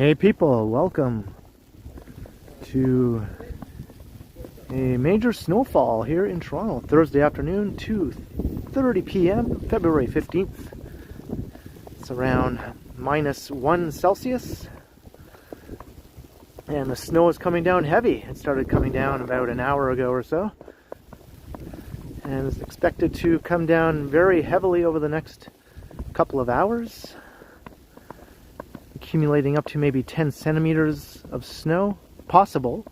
Hey people, welcome to a major snowfall here in Toronto. Thursday afternoon, 2:30 p.m., February 15th. It's around -1 Celsius. And the snow is coming down heavy. It started coming down about an hour ago or so. And is expected to come down very heavily over the next couple of hours, accumulating up to maybe 10 centimeters of snow, possible.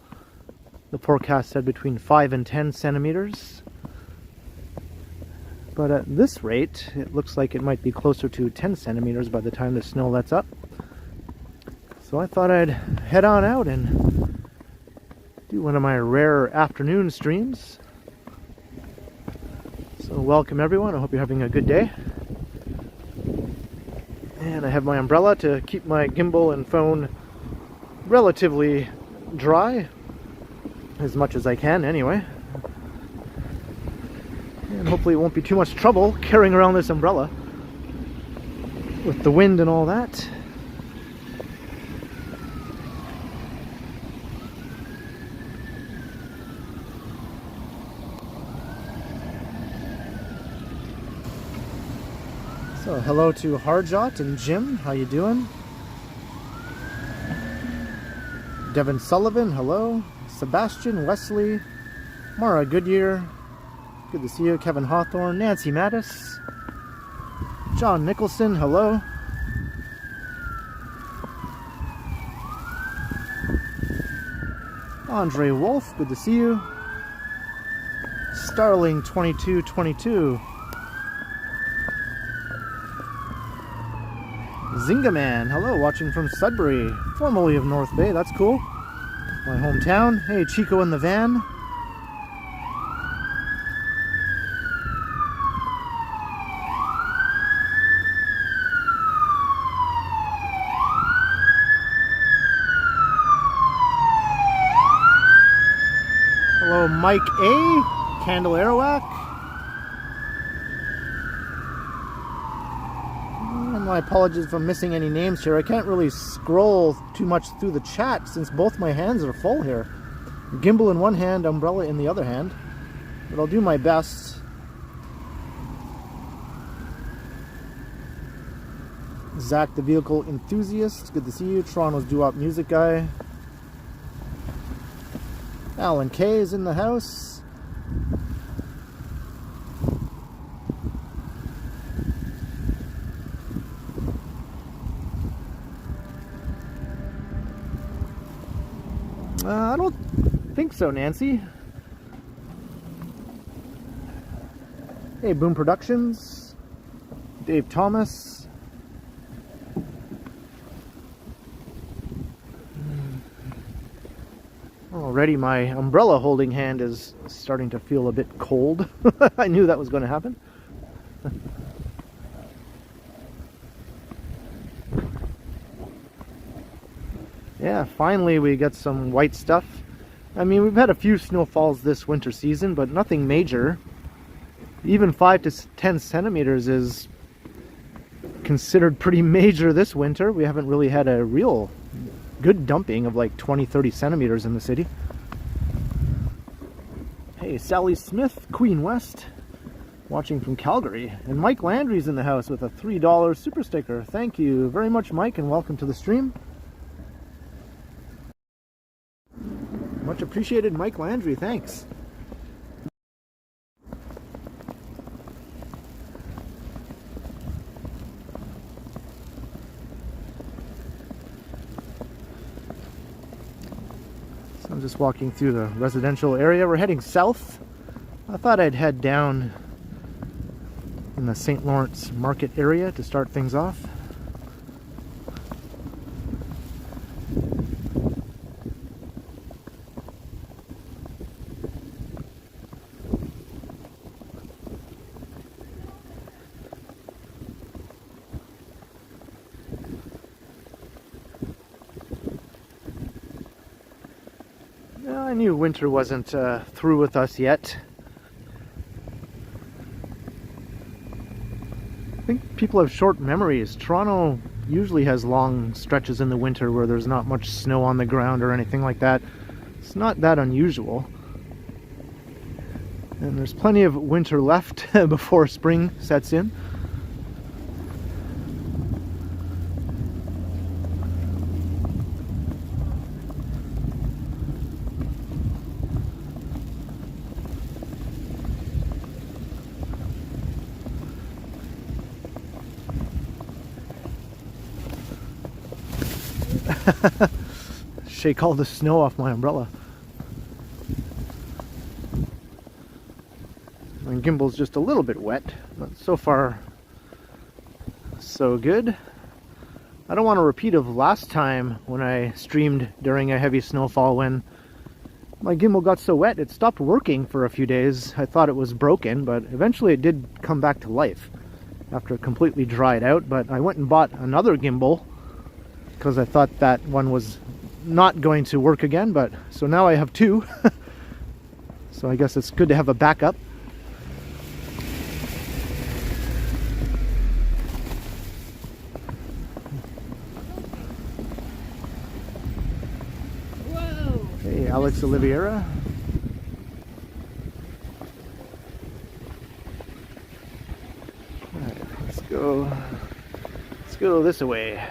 The forecast said between 5 and 10 centimeters. But at this rate, it looks like it might be closer to 10 centimeters by the time the snow lets up. So I thought I'd head on out and do one of my rare afternoon streams. So welcome everyone, I hope you're having a good day. And I have my umbrella to keep my gimbal and phone relatively dry, as much as I can anyway. And hopefully it won't be too much trouble carrying around this umbrella with the wind and all that. So hello to Harjot and Jim, how you doing? Devin Sullivan, hello. Sebastian, Wesley, Mara Goodyear, good to see you. Kevin Hawthorne, Nancy Mattis, John Nicholson, hello. Andre Wolf, good to see you. Starling 2222. Zingaman, hello, watching from Sudbury, formerly of North Bay, that's cool. My hometown. Hey, Chico in the van. Hello, Mike A. Candle Arawak. My apologies if I'm missing any names here. I can't really scroll too much through the chat since both my hands are full here. Gimbal in one hand, umbrella in the other hand. But I'll do my best. Zach the vehicle enthusiast, good to see you. Toronto's doo-wop music guy. Alan K is in the house. I don't think so, Nancy. Hey, Boom Productions. Dave Thomas. Already my umbrella holding hand is starting to feel a bit cold. I knew that was going to happen. Yeah, finally we get some white stuff. I mean, we've had a few snowfalls this winter season, but nothing major. Even 5 to 10 centimeters is considered pretty major this winter. We haven't really had a real good dumping of like 20-30 centimeters in the city. Hey, Sally Smith, Queen West, watching from Calgary. And Mike Landry's in the house with a $3 super sticker. Thank you very much, Mike, and welcome to the stream. Much appreciated, Mike Landry, thanks. So I'm just walking through the residential area. We're heading south. I thought I'd head down in the St. Lawrence Market area to start things off. I knew winter wasn't through with us yet. I think people have short memories. Toronto usually has long stretches in the winter where there's not much snow on the ground or anything like that. It's not that unusual. And there's plenty of winter left before spring sets in. Shake all the snow off my umbrella. My gimbal's just a little bit wet, but so far so good. I don't want a repeat of last time when I streamed during a heavy snowfall when my gimbal got so wet it stopped working for a few days. I thought it was broken, but eventually it did come back to life after it completely dried out. But I went and bought another gimbal because I thought that one was not going to work again, but so now I have two. So I guess it's good to have a backup. Whoa. Hey, Alex Oliveira. All right, let's go this way.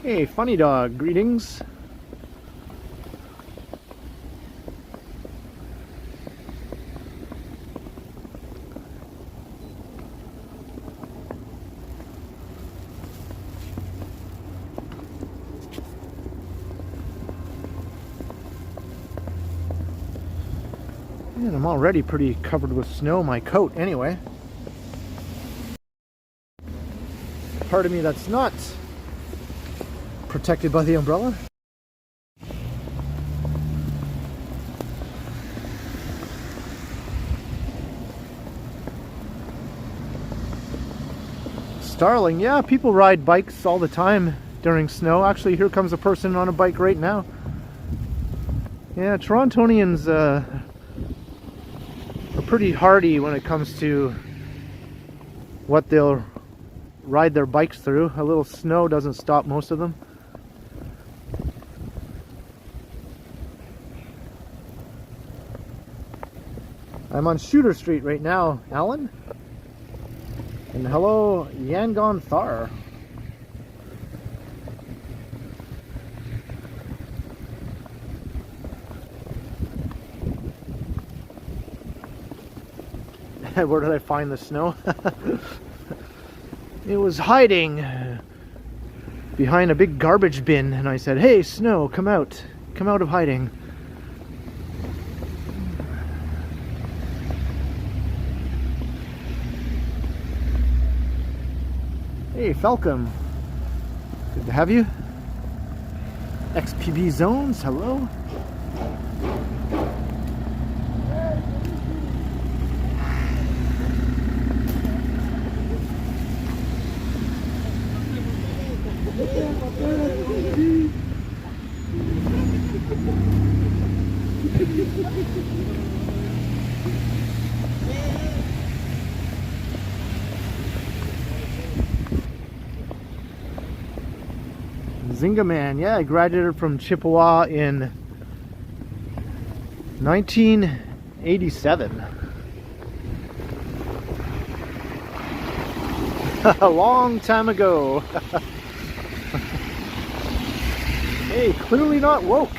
Hey, Funny Dog, greetings. And I'm already pretty covered with snow, my coat anyway. Part of me that's not protected by the umbrella. Starling, yeah, people ride bikes all the time during snow. Actually, here comes a person on a bike right now. Yeah, Torontonians are pretty hardy when it comes to what they'll ride their bikes through. A little snow doesn't stop most of them. I'm on Shooter Street right now, Alan. And hello, Yangon Thar. Where did I find the snow? It was hiding behind a big garbage bin, and I said, "Hey, snow, come out of hiding." Hey, Falcom. Good to have you. XPB Zones, hello. Zinga Man, yeah, I graduated from Chippewa in 1987. A long time ago. Hey, clearly not woke.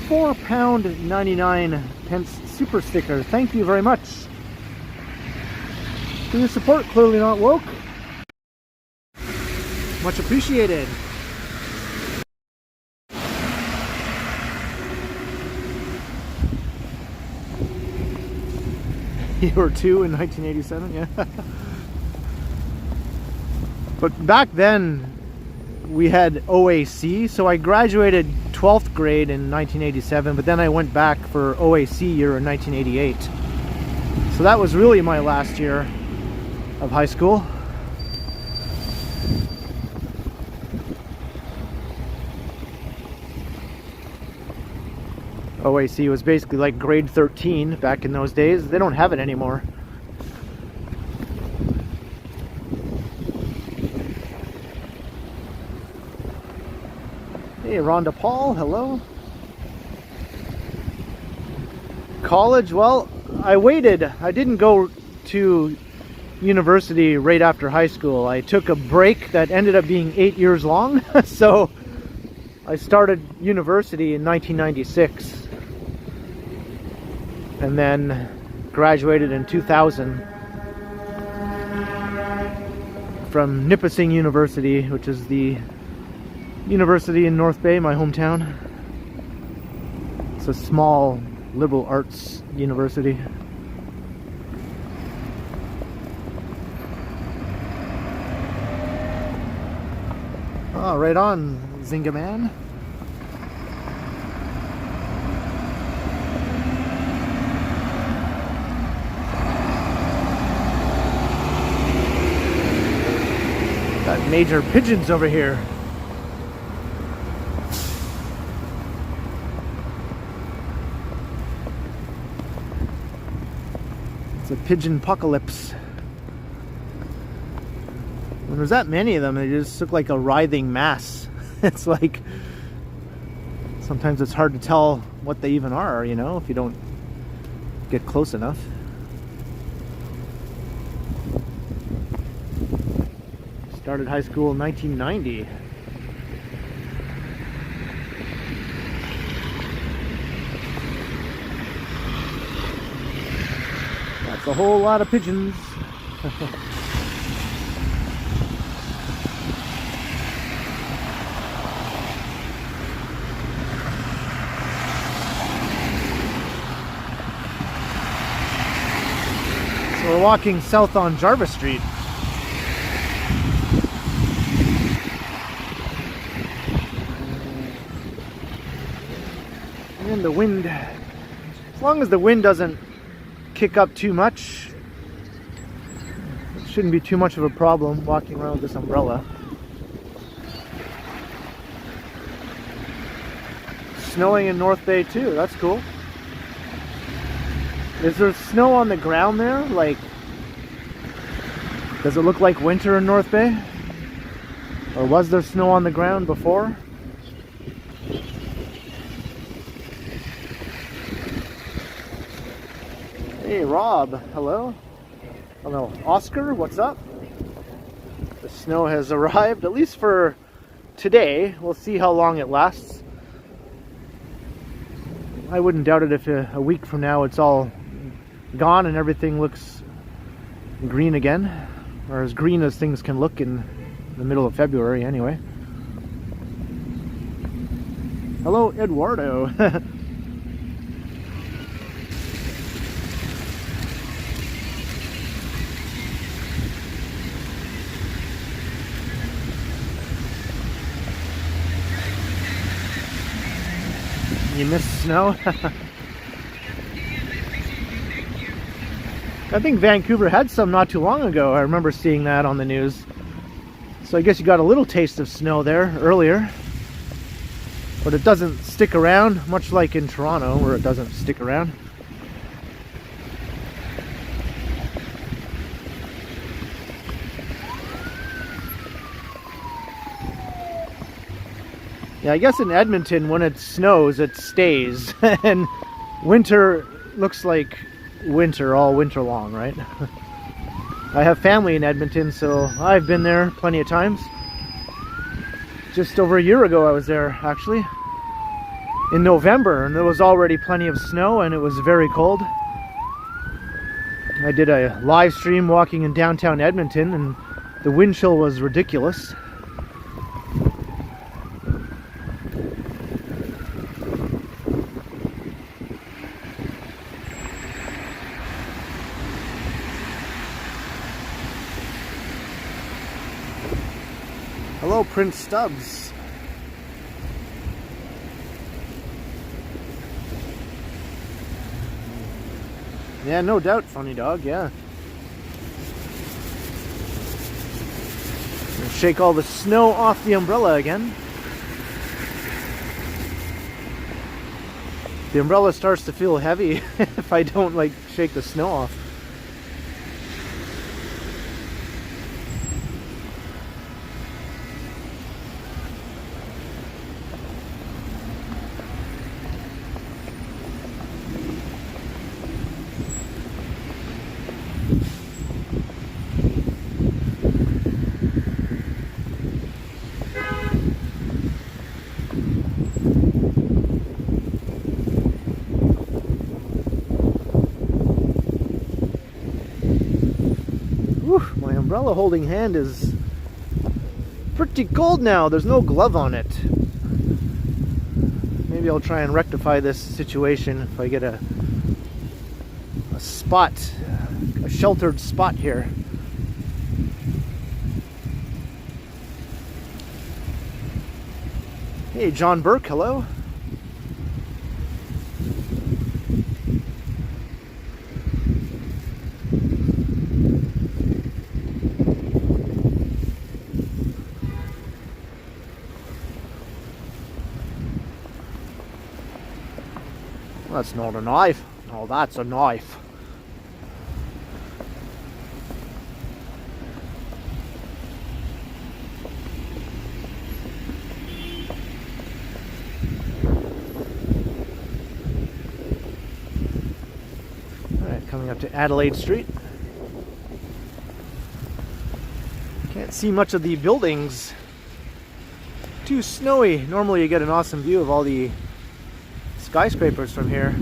£4.99 super sticker. Thank you very much for your support, Clearly Not Woke. Much appreciated. You were 2 in 1987, yeah. But back then we had OAC, so I graduated 12th grade in 1987, but then I went back for OAC year in 1988. So that was really my last year. of high school. OAC was basically like grade 13 back in those days. They don't have it anymore. Hey, Rhonda Paul, hello. College, well, I waited. I didn't go to university right after high school. I took a break that ended up being 8 years long. So I started university in 1996 and then graduated in 2000 from Nipissing University, which is the university in North Bay, my hometown. It's a small liberal arts university. Oh, right on, Zynga Man. Got major pigeons over here. It's a pigeon apocalypse. When there's that many of them, they just look like a writhing mass. It's like, sometimes it's hard to tell what they even are, you know, if you don't get close enough. Started high school in 1990. That's a whole lot of pigeons. So we're walking south on Jarvis Street. And the wind, as long as the wind doesn't kick up too much, it shouldn't be too much of a problem walking around with this umbrella. Snowing in North Bay too, that's cool. Is there snow on the ground there? Like, does it look like winter in North Bay? Or was there snow on the ground before? Hey Rob, hello. Hello, Oscar, what's up? The snow has arrived, at least for today. We'll see how long it lasts. I wouldn't doubt it if a week from now it's all gone and everything looks green again. Or as green as things can look in the middle of February anyway. Hello, Eduardo. You miss snow? I think Vancouver had some not too long ago. I remember seeing that on the news. So I guess you got a little taste of snow there earlier. But it doesn't stick around, much like in Toronto where it doesn't stick around. Yeah, I guess in Edmonton, when it snows, it stays. And winter looks like winter all winter long, right? I have family in Edmonton, so I've been there plenty of times. Just over a year ago I was there, actually. In November, and there was already plenty of snow, and it was very cold. I did a live stream walking in downtown Edmonton, and the wind chill was ridiculous. Hello, Prince Stubbs. Yeah, no doubt, funny dog, yeah. shake all the snow off the umbrella again. The umbrella starts to feel heavy if I don't like shake the snow off. My umbrella holding hand is pretty cold now. There's no glove on it. Maybe I'll try and rectify this situation if I get a spot, a sheltered spot here. Hey, John Burke, hello. That's not a knife. Oh, that's a knife. Alright, coming up to Adelaide Street. Can't see much of the buildings. Too snowy. Normally you get an awesome view of all the skyscrapers from here.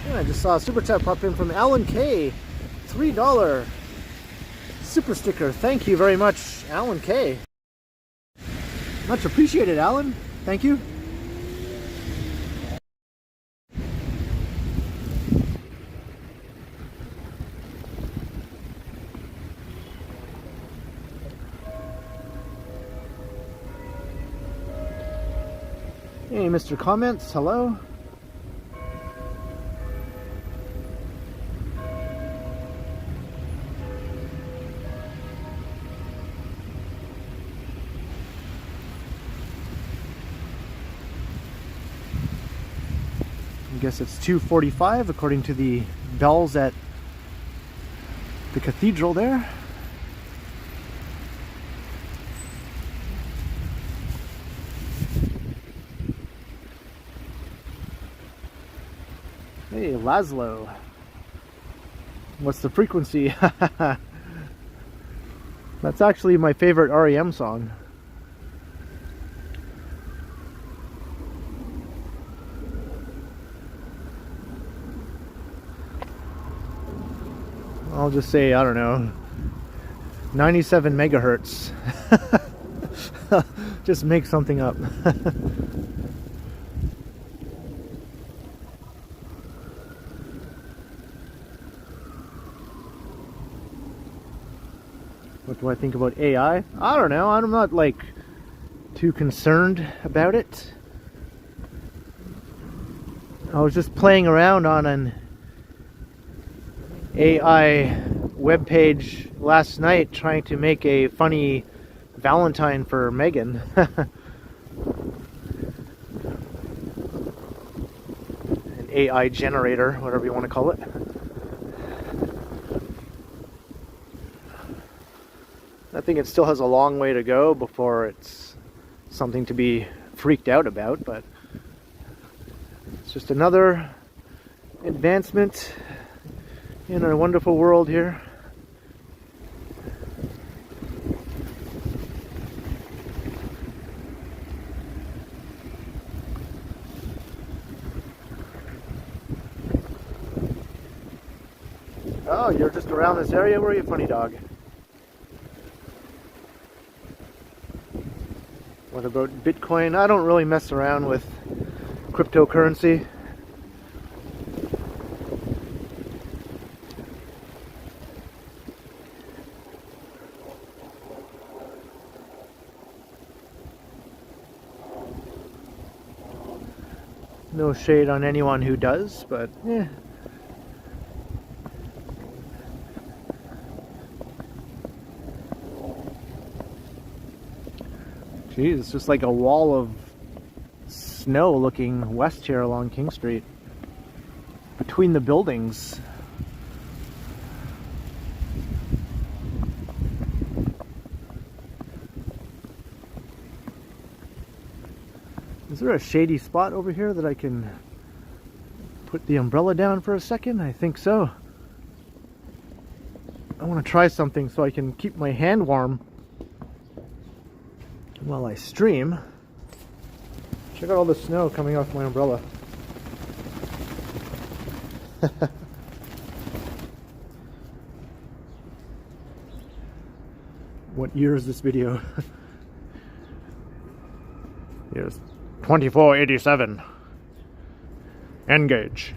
Yeah, I just saw a super chat pop in from Alan K. $3 super sticker. Thank you very much, Alan K. Much appreciated, Alan. Thank you. Hey, Mr. Comments, hello. I guess it's 2:45 according to the bells at the cathedral there. Hey, Laszlo. What's the frequency? That's actually my favorite REM song. I'll just say, I don't know, 97 megahertz. Just make something up. What do I think about AI? I don't know. I'm not like too concerned about it. I was just playing around on an AI webpage last night trying to make a funny Valentine for Megan. An AI generator, whatever you want to call it. I think it still has a long way to go before it's something to be freaked out about, but it's just another advancement in our wonderful world here. Oh, you're just around this area? Where are you, funny dog? What about Bitcoin? I don't really mess around with cryptocurrency. No shade on anyone who does, but yeah. Geez, it's just like a wall of snow looking west here along King Street. Between the buildings. Is there a shady spot over here that I can put the umbrella down for a second? I think so. I want to try something so I can keep my hand warm while I stream. Check out all the snow coming off my umbrella. What year is this video? Yes, 2487. Engage.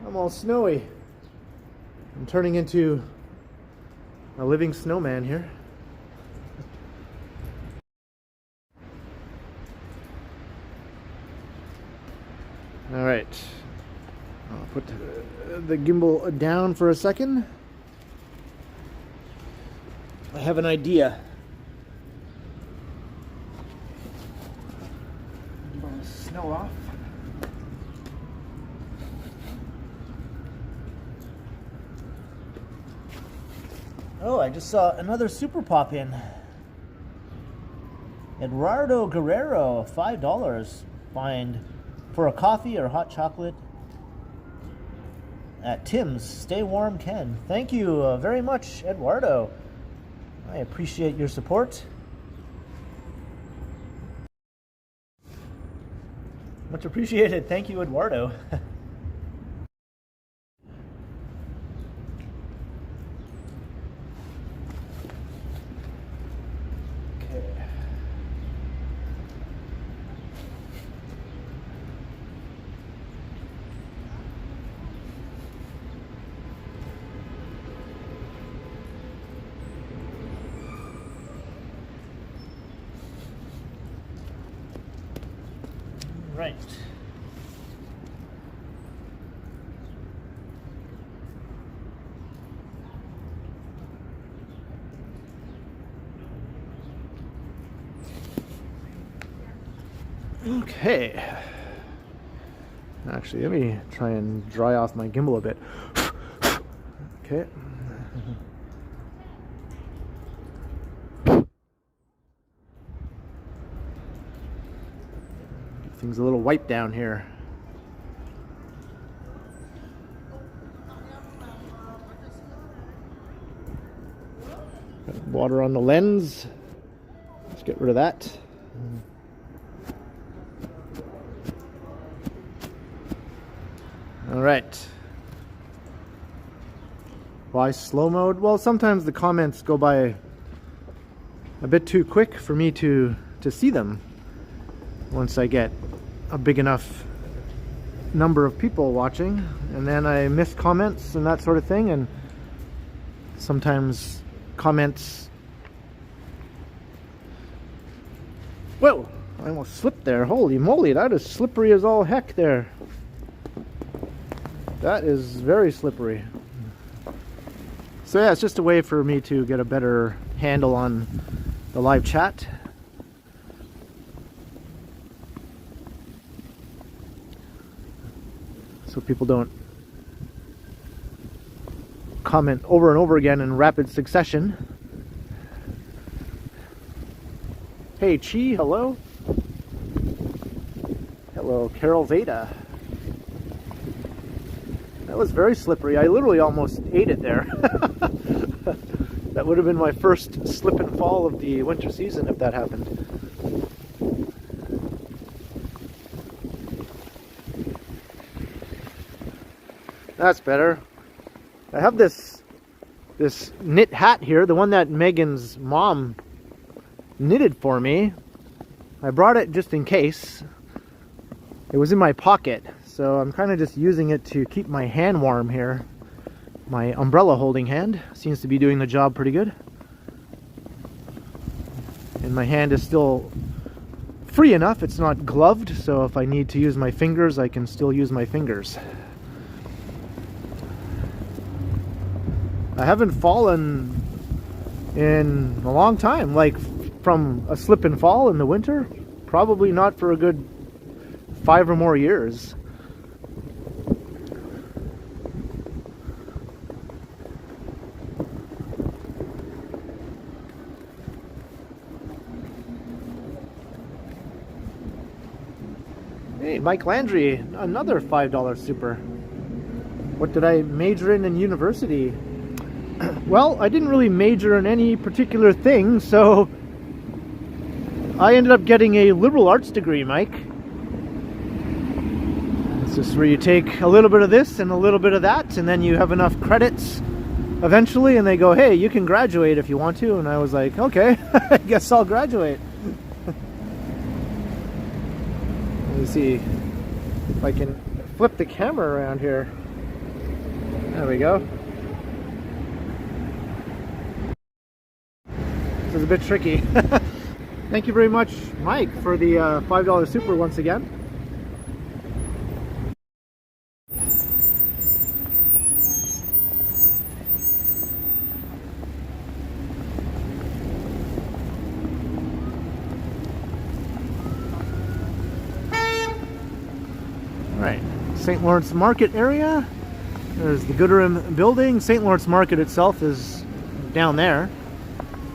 I'm all snowy. I'm turning into a living snowman here. All right, I'll put the gimbal down for a second. I have an idea. Snow off. Oh, I just saw another super pop in. Eduardo Guerrero, $5. Find for a coffee or hot chocolate at Tim's. Stay warm, Ken. Thank you very much, Eduardo. I appreciate your support. Much appreciated. Thank you, Eduardo. Right. Okay. Actually, let me try and dry off my gimbal a bit. Okay. Things a little wiped down here. Got water on the lens. Let's get rid of that. All right. Why slow mode? Well, sometimes the comments go by a bit too quick for me to see them. Once I get a big enough number of people watching, and then I miss comments and that sort of thing, and sometimes comments... Whoa! I almost slipped there. Holy moly, that is slippery as all heck there. That is very slippery. So yeah, it's just a way for me to get a better handle on the live chat. So people don't comment over and over again in rapid succession. Hey Chi, hello. Hello, Carol Zeta. That was very slippery. I literally almost ate it there. That would have been my first slip and fall of the winter season if that happened. That's better. I have this knit hat here, the one that Megan's mom knitted for me. I brought it just in case. It was in my pocket, so I'm kind of just using it to keep my hand warm here. My umbrella holding hand seems to be doing the job pretty good. And my hand is still free enough. It's not gloved, so if I need to use my fingers, I can still use my fingers. I haven't fallen in a long time, like from a slip and fall in the winter. Probably not for a good 5 or more years. Hey, Mike Landry, another $5 super. What did I major in university? Well, I didn't really major in any particular thing, so I ended up getting a liberal arts degree, Mike. It's just where you take a little bit of this and a little bit of that, and then you have enough credits eventually, and they go, hey, you can graduate if you want to. And I was like, okay, I guess I'll graduate. Let me see if I can flip the camera around here. There we go. This is a bit tricky. Thank you very much, Mike, for the $5 super once again. All right, St. Lawrence Market area. There's the Gooderham building. St. Lawrence Market itself is down there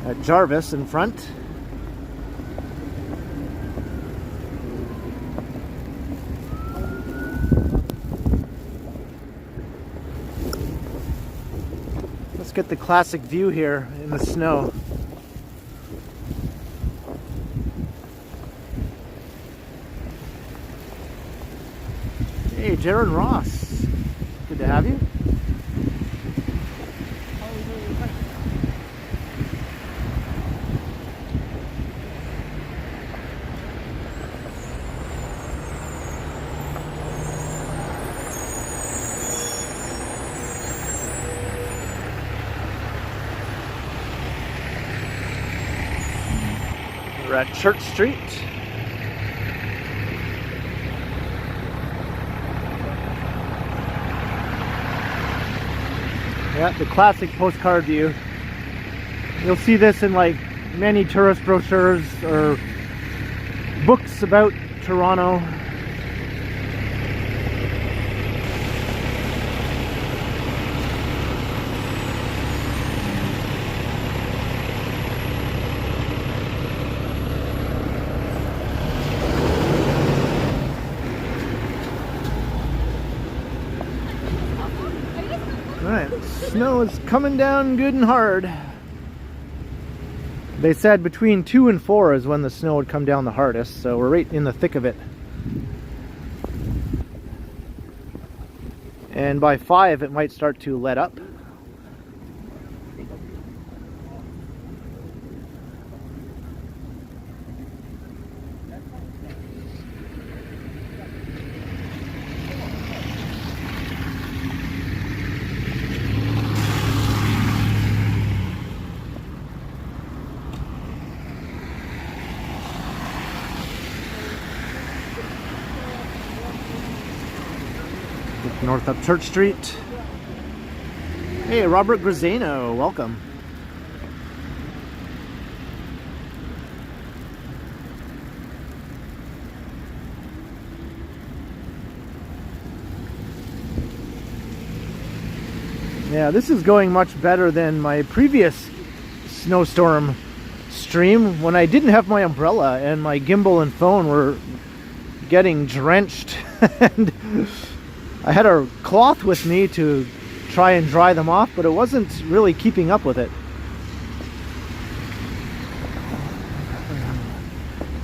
at Jarvis in front. Let's get the classic view here in the snow. Hey, Darren Ross. Good to have you. We're at Church Street. Yeah, the classic postcard view. You'll see this in like many tourist brochures or books about Toronto. Alright, snow is coming down good and hard. They said between 2 and 4 is when the snow would come down the hardest, so we're right in the thick of it. And by 5 it might start to let up. North up Church Street. Hey, Robert Grisano, welcome. Yeah, this is going much better than my previous snowstorm stream when I didn't have my umbrella and my gimbal and phone were getting drenched and I had a cloth with me to try and dry them off, but it wasn't really keeping up with it.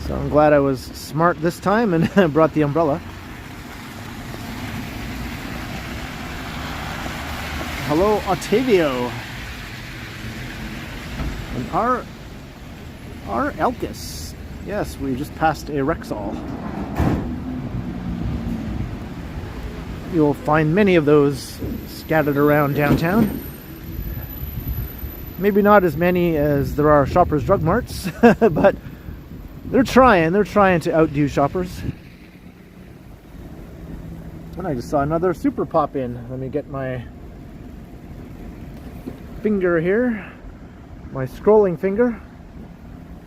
So I'm glad I was smart this time and brought the umbrella. Hello, Otavio. And our Elkis. Yes, we just passed a Rexall. You'll find many of those scattered around downtown. Maybe not as many as there are Shoppers Drug Marts, but They're trying to outdo shoppers. And I just saw another super pop in. Let me get my finger here, my scrolling finger.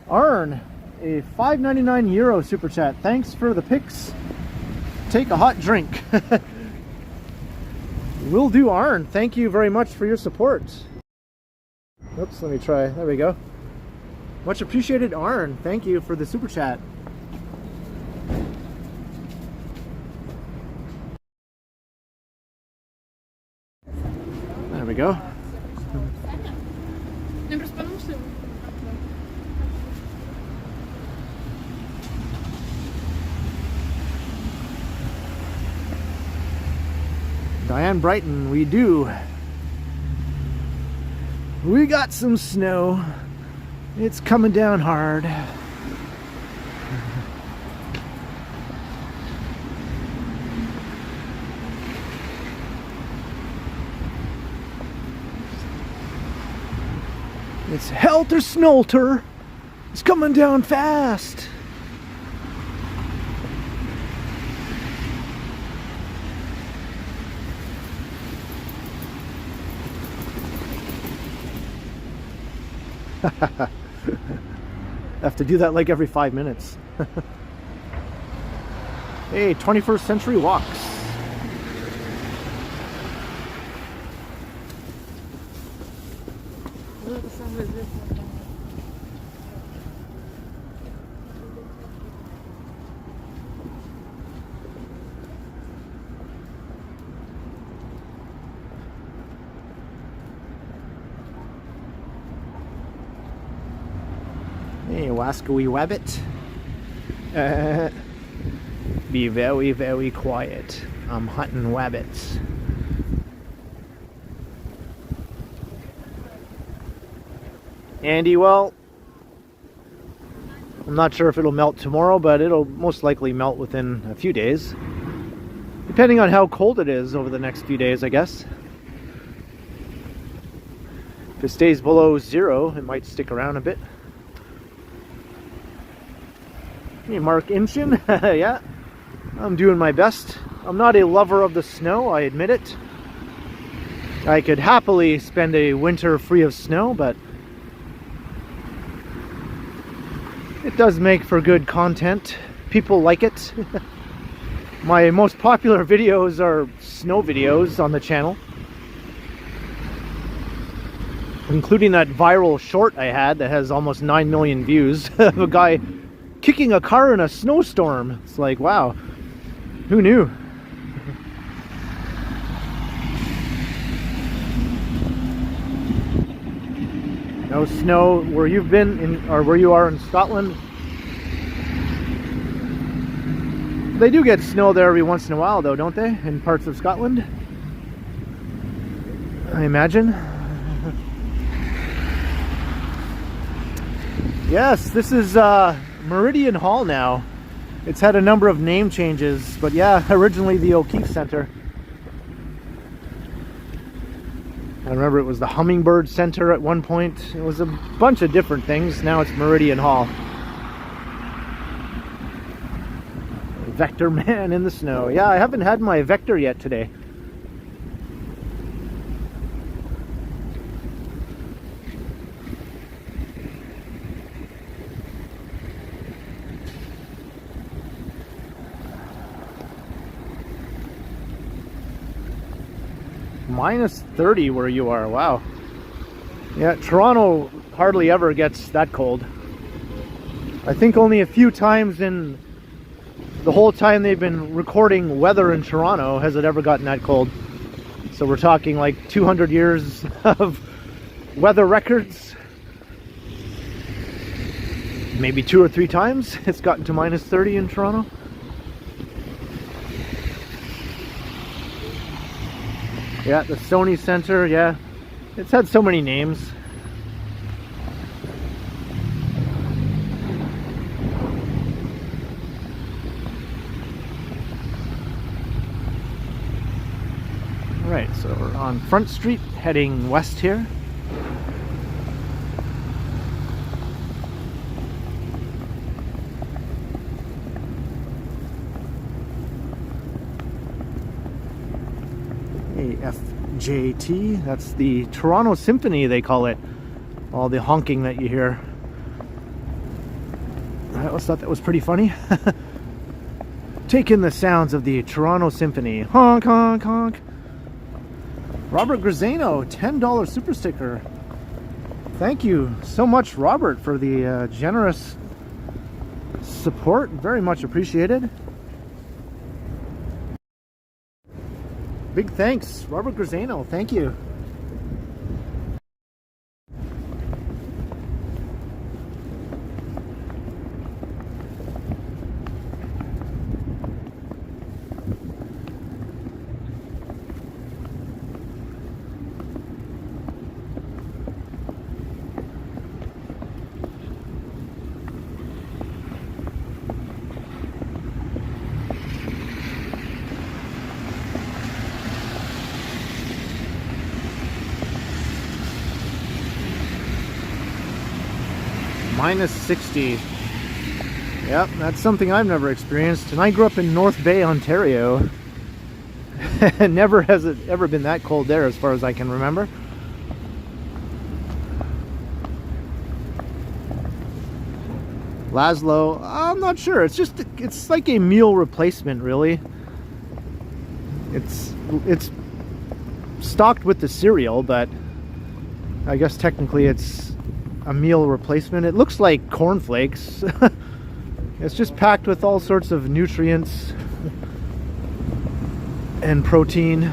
Arn, a €5.99 super chat. Thanks for the pics. Take a hot drink. Will do, Arn. Thank you very much for your support. Oops, let me try. There we go. Much appreciated, Arn. Thank you for the super chat. There we go. Diane Brighton, we do. We got some snow. It's coming down hard. It's helter snolter. It's coming down fast. I have to do that like every 5 minutes. Hey, 21st Century Walks. Hey, wascally wabbit. Be very, very quiet. I'm hunting wabbits. Andy, well, I'm not sure if it'll melt tomorrow, but it'll most likely melt within a few days. Depending on how cold it is over the next few days, I guess. If it stays below 0, it might stick around a bit. Hey, Mark Inchin. Yeah, I'm doing my best. I'm not a lover of the snow, I admit it. I could happily spend a winter free of snow, but it does make for good content. People like it. My most popular videos are snow videos on the channel, including that viral short I had that has almost 9 million views of a guy kicking a car in a snowstorm. It's like, wow, who knew? No snow where you've been in, or where you are in Scotland. They do get snow there every once in a while though, don't they? In parts of Scotland, I imagine. Yes, this is Meridian Hall now. It's had a number of name changes, but yeah, originally the O'Keefe Center. I remember it was the Hummingbird Center at one point. It was a bunch of different things. Now it's Meridian Hall. Vector Man in the snow. Yeah, I haven't had my Vector yet today. Minus 30 where you are. Wow. Yeah, Toronto hardly ever gets that cold. I think only a few times in the whole time they've been recording weather in Toronto has it ever gotten that cold. So we're talking like 200 years of weather records. Maybe 2 or 3 times it's gotten to minus 30 in Toronto. Yeah, the Sony Center, yeah. It's had so many names. Alright, so we're on Front Street, heading west here. FJT. That's the Toronto Symphony, they call it. All the honking that you hear. I always thought that was pretty funny. Take in the sounds of the Toronto Symphony. Honk, honk, honk. Robert Grazano, $10 super sticker. Thank you so much, Robert, for the generous support. Very much appreciated. Big thanks, Robert Grazano. Thank you. Minus 60. Yep, that's something I've never experienced. And I grew up in North Bay, Ontario. Never has it ever been that cold there as far as I can remember. Laszlo, I'm not sure. It's like a meal replacement, really. It's stocked with the cereal, but I guess technically it's a meal replacement. It looks like cornflakes. It's just packed with all sorts of nutrients and protein.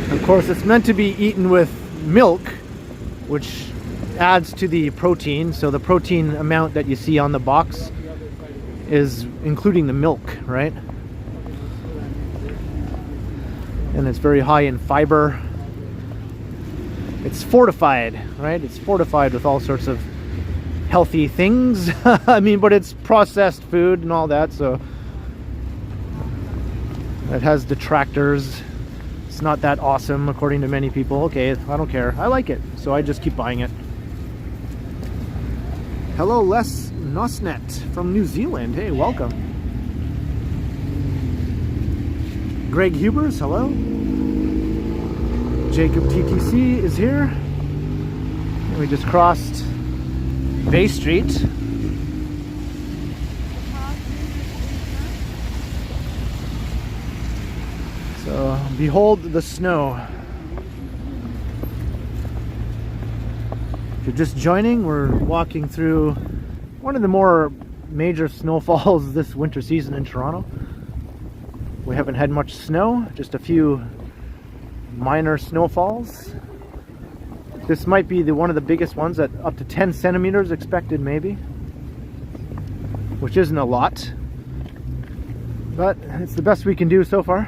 Of course, it's meant to be eaten with milk, which adds to the protein. So the protein amount that you see on the box is including the milk, right? And it's very high in fiber. It's fortified, right? It's fortified with all sorts of healthy things. I mean, but it's processed food and all that, so it has detractors. It's not that awesome, according to many people. Okay, I don't care. I like it, so I just keep buying it. Hello, Les Nosnet from New Zealand. Hey, welcome. Greg Hubers, hello. Jacob TTC is here. And we just crossed Bay Street. So, behold the snow. If you're just joining, we're walking through one of the more major snowfalls this winter season in Toronto. We haven't had much snow, just a few minor snowfalls. This might be one of the biggest ones, at up to 10 centimeters expected, maybe, which isn't a lot, but it's the best we can do so far.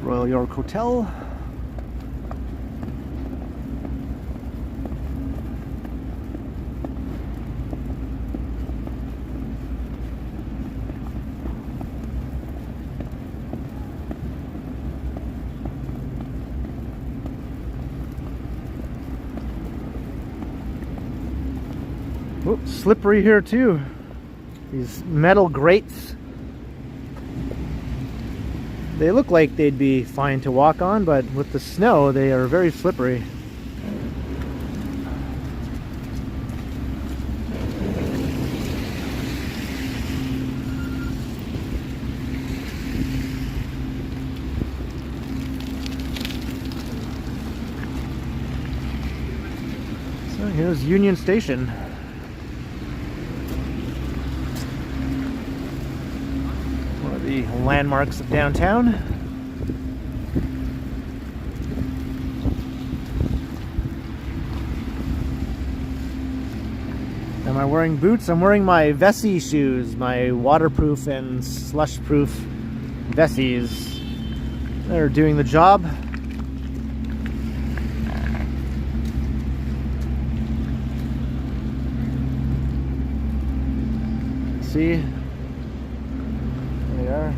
Royal York Hotel. Oops, slippery here too. These metal grates. They look like they'd be fine to walk on, but with the snow, they are very slippery. So here's Union Station. The landmarks of downtown. Am I wearing boots? I'm wearing my Vessi shoes, my waterproof and slush-proof Vessis. They're doing the job. See? There they are.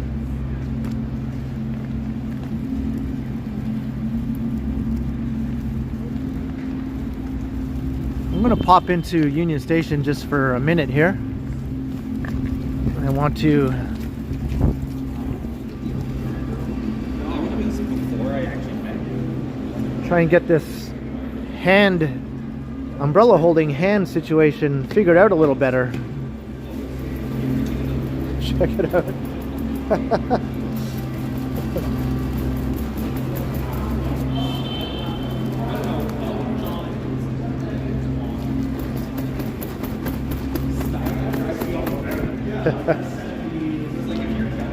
I'm going to pop into Union Station just for a minute here. I want to try and get this umbrella holding hand situation figured out a little better. Check it out.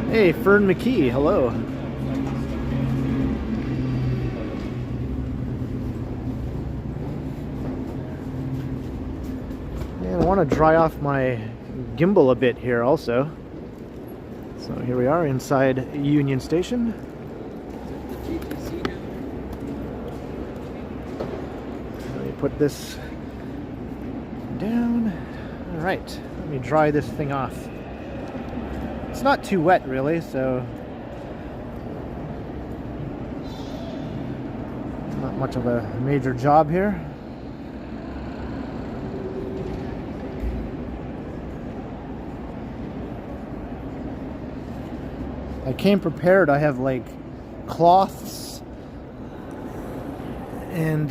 Hey, Fern McKee, hello. And I want to dry off my gimbal a bit here also. So here we are inside Union Station. Let me put this down. All right, let me dry this thing off. It's not too wet really, so not much of a major job here. I came prepared. I have like cloths and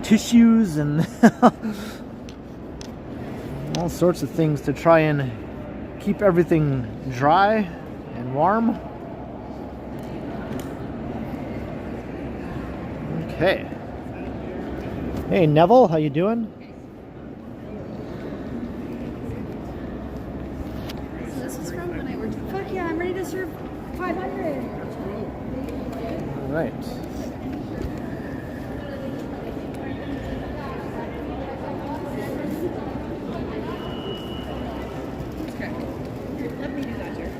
tissues and all sorts of things to try and keep everything dry and warm. Okay. Hey Neville, how you doing? So this is from when I worked. Fuck yeah, I'm ready to serve 500. All right. Let me do that, Jared.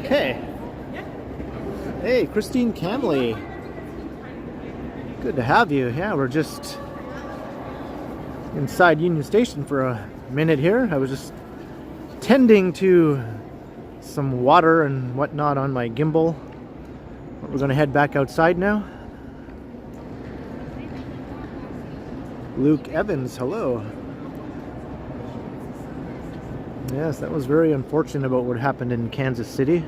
Okay. Hey, Christine Camley. Good to have you. Yeah, we're just inside Union Station for a minute here. I was just tending to some water and whatnot on my gimbal. We're going to head back outside now. Luke Evans, hello. Yes, that was very unfortunate about what happened in Kansas City.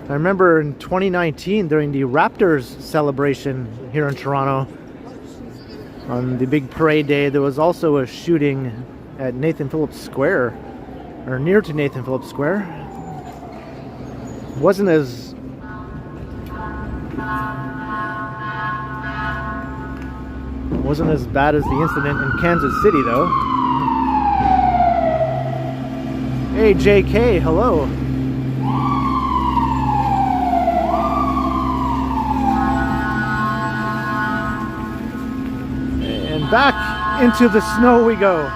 I remember in 2019 during the Raptors celebration here in Toronto, on the big parade day, there was also a shooting at Nathan Phillips Square, or near to Nathan Phillips Square. Wasn't as bad as the incident in Kansas City though. Hey JK, hello. And back into the snow we go.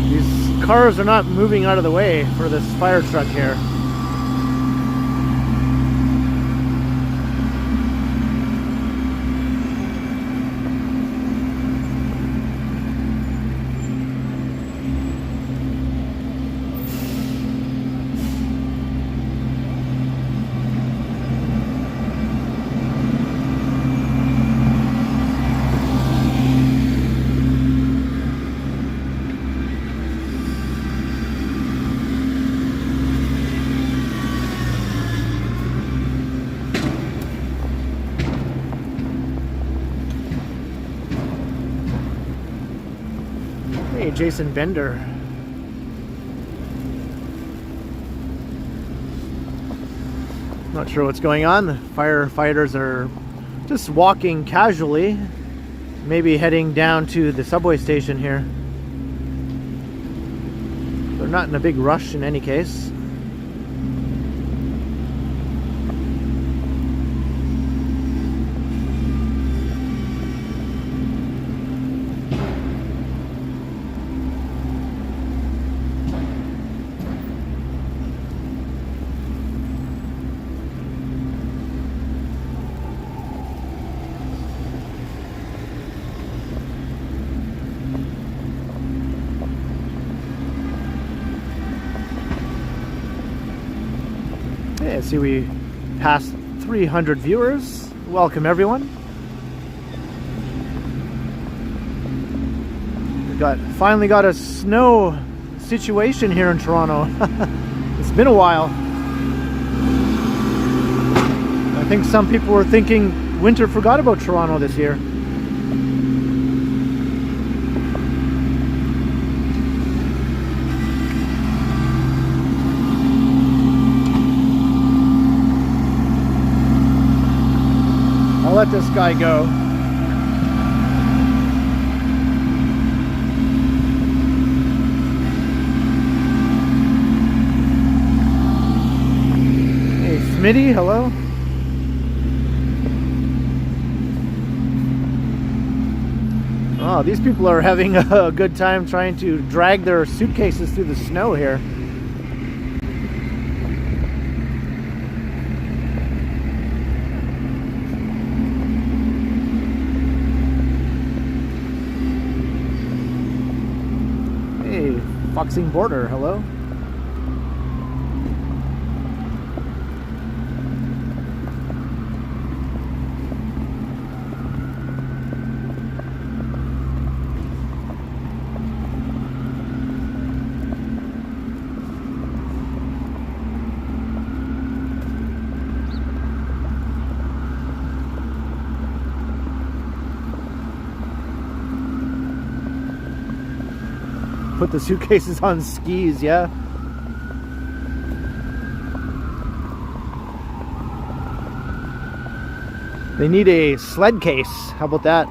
These cars are not moving out of the way for this fire truck here. Hey, Jason Bender. Not sure what's going on. The firefighters are just walking casually, maybe heading down to the subway station here. not in a big rush in any case. I see we passed 300 viewers. Welcome everyone. We finally got a snow situation here in Toronto. It's been a while. I think some people were thinking winter forgot about Toronto this year. I'll let this guy go. Hey, Smitty, hello. Oh, these people are having a good time trying to drag their suitcases through the snow here. Foxing Border, hello. Put the suitcases on skis, yeah. They need a sled case. How about that?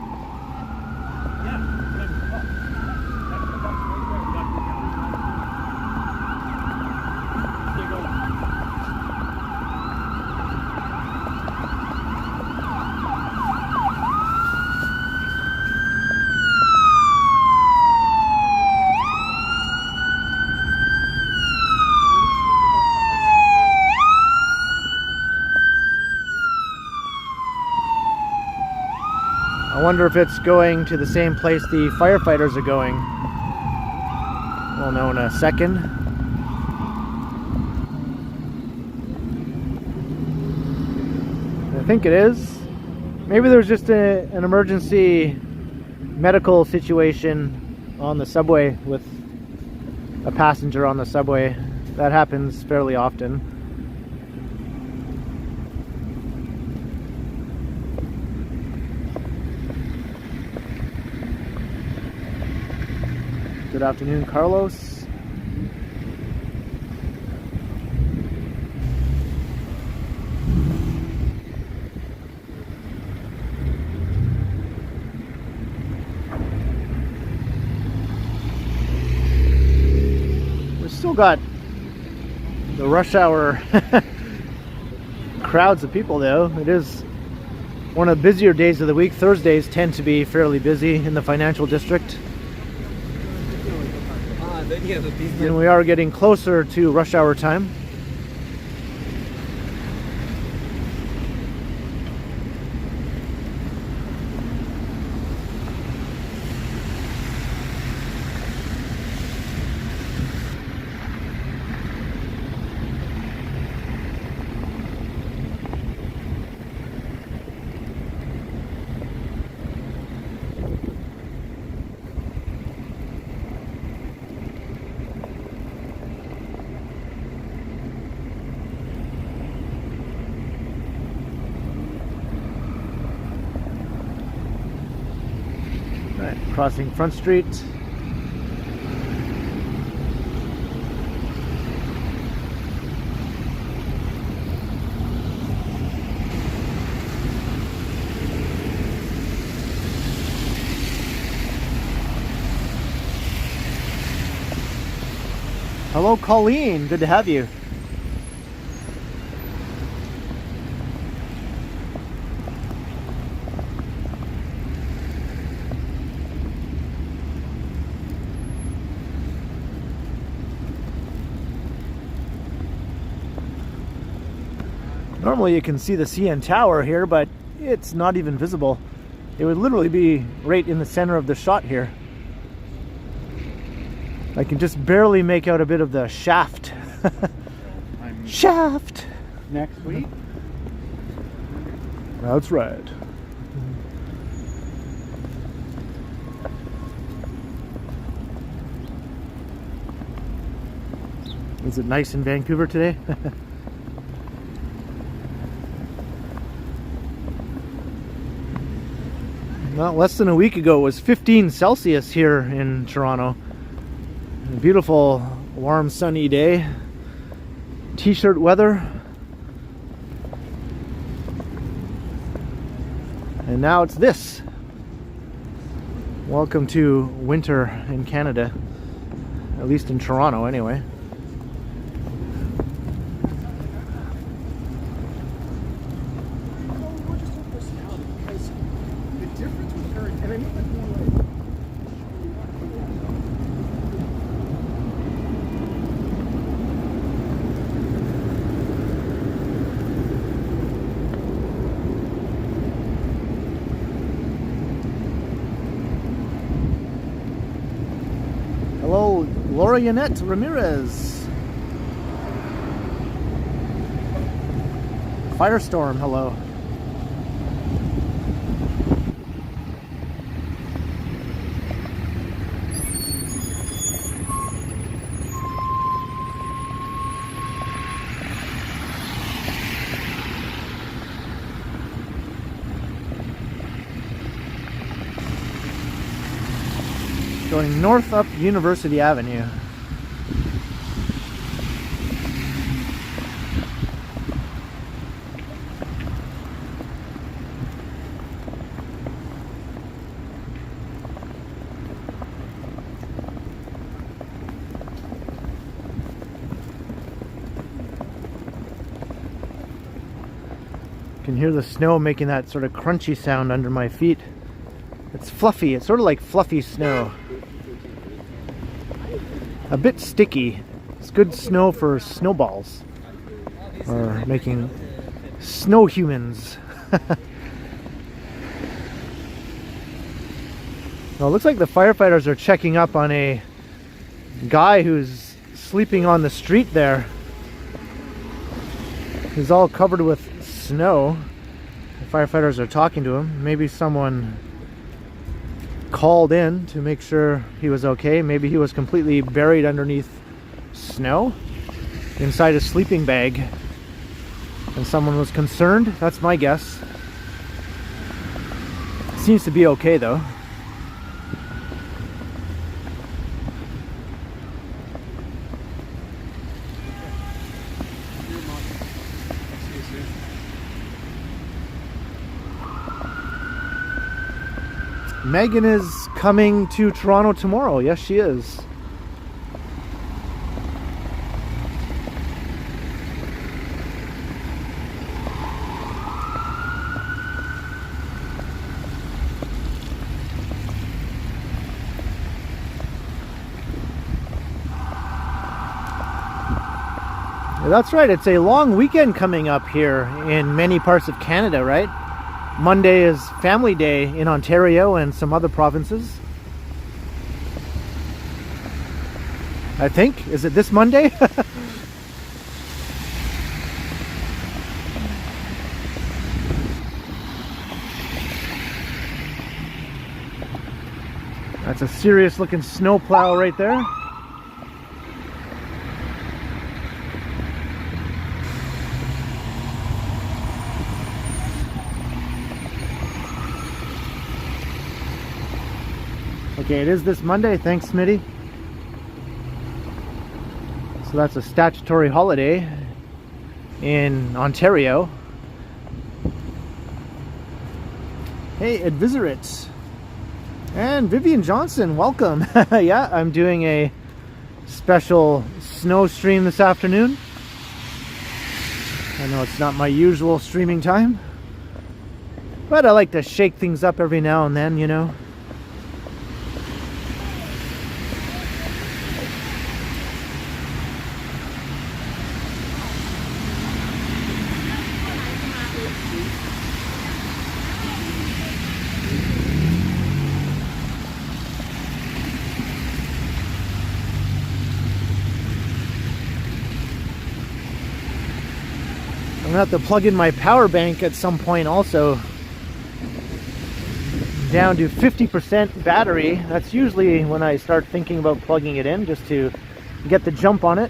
I wonder if it's going to the same place the firefighters are going. We'll know in a second. I think it is. Maybe there's just an emergency medical situation on the subway with a passenger on the subway. That happens fairly often. Good afternoon, Carlos. We've still got the rush hour crowds of people though. It is one of the busier days of the week. Thursdays tend to be fairly busy in the financial district. And we are getting closer to rush hour time. Crossing Front Street. Hello, Colleen. Good to have you. Normally you can see the CN Tower here, but it's not even visible. It would literally be right in the center of the shot here. I can just barely make out a bit of the shaft. Shaft! Next week? That's right. Is it nice in Vancouver today? Well, less than a week ago it was 15 Celsius here in Toronto. A beautiful, warm, sunny day. T-shirt weather. And now it's this. Welcome to winter in Canada. At least in Toronto, anyway. Hello, Laura Yanette Ramirez. Firestorm, hello. Going north up University Avenue. You can hear the snow making that sort of crunchy sound under my feet. It's fluffy, it's sort of like fluffy snow. A bit sticky. It's good snow for snowballs. Or making snow humans. Well, it looks like the firefighters are checking up on a guy who's sleeping on the street there. He's all covered with snow. The firefighters are talking to him. Maybe someone called in to make sure he was okay. Maybe he was completely buried underneath snow inside a sleeping bag and someone was concerned. That's my guess. Seems to be okay though. Megan is coming to Toronto tomorrow. Yes, she is. That's right. It's a long weekend coming up here in many parts of Canada, right? Monday is Family Day in Ontario and some other provinces. I think. Is it this Monday? That's a serious looking snowplow right there. Okay, it is this Monday. Thanks, Smitty. So that's a statutory holiday in Ontario. Hey, Advisorit. And Vivian Johnson, welcome. Yeah, I'm doing a special snow stream this afternoon. I know it's not my usual streaming time, but I like to shake things up every now and then, you know. I'm gonna have to plug in my power bank at some point also. Down to 50% battery. That's usually when I start thinking about plugging it in, just to get the jump on it.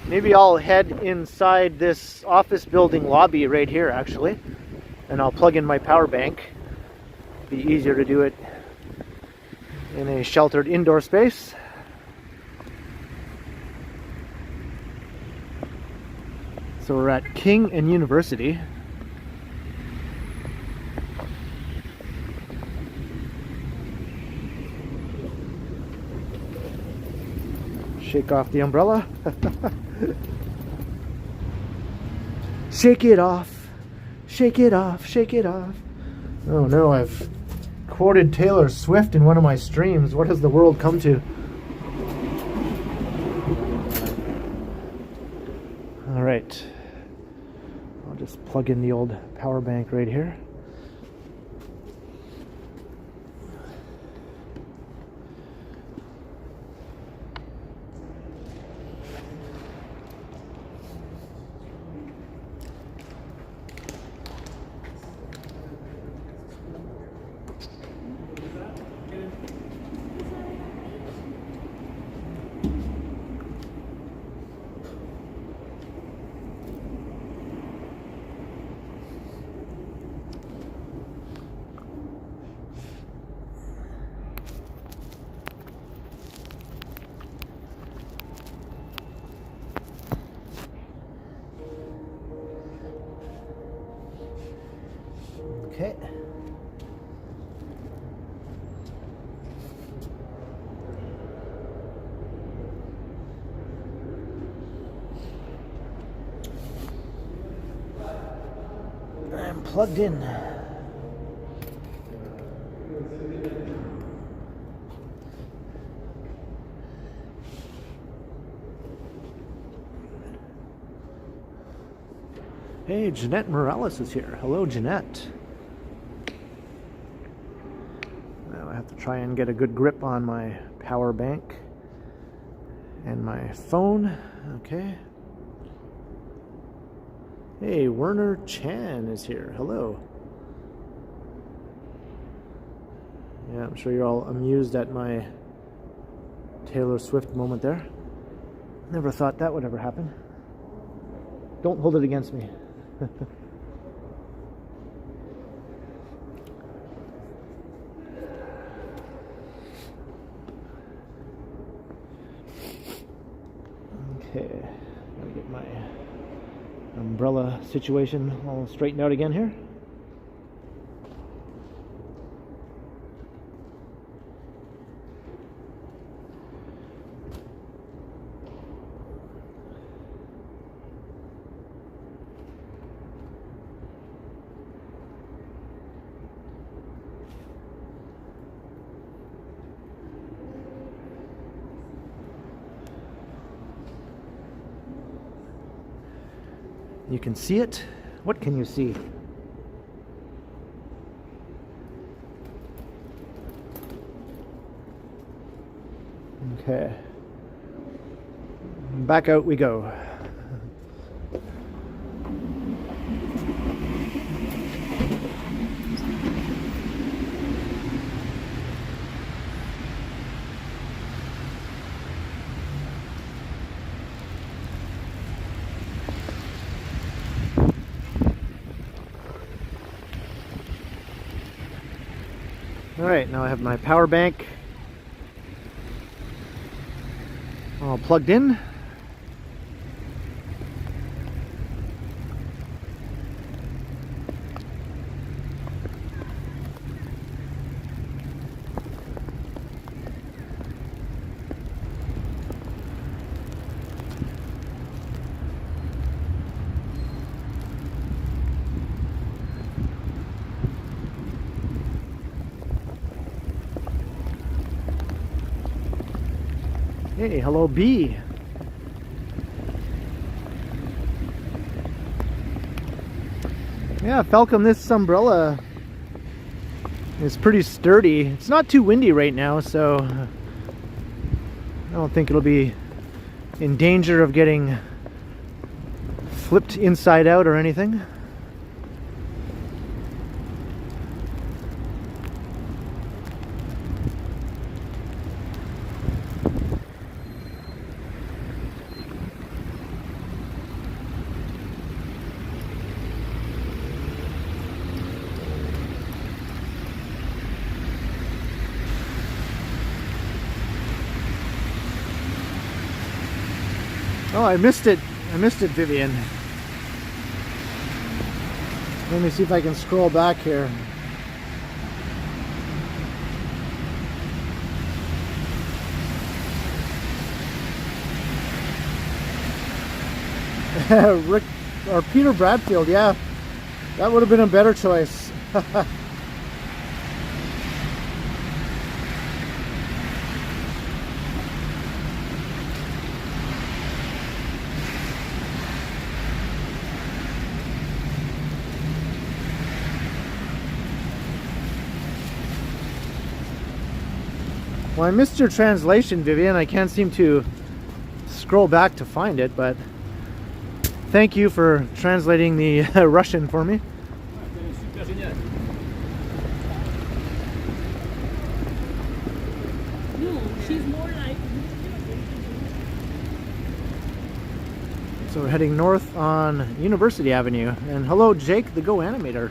Maybe I'll head inside this office building lobby right here actually, and I'll plug in my power bank. Be easier to do it in a sheltered indoor space. So we're at King and University. Shake off the umbrella. Shake it off. Shake it off. Shake it off. Oh no, I've quoted Taylor Swift in one of my streams. What has the world come to? All right. I'll just plug in the old power bank right here. Okay. I'm plugged in. Hey, Jeanette Morales is here. Hello, Jeanette. Now I have to try and get a good grip on my power bank and my phone. Okay. Hey, Werner Chan is here. Hello. Yeah, I'm sure you're all amused at my Taylor Swift moment there. Never thought that would ever happen. Don't hold it against me. Okay, gotta get my umbrella situation all straightened out again here. You can see it. What can you see? Okay. Back out we go. Alright, now I have my power bank all plugged in. Hey, hello B. Yeah, Falcom, this umbrella is pretty sturdy. It's not too windy right now, so I don't think it'll be in danger of getting flipped inside out or anything. Oh, I missed it. I missed it, Vivian. Let me see if I can scroll back here. Rick or Peter Bradfield, yeah. That would have been a better choice. Well, I missed your translation, Vivian. I can't seem to scroll back to find it, but thank you for translating the Russian for me. No, she's more like... So we're heading north on University Avenue. And hello, Jake, the Go Animator.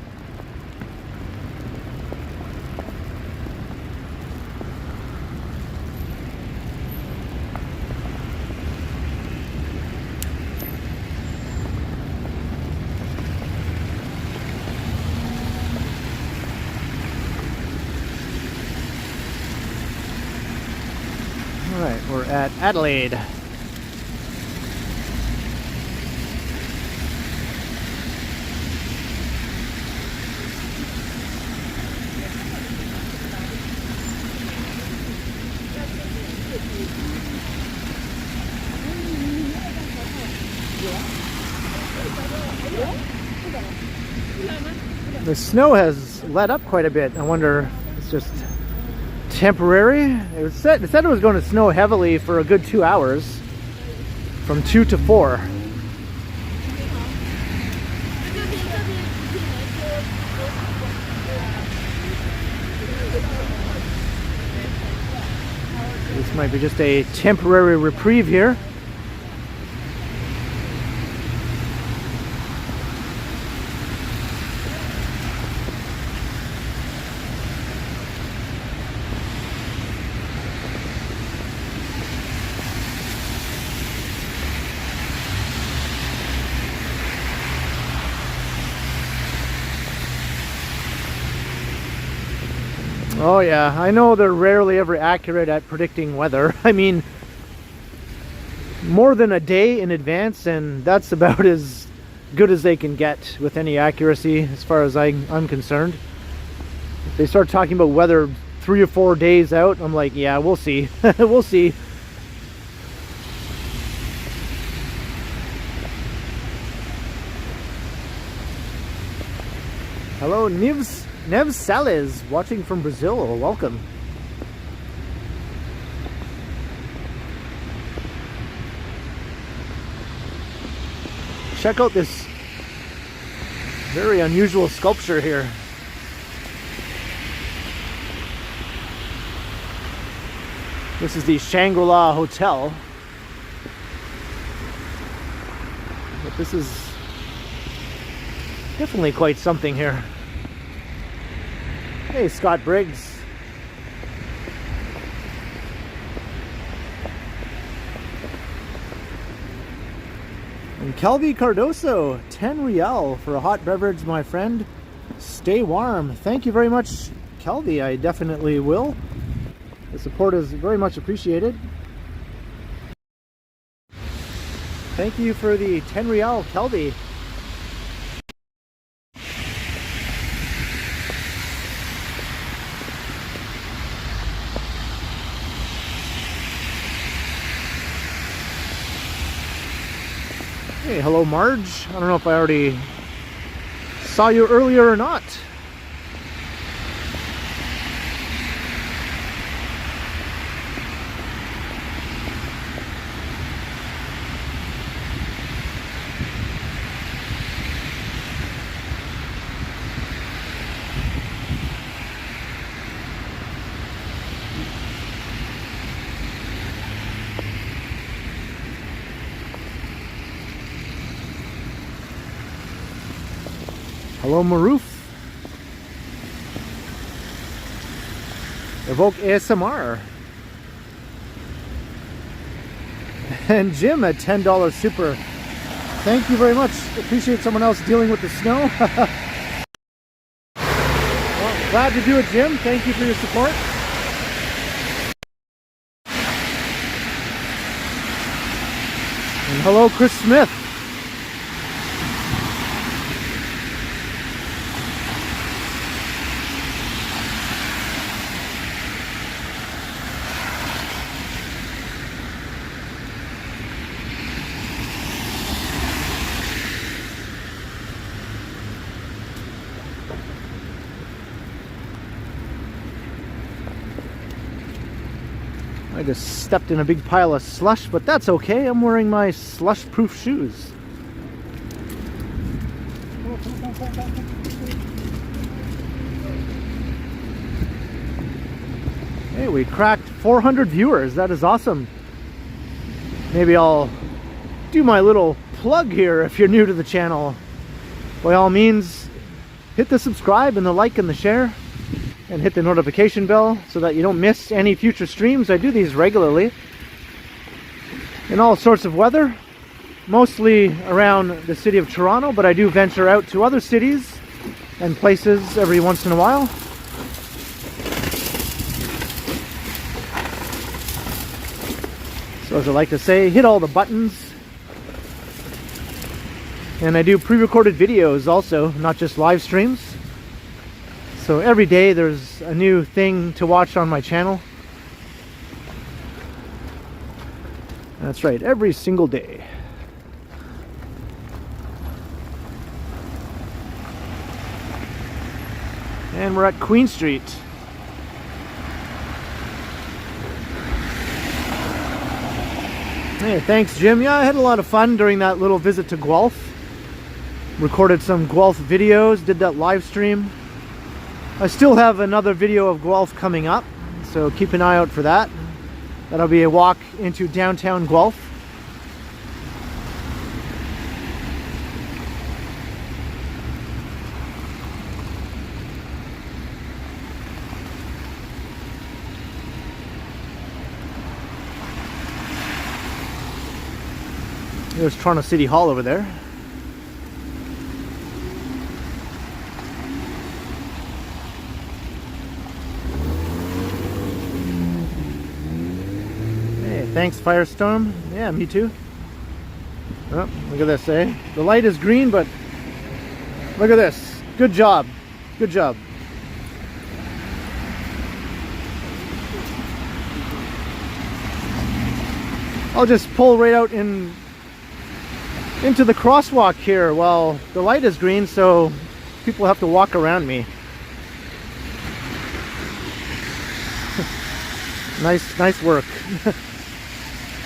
Alright, we're at Adelaide. The snow has let up quite a bit. I wonder if it's just temporary. It said it was going to snow heavily for a good 2 hours, from 2 to 4. This might be just a temporary reprieve here. Oh yeah, I know they're rarely ever accurate at predicting weather. I mean, more than a day in advance, and that's about as good as they can get with any accuracy as far as I'm concerned. If they start talking about weather 3 or 4 days out, I'm like, yeah, we'll see. We'll see. Hello, Neves Sales, watching from Brazil. Welcome. Check out this very unusual sculpture here. This is the Shangri-La Hotel. But this is definitely quite something here. Hey, Scott Briggs. And Kelvy Cardoso, 10 Real for a hot beverage, my friend. Stay warm. Thank you very much, Kelvy. I definitely will. The support is very much appreciated. Thank you for the 10 Real, Kelvy. Hey, hello Marge. I don't know if I already saw you earlier or not. Hello Maroof. Evoke ASMR. And Jim at $10 super. Thank you very much. Appreciate someone else dealing with the snow. Well, glad to do it, Jim. Thank you for your support. And hello Chris Smith. I just stepped in a big pile of slush, but that's okay. I'm wearing my slush-proof shoes. Hey, we cracked 400 viewers. That is awesome. Maybe I'll do my little plug here if you're new to the channel. By all means, hit the subscribe and the like and the share. And hit the notification bell so that you don't miss any future streams. I do these regularly in all sorts of weather, mostly around the city of Toronto, but I do venture out to other cities and places every once in a while. So as I like to say, hit all the buttons. And I do pre-recorded videos also, not just live streams. So every day there's a new thing to watch on my channel. That's right, every single day. And we're at Queen Street. Hey, thanks Jim. Yeah, I had a lot of fun during that little visit to Guelph. Recorded some Guelph videos, did that live stream. I still have another video of Guelph coming up, so keep an eye out for that. That'll be a walk into downtown Guelph. There's Toronto City Hall over there. Thanks, Firestorm. Yeah, me too. Oh, look at this, eh? The light is green, but look at this. Good job. Good job. I'll just pull right out into the crosswalk here while the light is green, so people have to walk around me. Nice work.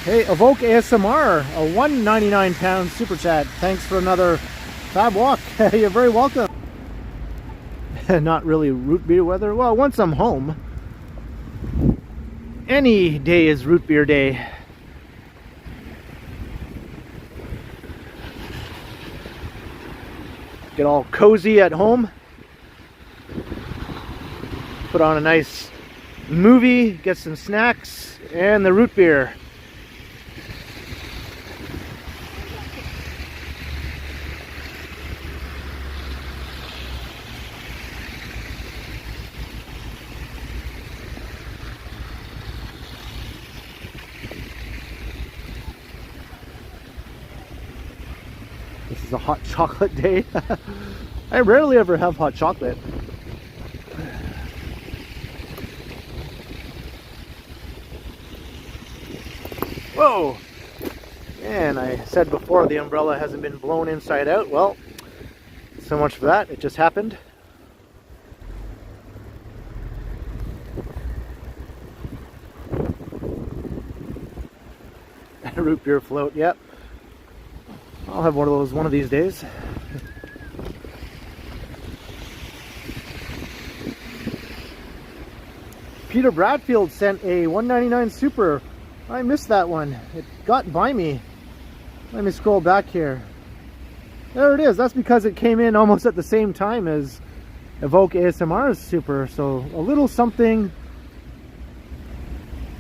Hey, Evoke ASMR, a £1.99 super chat. Thanks for another fab walk. You're very welcome. Not really root beer weather. Well, once I'm home, any day is root beer day. Get all cozy at home. Put on a nice movie, get some snacks, and the root beer. This is a hot chocolate day. I rarely ever have hot chocolate. Whoa! And I said before the umbrella hasn't been blown inside out. Well, so much for that. It just happened. Root beer float, yep. I'll have one of those one of these days. Peter Bradfield sent a 199 Super. I missed that one. It got by me. Let me scroll back here. There it is. That's because it came in almost at the same time as Evoke ASMR's Super. So a little something.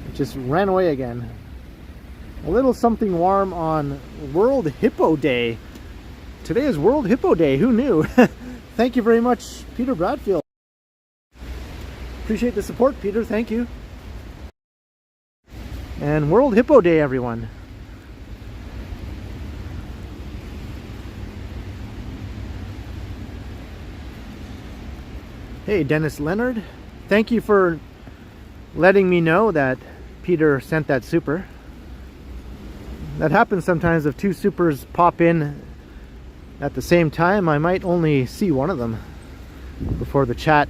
It just ran away again. A little something warm on World Hippo Day. Today is World Hippo Day. Who knew? Thank you very much, Peter Bradfield. Appreciate the support, Peter. Thank you. And World Hippo Day, everyone. Hey, Dennis Leonard. Thank you for letting me know that Peter sent that Super. That happens sometimes if two Supers pop in at the same time. I might only see one of them before the chat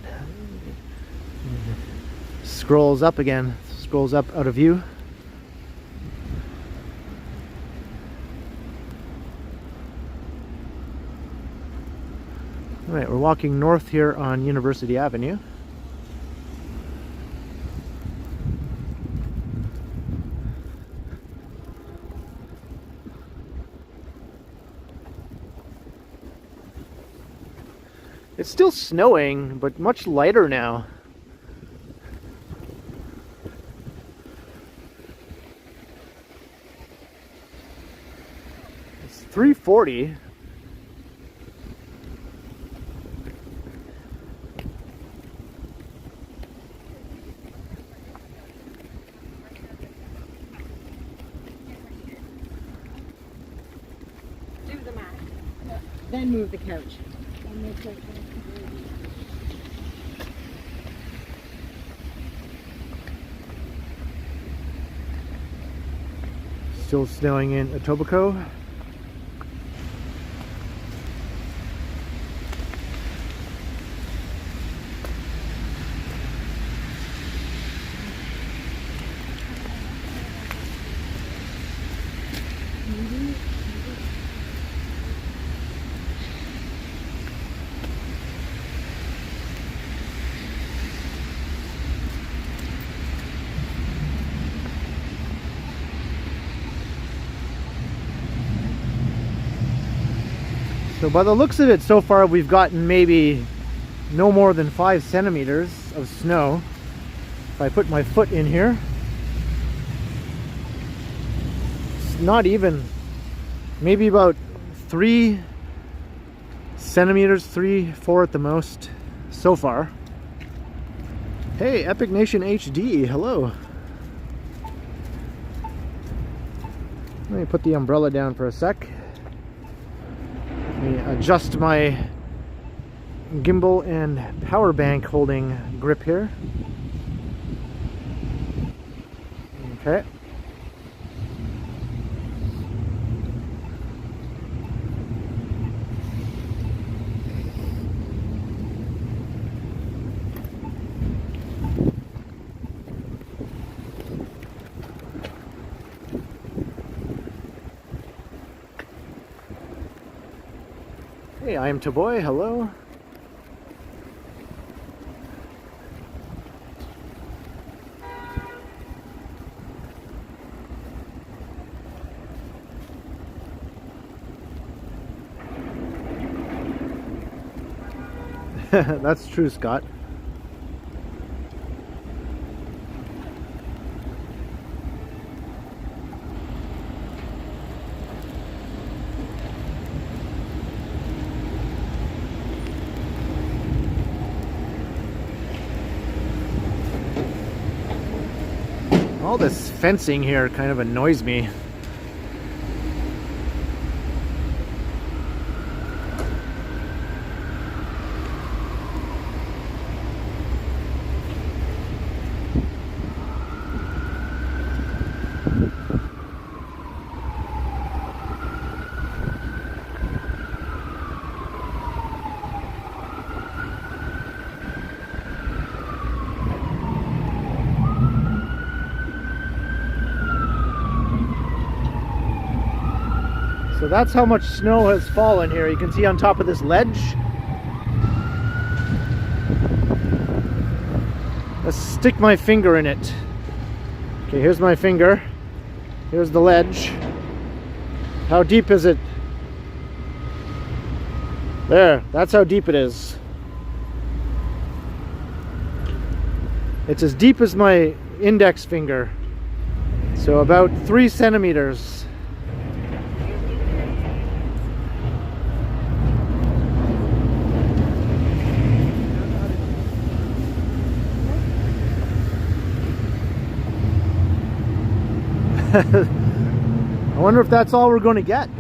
scrolls up again, scrolls up out of view. All right, we're walking north here on University Avenue. It's still snowing, but much lighter now. It's 3:40. Do the math. Then move the couch. Still snowing in Etobicoke. So by the looks of it, so far we've gotten maybe no more than 5 centimeters of snow. If I put my foot in here, it's not even, maybe about 3 centimeters, 3, 4 at the most so far. Hey, Epic Nation HD, hello. Let me put the umbrella down for a sec. Let me adjust my gimbal and power bank holding grip here. Okay. Hey, I am Taboy, hello. That's true, Scott. All this fencing here kind of annoys me. that's how much snow has fallen here. You can see on top of this ledge. Let's stick my finger in it. Okay, here's my finger. Here's the ledge. How deep is it? There, that's how deep it is. It's as deep as my index finger. So about 3 centimeters. I wonder if that's all we're going to get.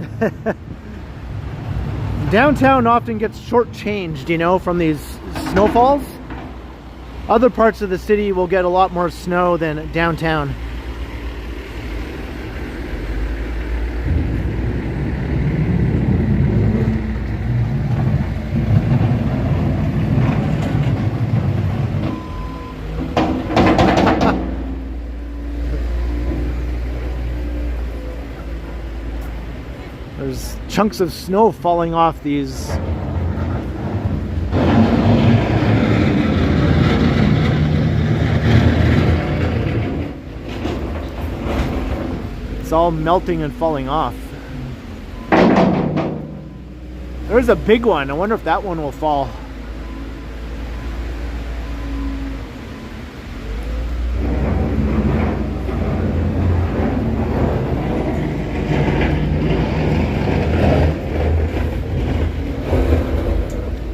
Downtown often gets shortchanged, you know, from these snowfalls. Other parts of the city will get a lot more snow than downtown. There's chunks of snow falling off these. It's all melting and falling off. There's a big one. I wonder if that one will fall.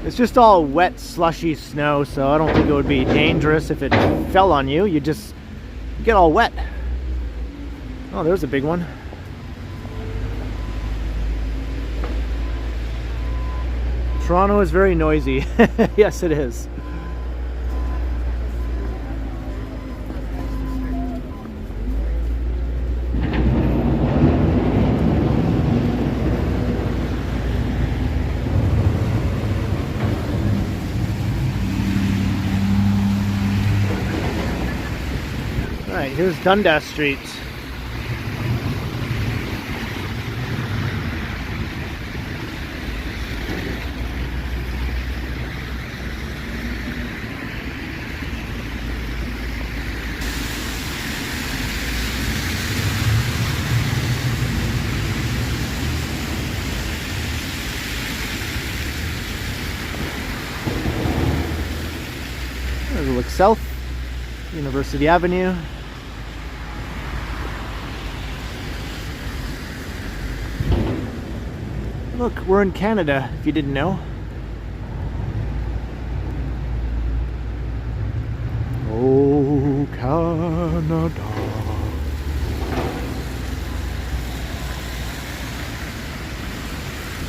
It's just all wet, slushy snow, so I don't think it would be dangerous if it fell on you. You just get all wet. Oh, there's a big one. Toronto is very noisy. Yes, it is. Alright, here's Dundas Street. There's a look south, University Avenue. Look, we're in Canada, if you didn't know. Oh, Canada.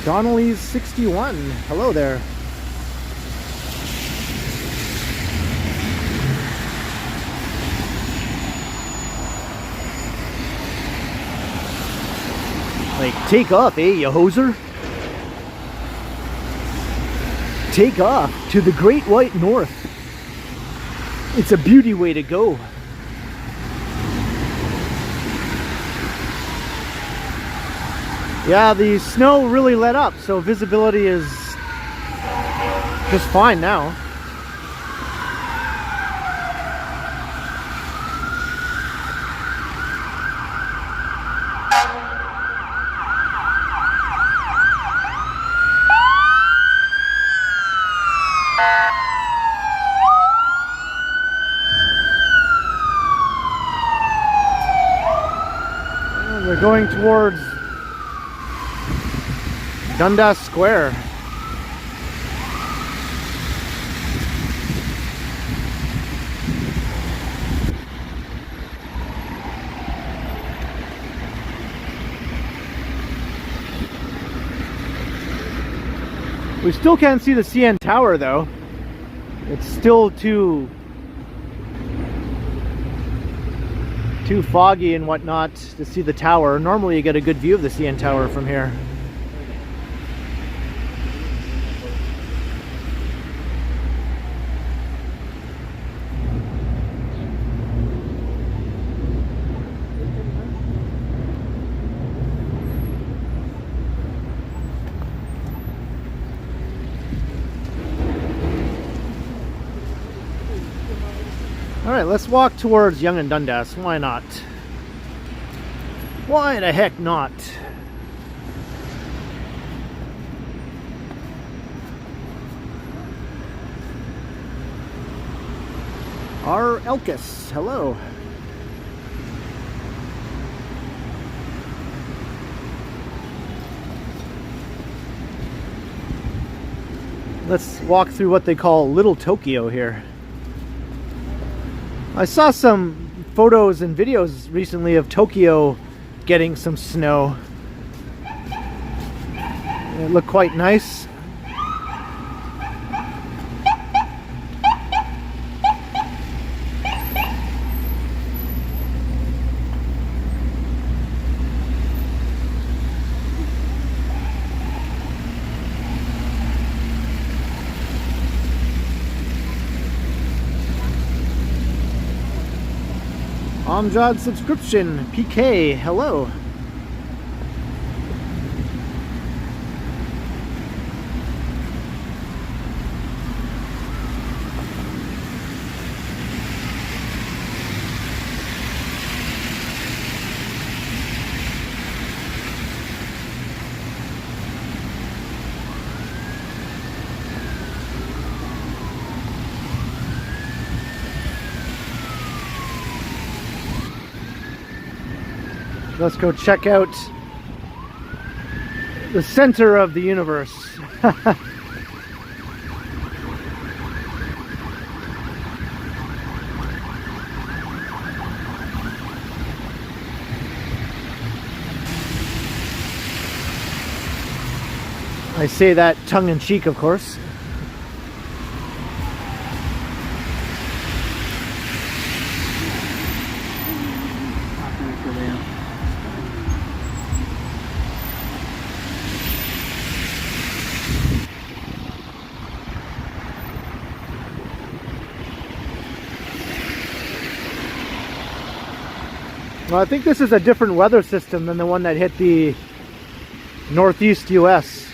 Donnelly's 61. Hello there. Like, take off, eh, you hoser? Take off to the Great White North. It's a beauty way to go. Yeah, the snow really let up, so visibility is just fine now. We're going towards Dundas Square. We still can't see the CN Tower though. It's still too foggy and whatnot to see the tower. Normally you get a good view of the CN Tower from here. Alright, let's walk towards Yonge and Dundas. Why not? Why the heck not? R. Elkis, hello. Let's walk through what they call Little Tokyo here. I saw some photos and videos recently of Tokyo getting some snow. It looked quite nice. Amjad subscription, PK, hello. Let's go check out the center of the universe. I say that tongue-in-cheek, of course. Well, I think this is a different weather system than the one that hit the northeast US.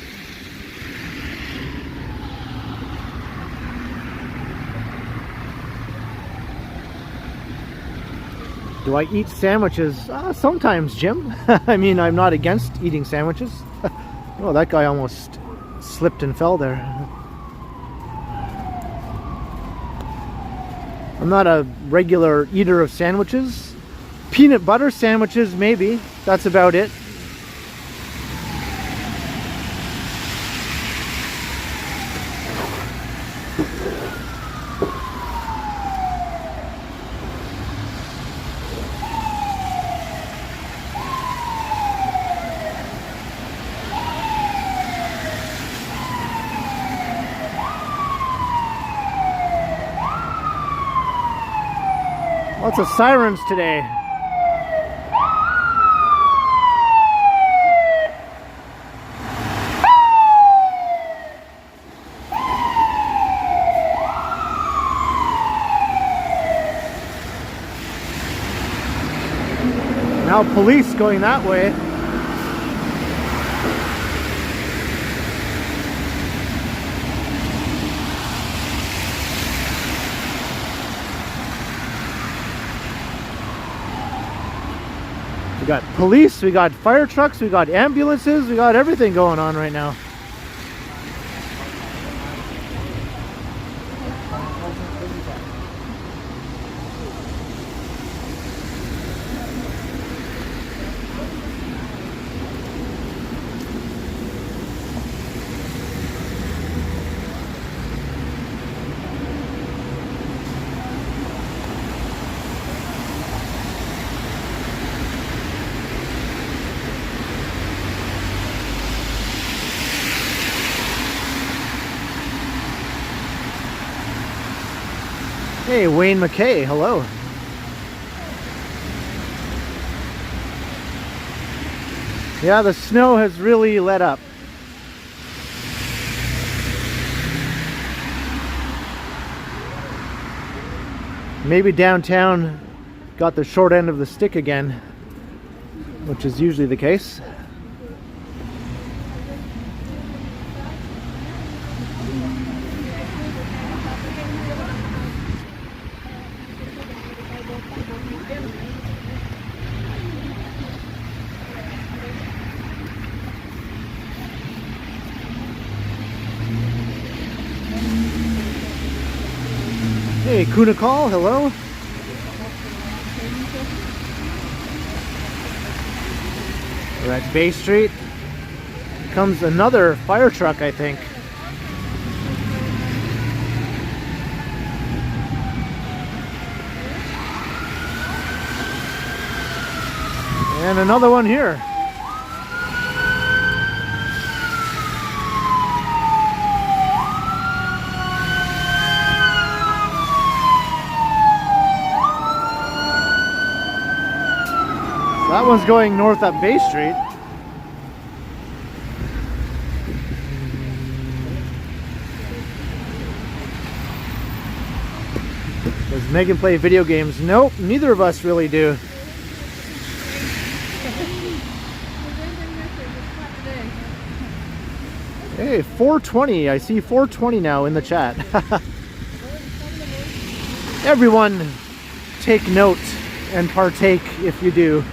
Do I eat sandwiches? Sometimes, Jim. I mean, I'm not against eating sandwiches. Oh, that guy almost slipped and fell there. I'm not a regular eater of sandwiches. Peanut butter sandwiches, maybe. That's about it. Lots of sirens today. Now police going that way. We got police, we got fire trucks, we got ambulances, we got everything going on right now. Hey, Wayne McKay, hello. Yeah, the snow has really let up. Maybe downtown got the short end of the stick again, which is usually the case. Hey, Kunakal, hello. We're at Bay Street. Comes another fire truck, I think. And another one here. That one's going north up Bay Street. Does Megan play video games? Nope, neither of us really do. Hey, 420. I see 420 now in the chat. Everyone, take note and partake if you do.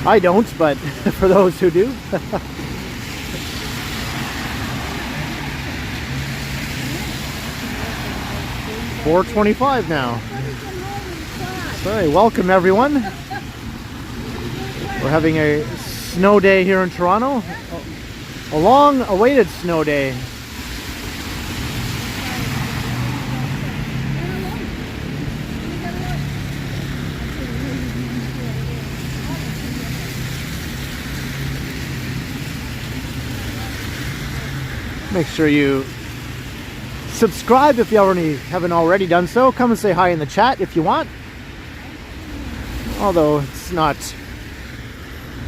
I don't, but for those who do. 425 now. Sorry, welcome everyone. We're having a snow day here in Toronto. A long-awaited snow day. Make sure you subscribe if you haven't already done so. Come and say hi in the chat if you want. Although it's not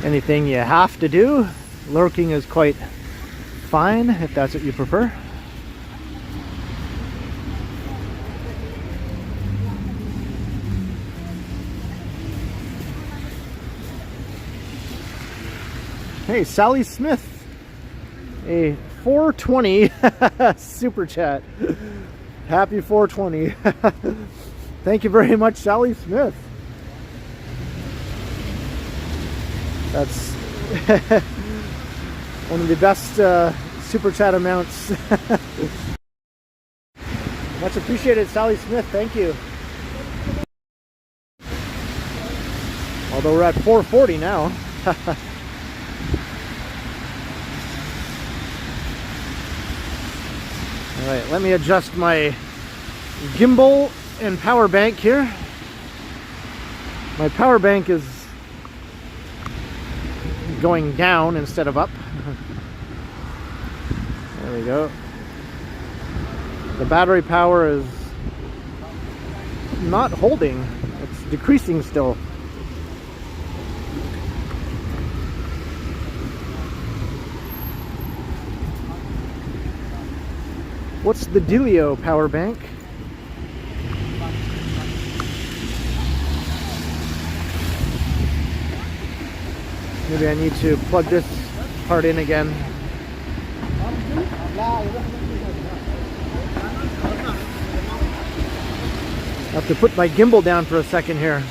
anything you have to do. Lurking is quite fine if that's what you prefer. Hey, Sally Smith. A 420 super chat. Happy 420. Thank you very much, Sally Smith. That's one of the best super chat amounts. Much appreciated, Sally Smith. Thank you. Although we're at 440 now. Alright, let me adjust my gimbal and power bank here. My power bank is going down instead of up. There we go. The battery power is not holding. It's decreasing still. What's the dealio, power bank? Maybe I need to plug this part in again. I have to put my gimbal down for a second here.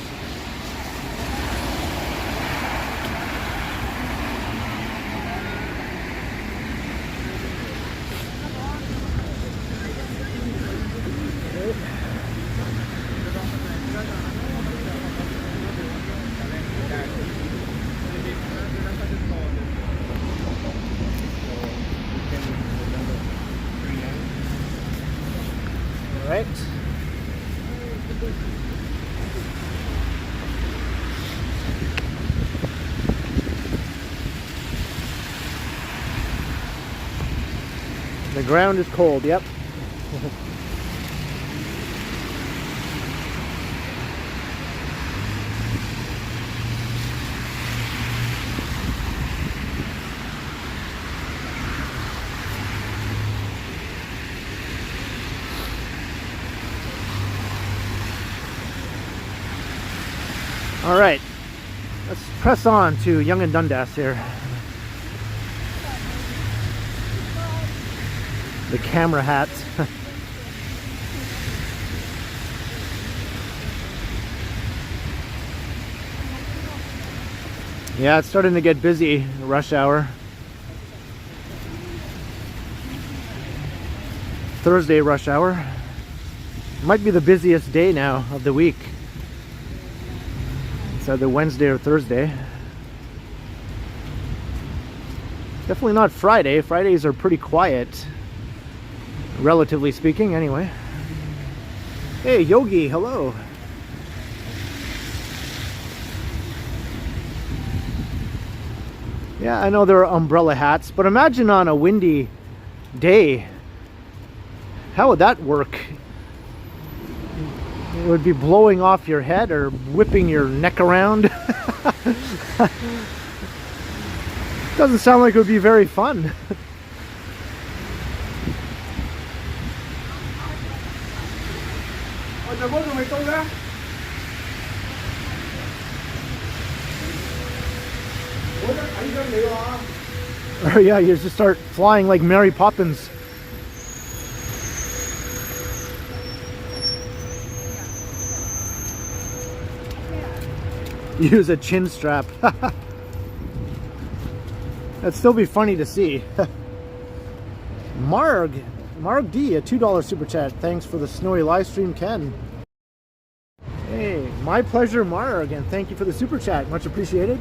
Right. The ground is cold, yep. All right, let's press on to Yonge and Dundas here. The camera hat. Yeah, it's starting to get busy, rush hour. Thursday rush hour. Might be the busiest day now of the week. It's either Wednesday or Thursday. Definitely not Friday. Fridays are pretty quiet, relatively speaking, anyway. Hey, Yogi, hello. Yeah, I know there are umbrella hats, but imagine on a windy day, how would that work? It would be blowing off your head or whipping your neck around. Doesn't sound like it would be very fun. Oh yeah, you just start flying like Mary Poppins. Use a chin strap. That'd still be funny to see. Marg D, a $2 super chat. Thanks for the snowy live stream, Ken. Hey, my pleasure, Marg, and thank you for the super chat. Much appreciated.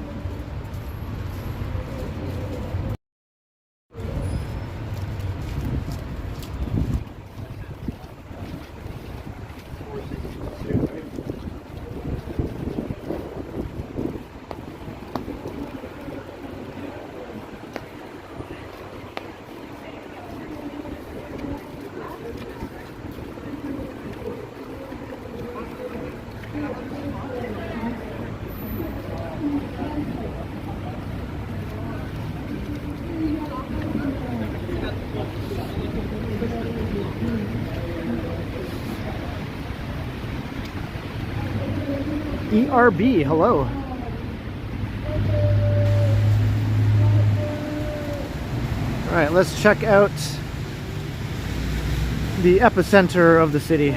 ERB, hello. All right, let's check out the epicenter of the city.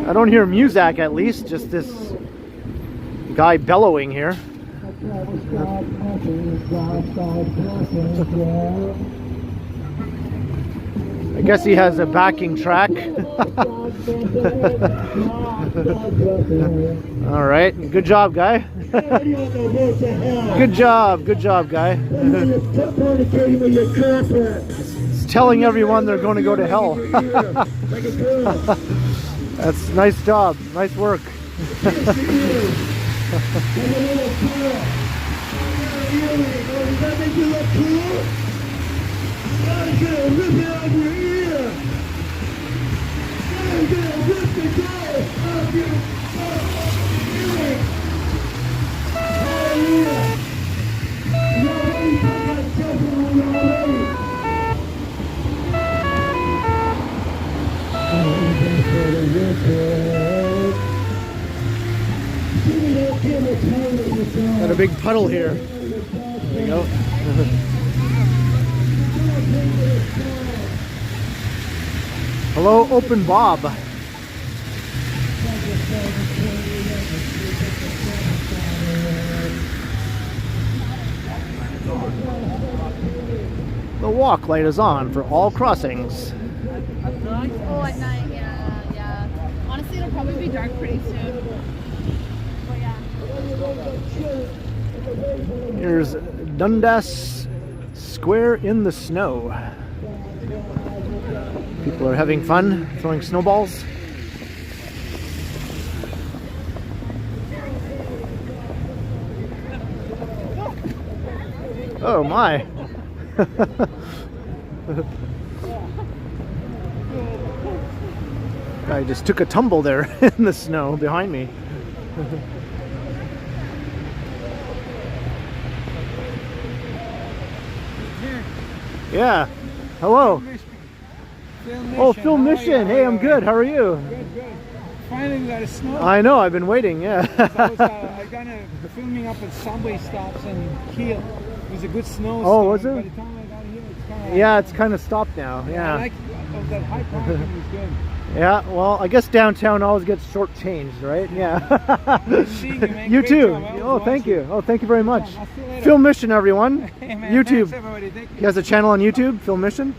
I don't hear music, at least, just this guy bellowing here. I guess he has a backing track. All right, good job, guy. Good job, guy. It's telling everyone they're going to go to hell. That's nice job, nice work. Got a big puddle here. There you go. Hello, Open Bob. The walk light is on for all crossings. Oh, at night, yeah. Honestly, it'll probably be dark pretty soon. But yeah. Here's Dundas Square in the snow. People are having fun throwing snowballs. Oh my. Guy just took a tumble there in the snow behind me. Yeah. Hello. Oh, Phil Mission. Hey, I'm good. How are you? Good. Finally, we got a snow. I know. I've been waiting. Yeah. I was kind of filming up at subway stops in Kiel. It was a good snow. Oh, was By it? the time I got here, it's kind of Yeah, it's kind of stopped now. I Yeah. like of that high parking was good. Yeah, well, I guess downtown always gets shortchanged, right? Yeah. Seeing you, man. You Great too. job. I Oh, always thank watch you. Oh, thank you very much. I'll see you later. Film Mission, everyone. Hey, man, YouTube. thanks, everybody. Thank you. He has a channel on YouTube, Film Mission.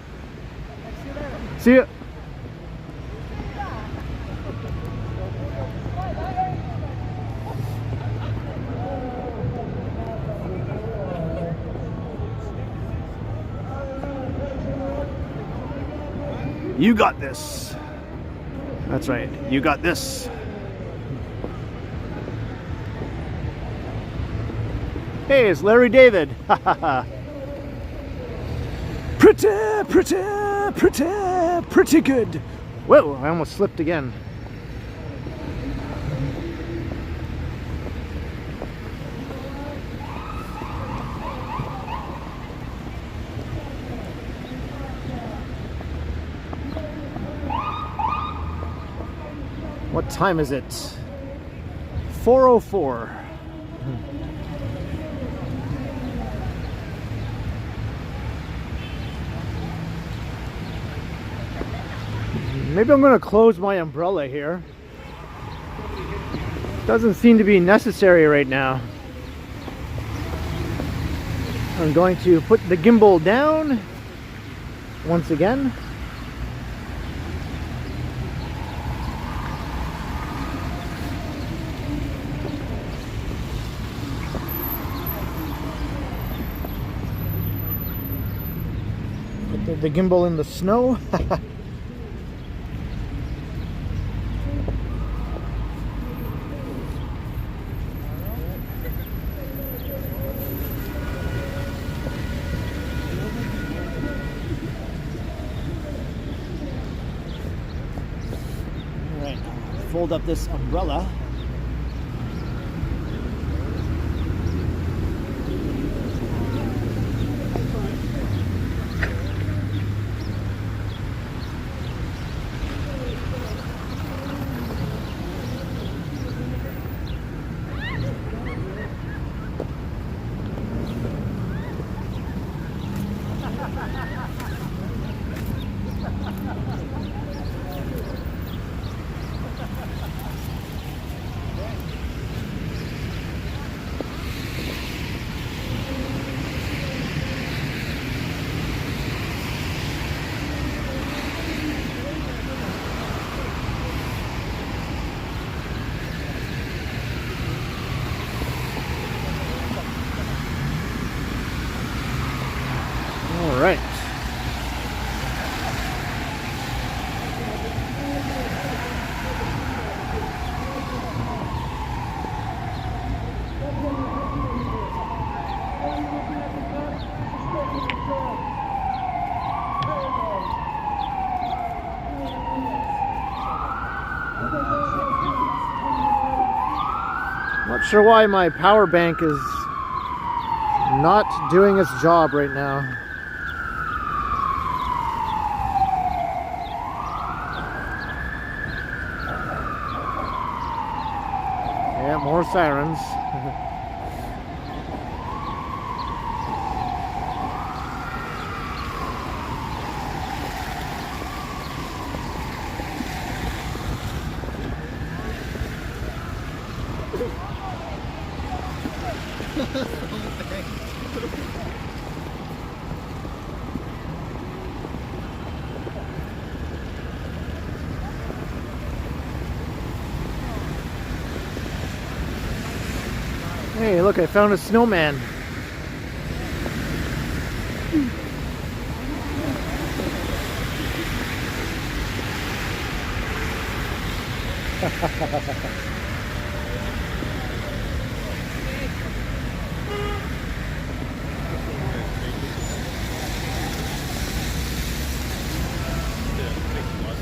See you later. See ya. You got this. That's right. You got this. Hey, it's Larry David. Pretty good. Whoa, I almost slipped again. What time is it? 4:04. Maybe I'm going to close my umbrella here. Doesn't seem to be necessary right now. I'm going to put the gimbal down once again. Put the gimbal in the snow. Fold up this umbrella. All right. Not sure why my power bank is not doing its job right now. Yeah, more sirens. Hey, look, I found a snowman.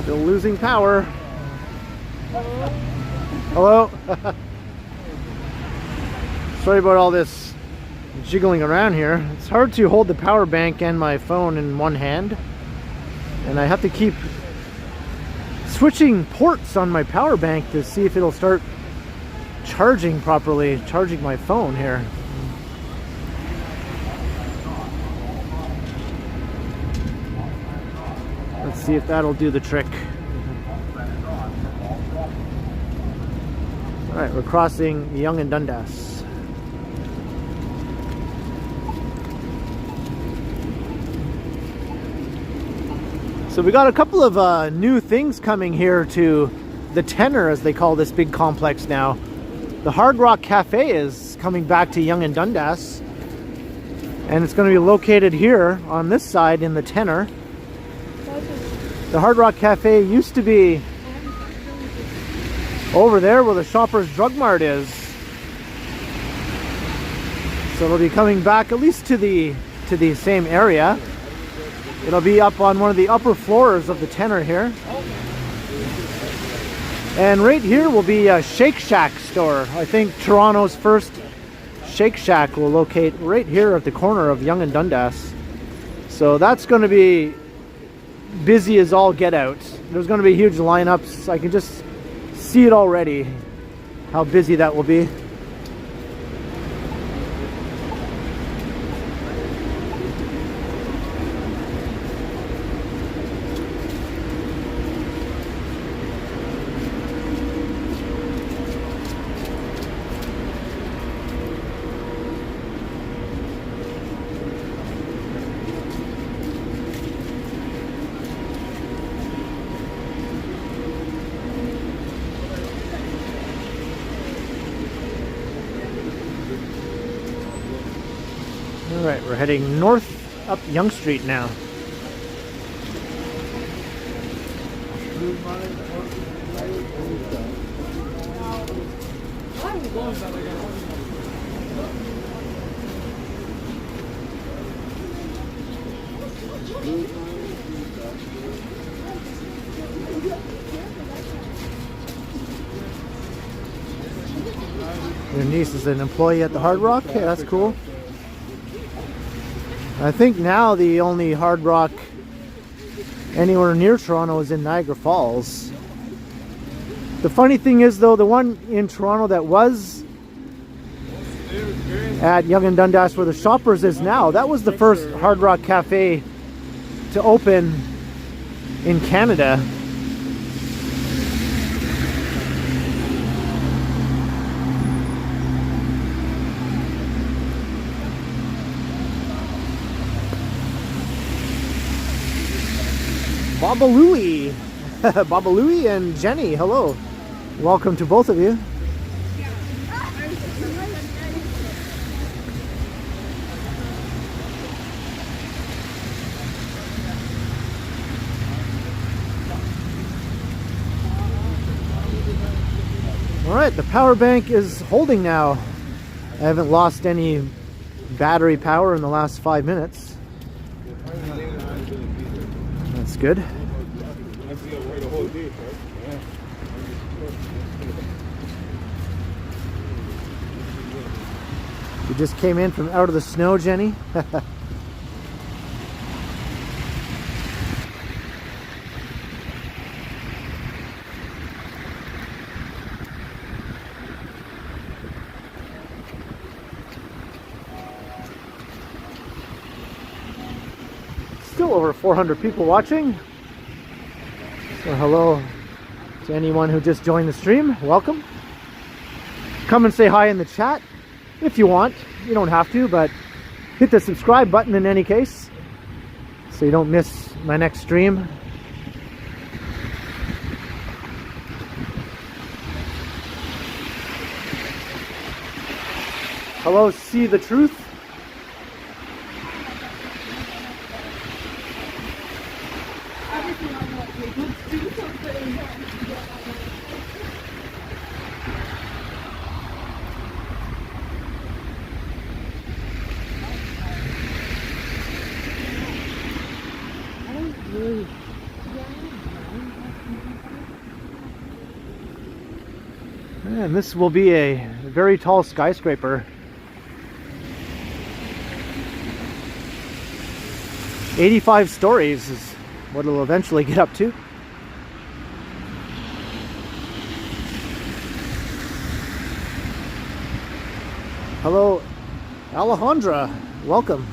Still losing power. Hello? Sorry about all this jiggling around here. It's hard to hold the power bank and my phone in one hand, and I have to keep switching ports on my power bank to see if it'll start charging properly, charging my phone here. see if that'll do the trick. Alright, we're crossing Yonge and Dundas. So we got a couple of new things coming here to the Tenor, as they call this big complex now. The Hard Rock Cafe is coming back to Yonge and Dundas. And it's going to be located here on this side in the Tenor. The Hard Rock Cafe used to be over there where the Shoppers Drug Mart is. So it'll be coming back at least to the same area. It'll be up on one of the upper floors of the Tenor here. And right here will be a Shake Shack store. I think Toronto's first Shake Shack will locate right here at the corner of Yonge and Dundas. So that's going to be busy as all get out. There's going to be huge lineups. I can just see it already, how busy that will be. Alright, we're heading north up Yonge Street now. Your niece is an employee at the Hard Rock? Yeah, that's cool. I think now the only Hard Rock anywhere near Toronto is in Niagara Falls. The funny thing is though, the one in Toronto that was at Yonge and Dundas where the Shoppers is now, that was the first Hard Rock Cafe to open in Canada. Babalooey! Babalooey and Jenny, hello. Welcome to both of you. Alright, the power bank is holding now. I haven't lost any battery power in the last 5 minutes. That's good. You just came in from out of the snow, Jenny? Still over 400 people watching. So hello to anyone who just joined the stream. Welcome. Come and say hi in the chat if you want. You don't have to, but hit the subscribe button in any case so you don't miss my next stream. Hello, See the Truth. And this will be a very tall skyscraper. 85 stories is what it'll eventually get up to. Hello, Alejandra. Welcome.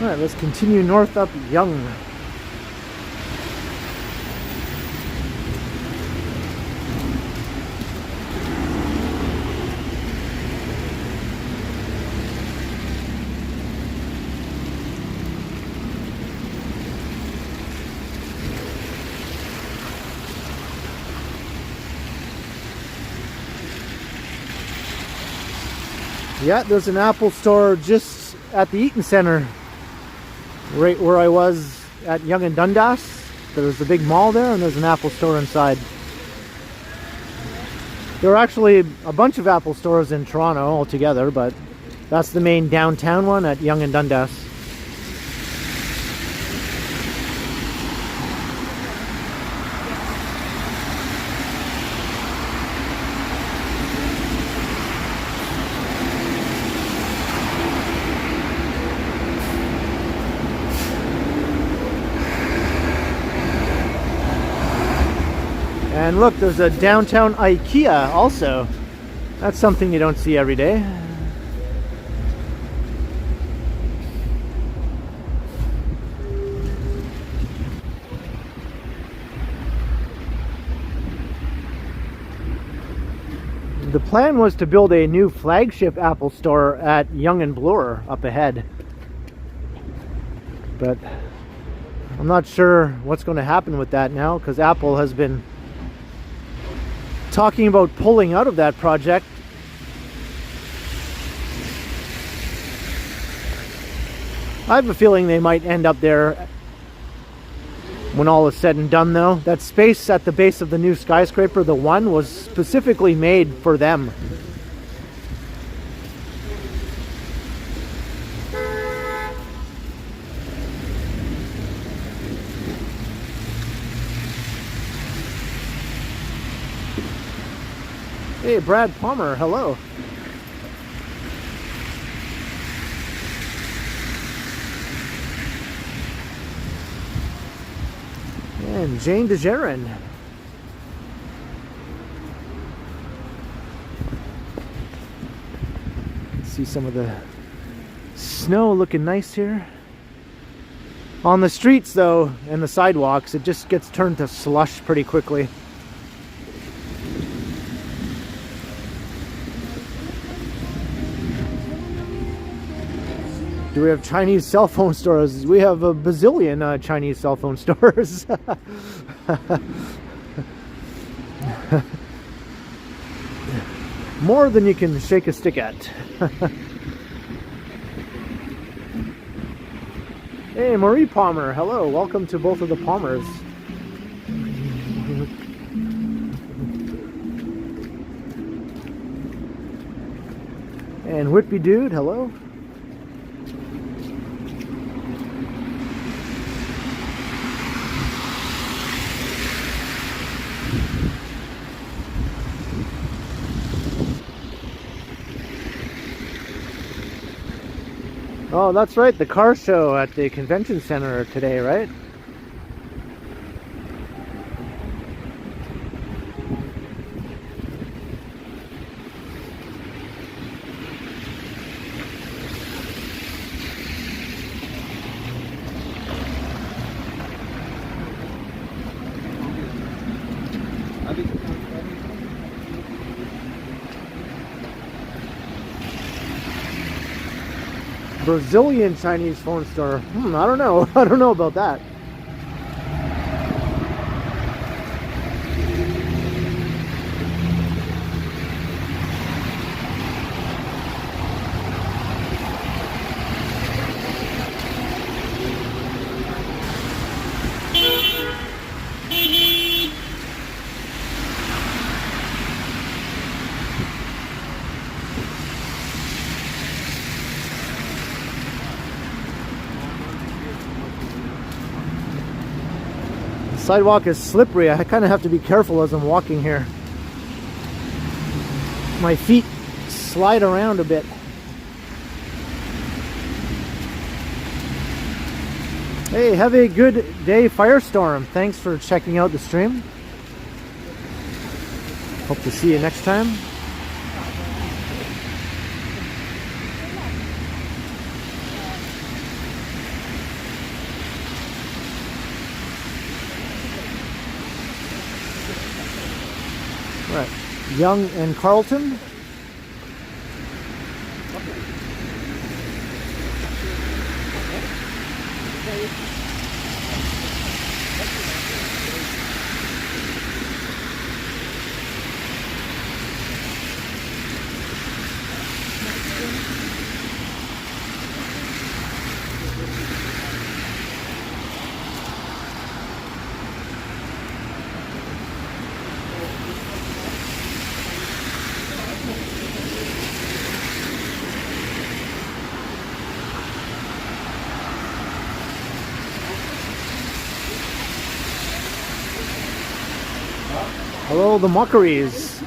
Alright, let's continue north up Young. Yeah, there's an Apple store just at the Eaton Center, right where I was at Yonge and Dundas. There's the big mall there, and there's an Apple store inside. There are actually a bunch of Apple stores in Toronto altogether, but that's the main downtown one at Yonge and Dundas. And look, there's a downtown IKEA also. That's something you don't see every day. The plan was to build a new flagship Apple store at Yonge and Bloor up ahead. But I'm not sure what's going to happen with that now, because Apple has been talking about pulling out of that project. I have a feeling they might end up there when all is said and done, though. That space at the base of the new skyscraper, the one, was specifically made for them. Hey, Brad Palmer, hello. And Jane DeJerin. See some of the snow looking nice here. On the streets, though, and the sidewalks, it just gets turned to slush pretty quickly. Do we have Chinese cell phone stores? We have a bazillion Chinese cell phone stores. More than you can shake a stick at. Hey, Marie Palmer, hello. Welcome to both of the Palmers. And Whitby Dude, hello. Oh, that's right, the car show at the convention center today, right? Brazilian Chinese phone store. I don't know. I don't know about that. Sidewalk is slippery. I kind of have to be careful as I'm walking here. My feet slide around a bit. Hey, have a good day, Firestorm. Thanks for checking out the stream. Hope to see you next time. Young and Carlton. Hello, the Mockeries.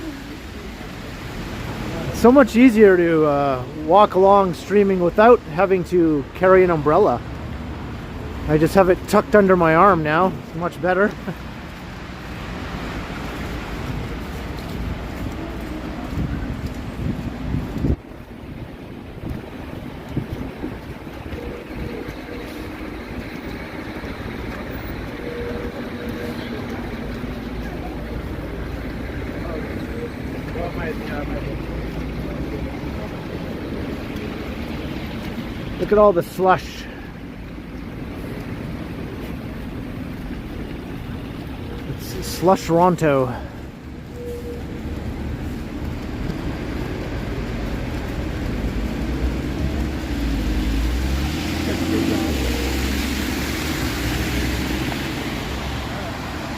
So much easier to walk along streaming without having to carry an umbrella. I just have it tucked under my arm now. It's much better. Look at all the slush. It's slush-ronto.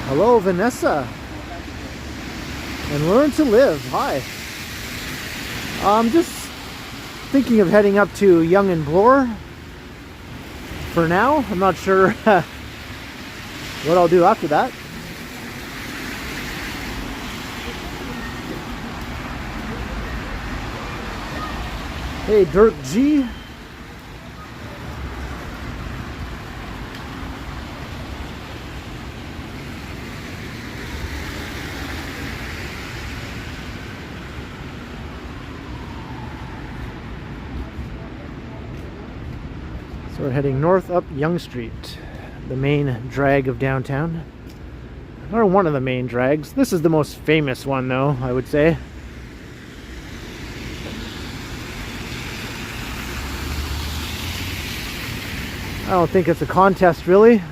Hello, Vanessa. And Learn to Live. Hi. I'm just thinking of heading up to Young and Bloor for now. I'm not sure what I'll do after that. Hey, Dirt G. So we're heading north up Yonge Street, the main drag of downtown. Or one of the main drags. This is the most famous one though, I would say. I don't think it's a contest really.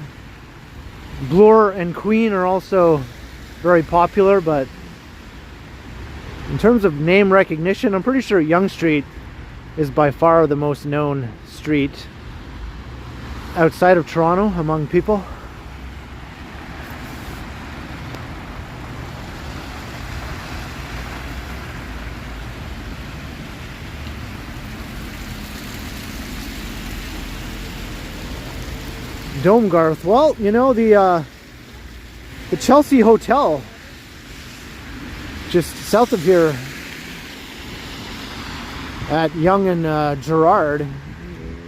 Bloor and Queen are also very popular, but in terms of name recognition, I'm pretty sure Yonge Street is by far the most known street outside of Toronto among people. Domegarth, well, you know, the Chelsea Hotel just south of here at Yonge and Gerrard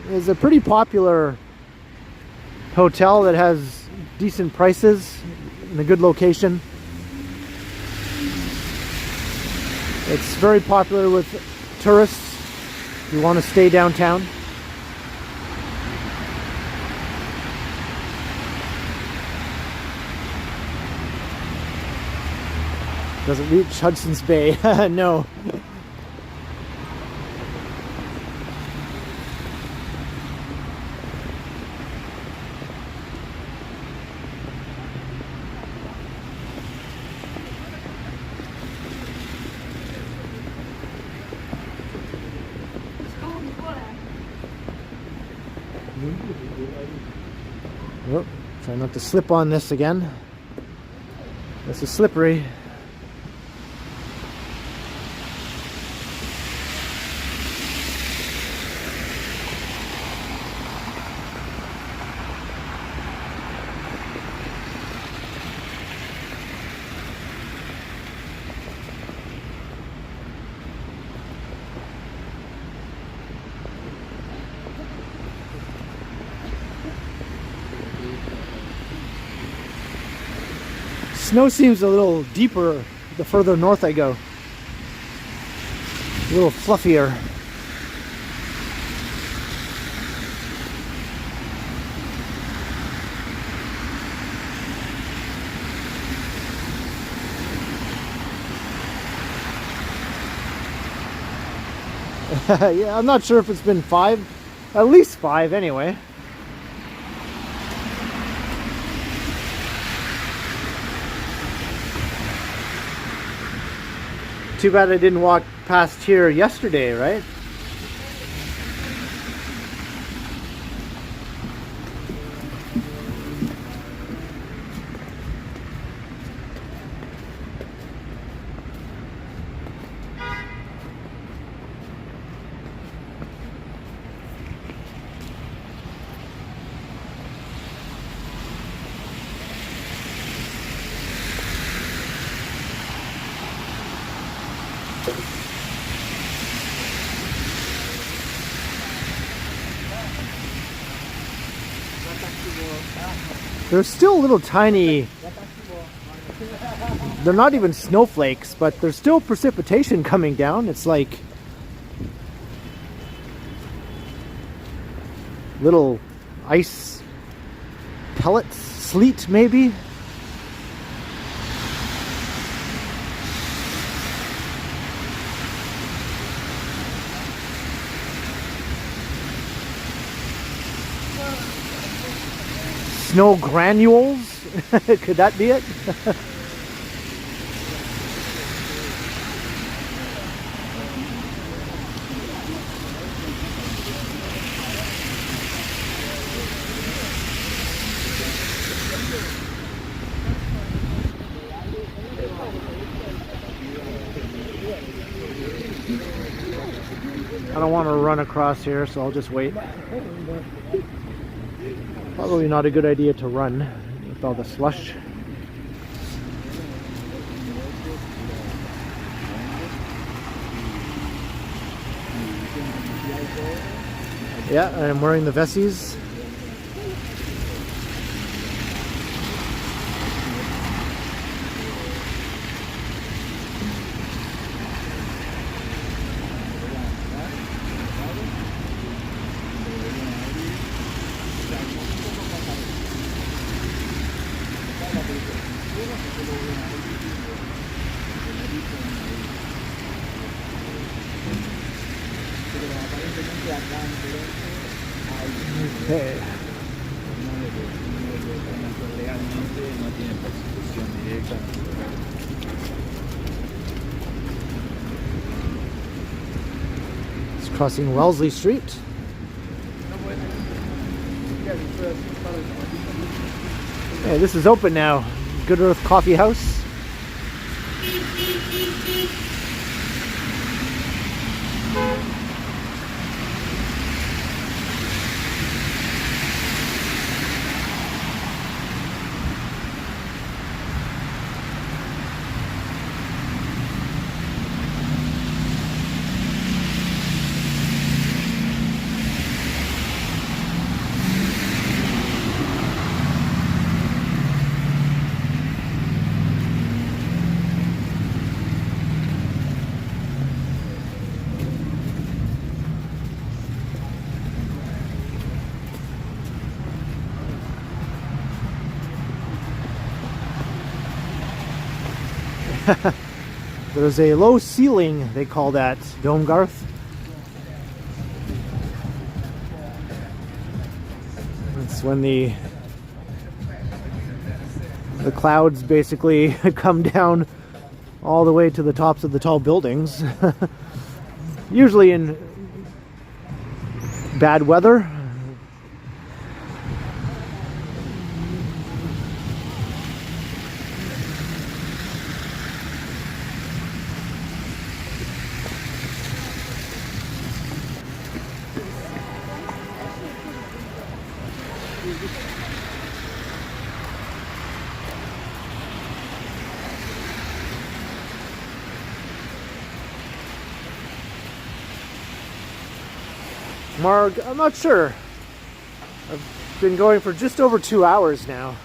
is a pretty popular hotel that has decent prices in a good location. It's very popular with tourists who want to stay downtown. Doesn't reach Hudson's Bay. No. Oh, try not to slip on this again. This is slippery. Snow seems a little deeper the further north I go. A little fluffier. Yeah, I'm not sure if it's been 5. At least 5 anyway. Too bad I didn't walk past here yesterday, right? They're still little tiny, they're not even snowflakes, but there's still precipitation coming down. It's like little ice pellets, sleet maybe. Snow granules? Could that be it? I don't want to run across here, so I'll just wait. Probably not a good idea to run with all the slush. Yeah, I'm wearing the Vessies. Okay. It's crossing Wellesley Street. Hey, this is open now. Good Earth Coffee House. There's a low ceiling, they call that, Dome Garth. It's when the clouds basically come down all the way to the tops of the tall buildings. Usually in bad weather. Marg, I'm not sure. I've been going for just over 2 hours now.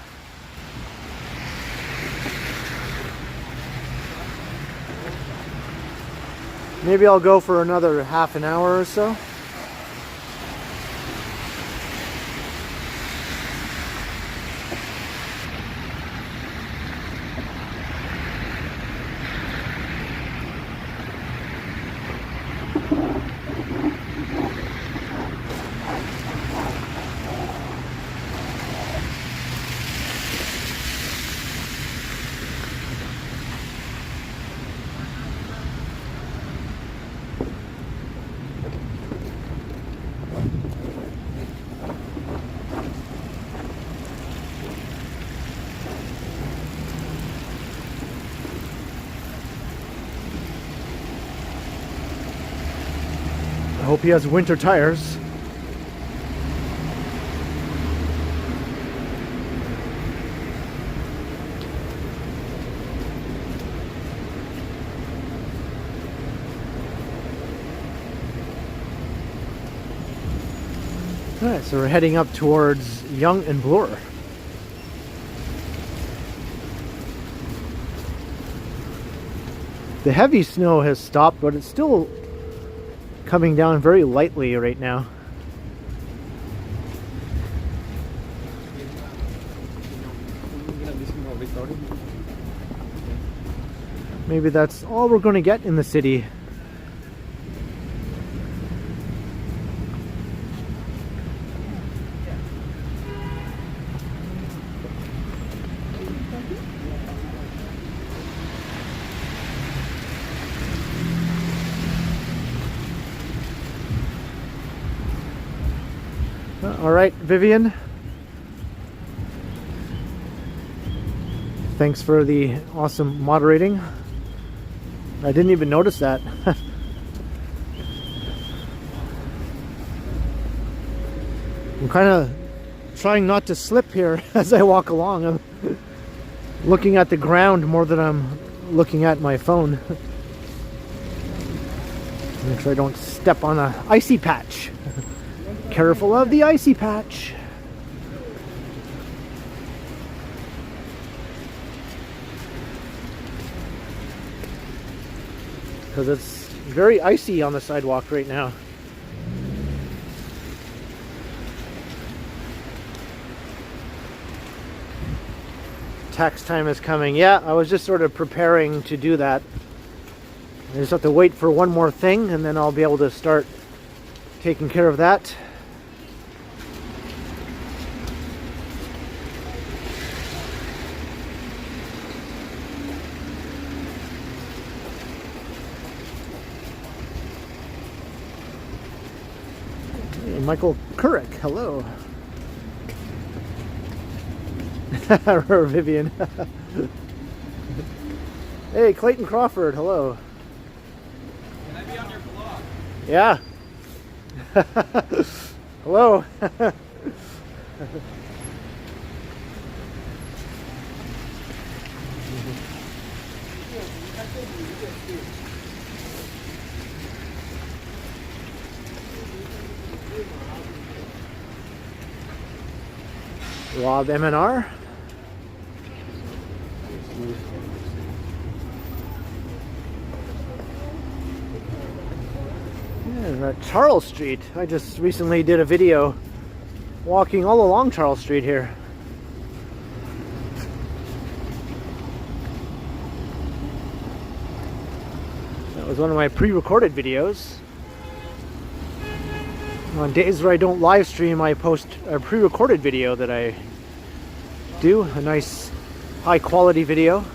Maybe I'll go for another half an hour or so. hope he has winter tires. Alright, so we're heading up towards Young and Bloor. The heavy snow has stopped, but it's still coming down very lightly right now. Maybe that's all we're going to get in the city. All right, Vivian. Thanks for the awesome moderating. I didn't even notice that. I'm kind of trying not to slip here as I walk along. I'm looking at the ground more than I'm looking at my phone. Make sure I don't step on an icy patch. Careful of the icy patch. Because it's very icy on the sidewalk right now. Tax time is coming. Yeah, I was just sort of preparing to do that. I just have to wait for one more thing and then I'll be able to start taking care of that. Michael Couric, hello. Or Vivian. Hey, Clayton Crawford, hello. Can I be on your vlog? Yeah. Hello. Rob MNR. Yeah, we're at Charles Street. I just recently did a video walking all along Charles Street here. That was one of my pre-recorded videos. On days where I don't live stream, I post a pre-recorded video that I do, a nice high quality video.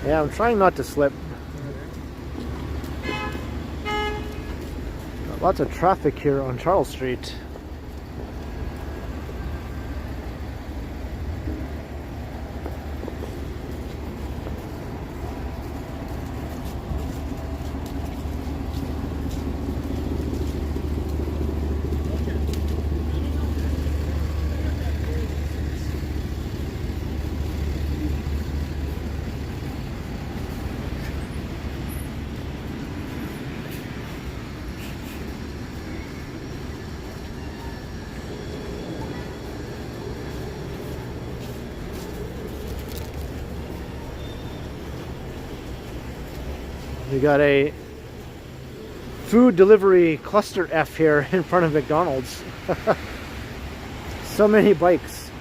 Yeah, I'm trying not to slip. Lots of traffic here on Charles Street. We got a food delivery cluster F here in front of McDonald's. So many bikes.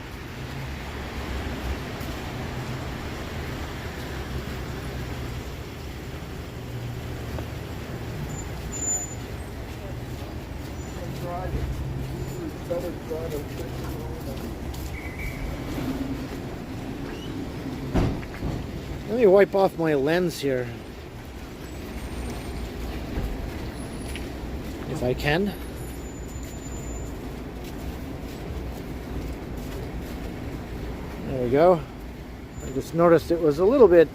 Let me wipe off my lens here. If I can. There we go. I just noticed it was a little bit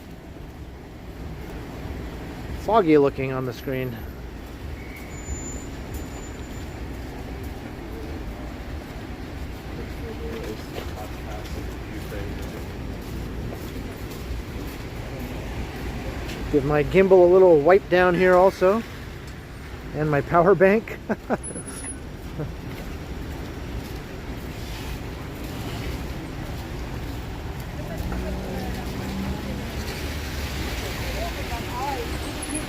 foggy looking on the screen. Give my gimbal a little wipe down here also, and my power bank.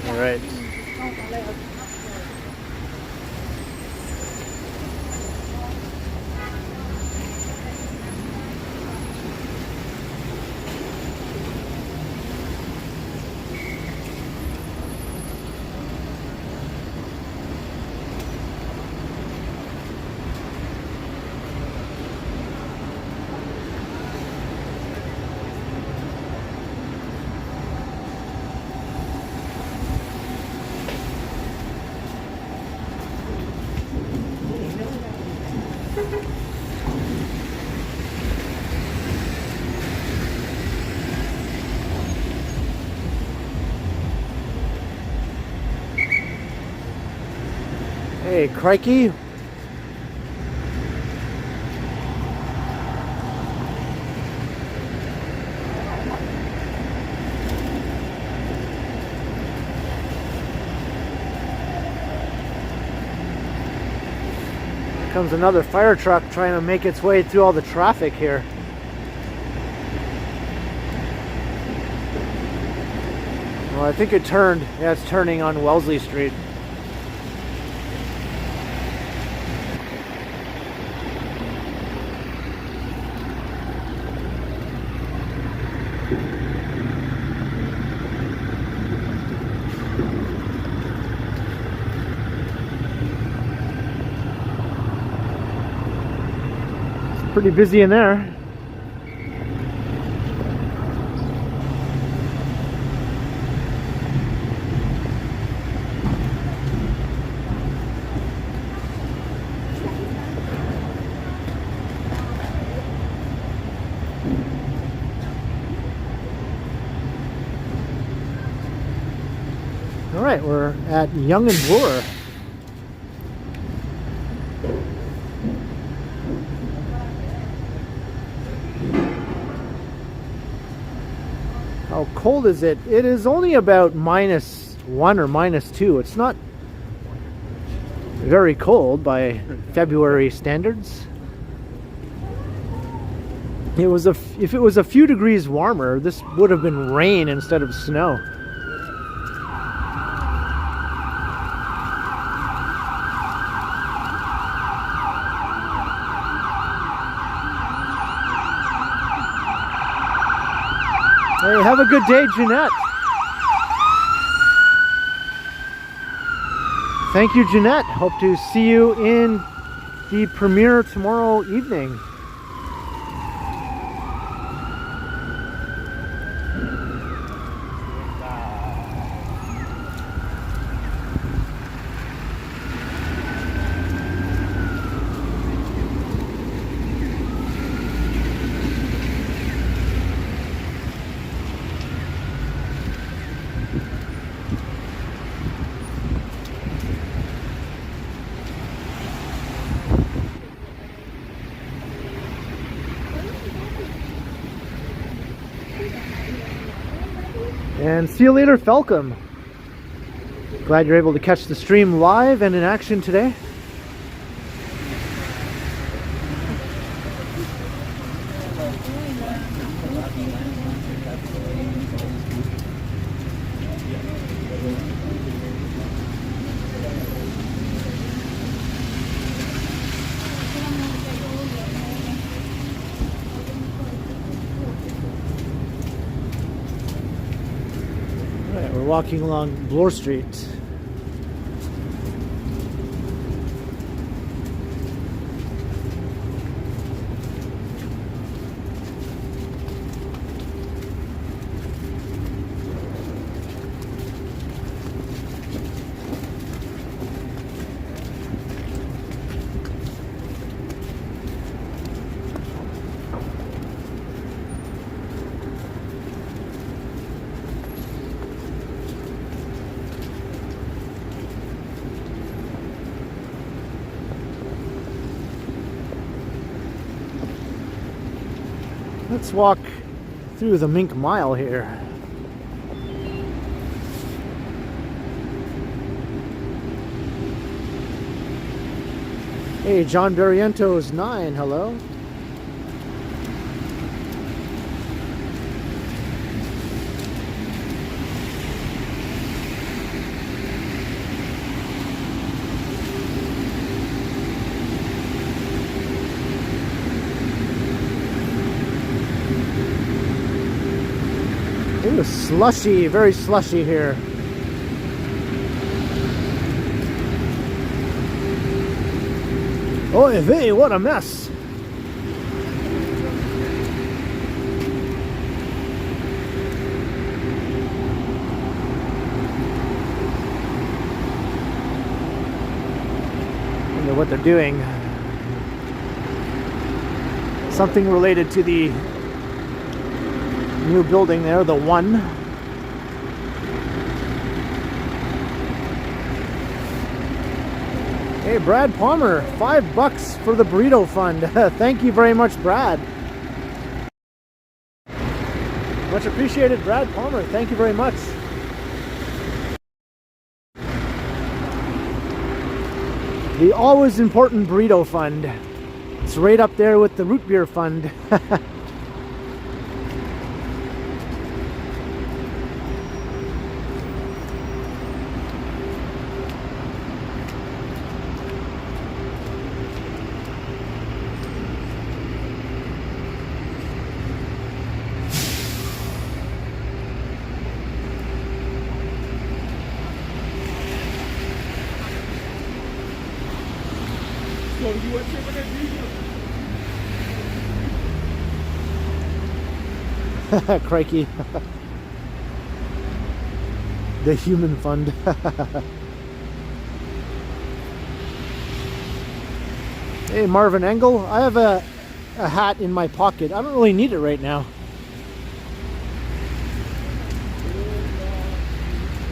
All right. Hey, crikey. Here comes another fire truck trying to make its way through all the traffic here. Well, I think it turned. Yeah, it's turning on Wellesley Street. Pretty busy in there. All right, we're at Young and Bloor. How cold is it? It is only about -1 or -2. It's not very cold by February standards. If it was a few degrees warmer, this would have been rain instead of snow. Hey, have a good day, Jeanette. Thank you, Jeanette. Hope to see you in the premiere tomorrow evening. And see you later, Felcom. Glad you're able to catch the stream live and in action today. We're walking along Bloor Street. Let's walk through the Mink Mile here. Hey, John Barrientos 9, hello. Ooh, slushy, very slushy here. Oy vey, what a mess! I wonder what they're doing. Something related to the new building there, the One. Hey, Brad Palmer, $5 for the burrito fund. Thank you very much, Brad. Much appreciated, Brad Palmer. Thank you very much. The always important burrito fund. It's right up there with the root beer fund. Crikey. The human fund. Hey, Marvin Engel, I have a hat in my pocket. I don't really need it right now.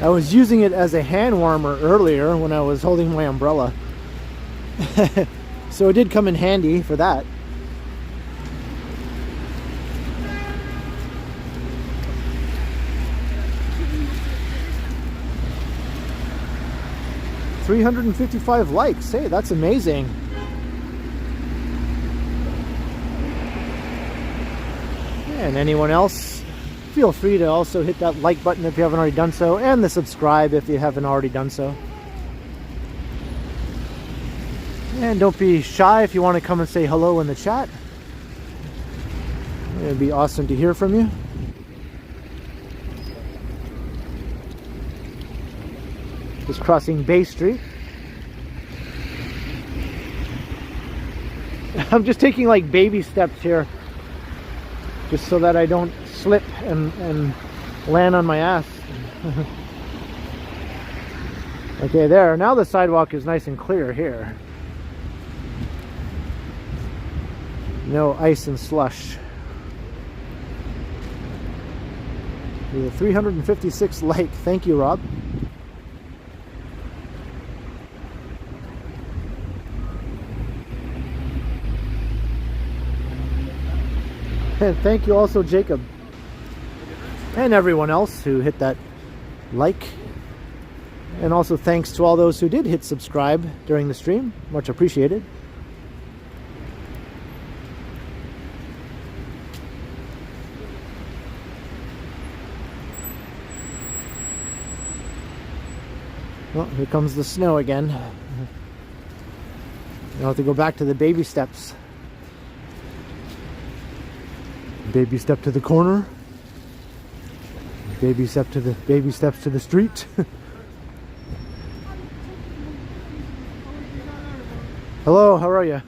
I was using it as a hand warmer earlier when I was holding my umbrella. So it did come in handy for that. $355 likes. Hey, that's amazing. And anyone else, feel free to also hit that like button if you haven't already done so, and the subscribe if you haven't already done so. And don't be shy if you want to come and say hello in the chat. It'd be awesome to hear from you. Just crossing Bay Street. I'm just taking like baby steps here, just so that I don't slip and land on my ass. Okay, there. Now the sidewalk is nice and clear here. No ice and slush. With a 356 like. Thank you, Rob. And thank you also, Jacob. And everyone else who hit that like. And also thanks to all those who did hit subscribe during the stream. Much appreciated. Well, here comes the snow again. I'll have to go back to the baby steps. Baby step to the corner. Baby steps to the street. Hello, how are you?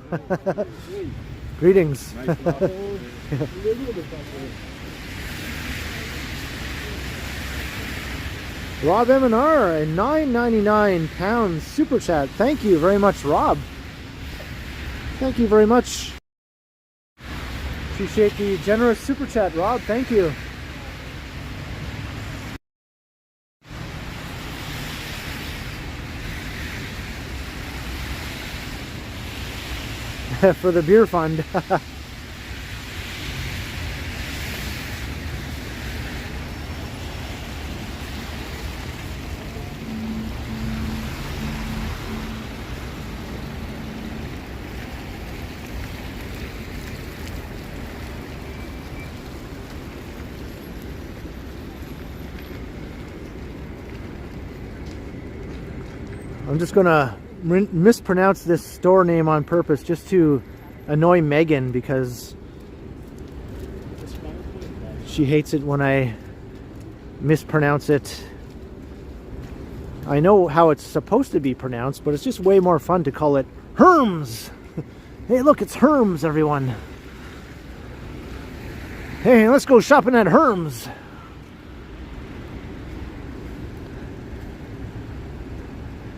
Greetings. Rob M&R, a £9.99 super chat. Thank you very much, Rob. Thank you very much. Appreciate the generous super chat, Rob. Thank you. For the beer fund. I'm just gonna mispronounce this store name on purpose just to annoy Megan, because she hates it when I mispronounce it. I know how it's supposed to be pronounced, but it's just way more fun to call it Herms. Hey, look, it's Herms, everyone. Hey, let's go shopping at Herms.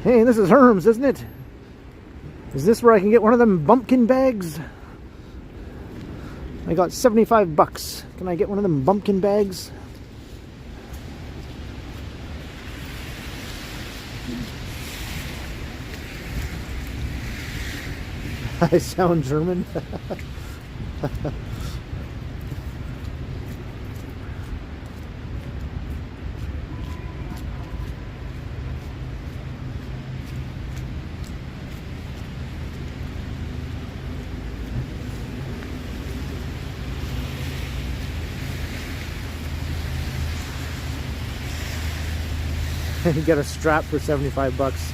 Hey, this is Herms, isn't it? Is this where I can get one of them bumpkin bags? I got 75 bucks. Can I get one of them bumpkin bags? I sound German. You get a strap for 75 bucks.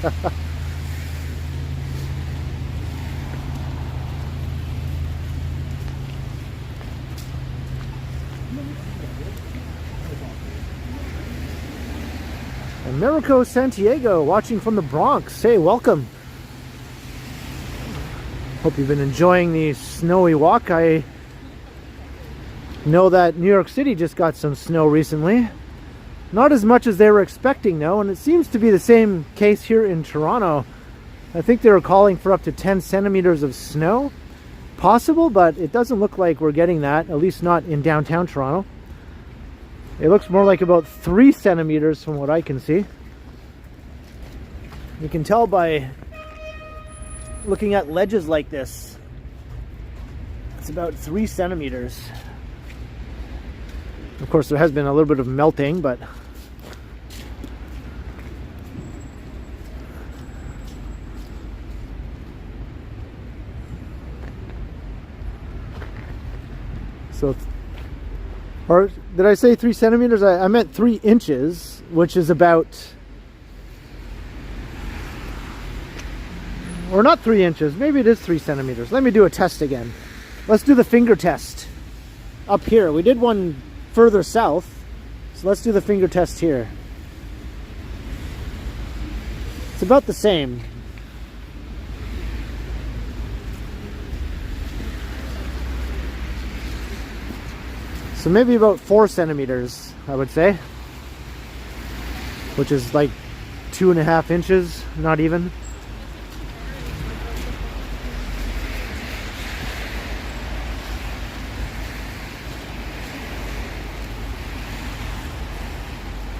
Americo Santiago, watching from the Bronx. Hey, welcome. Hope you've been enjoying the snowy walk. I know that New York City just got some snow recently. Not as much as they were expecting, though, and it seems to be the same case here in Toronto. I think they were calling for up to 10 centimeters of snow. Possible, but it doesn't look like we're getting that, at least not in downtown Toronto. It looks more like about 3 centimeters from what I can see. You can tell by looking at ledges like this. It's about 3 centimeters. Of course, there has been a little bit of melting, but so, or did I say 3 centimeters? I meant 3 inches, which is about, or not 3 inches, maybe it is 3 centimeters. Let me do a test again. Let's do the finger test up here. We did one further south, so let's do the finger test here. It's about the same. So maybe about 4 centimeters, I would say, which is like 2.5 inches, not even.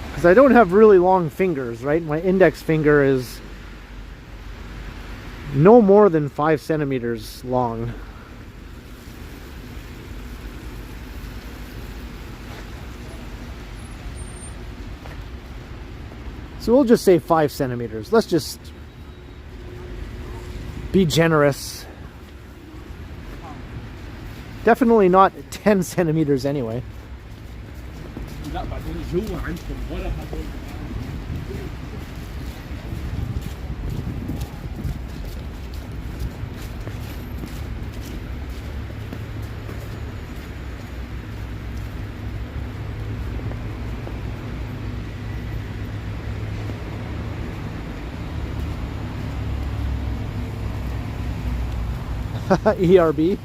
Because I don't have really long fingers, right? My index finger is no more than 5 centimeters long. So we'll just say 5 centimeters. Let's just be generous. Definitely not 10 centimeters anyway. ERB.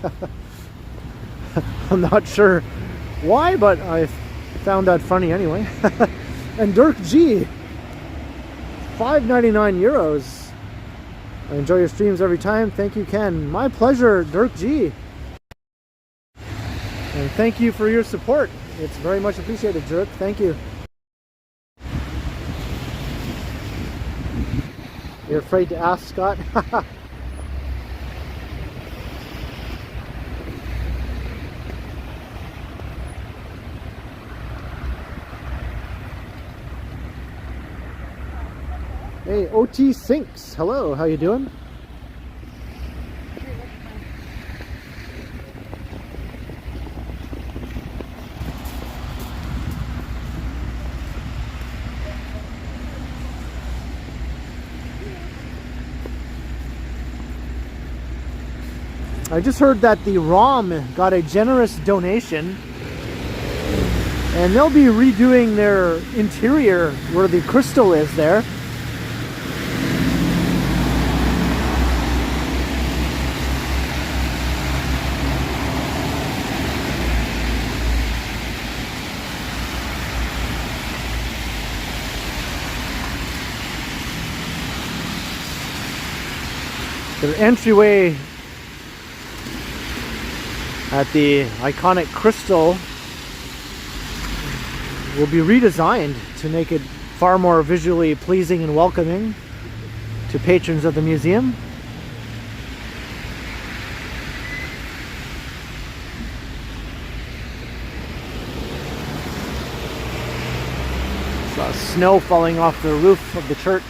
I'm not sure why, but I found that funny anyway. And Dirk G, 5.99 euros. I enjoy your streams every time. Thank you, Ken. My pleasure, Dirk G. And thank you for your support. It's very much appreciated, Dirk. Thank you. You're afraid to ask, Scott? Hey, OT Sinks. Hello, how you doing? I just heard that the ROM got a generous donation, and they'll be redoing their interior where the crystal is there. Their entryway at the iconic crystal will be redesigned to make it far more visually pleasing and welcoming to patrons of the museum. Saw snow falling off the roof of the church.